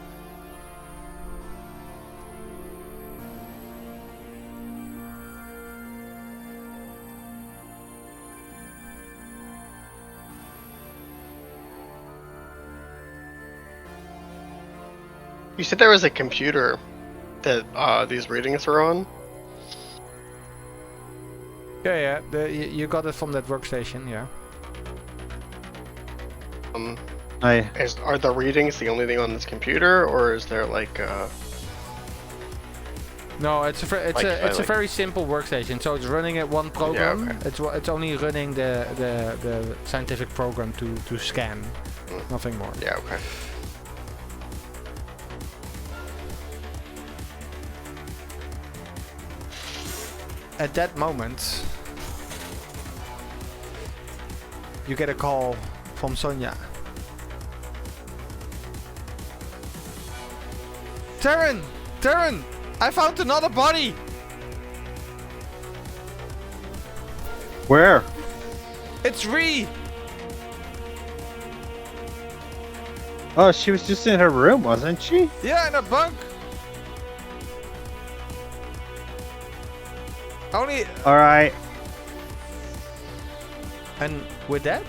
You said there was a computer that these readings were on? Yeah. You got it from that workstation, yeah. Are the readings the only thing on this computer, or is there like No, it's a very simple workstation. So it's running at one program. Yeah, okay. It's only running the scientific program to scan, nothing more. Yeah, okay. At that moment, you get a call from Sonia. Terran! Terran! I found another body! Where? It's Ree! Oh, she was just in her room, wasn't she? Yeah, in a bunk! Only... Alright. And with that,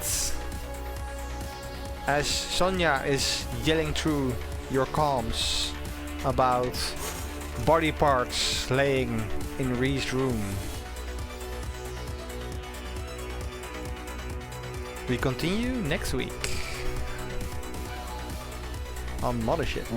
as Sonia is yelling through your comms about body parts laying in Ree's room, we continue next week on Mothership.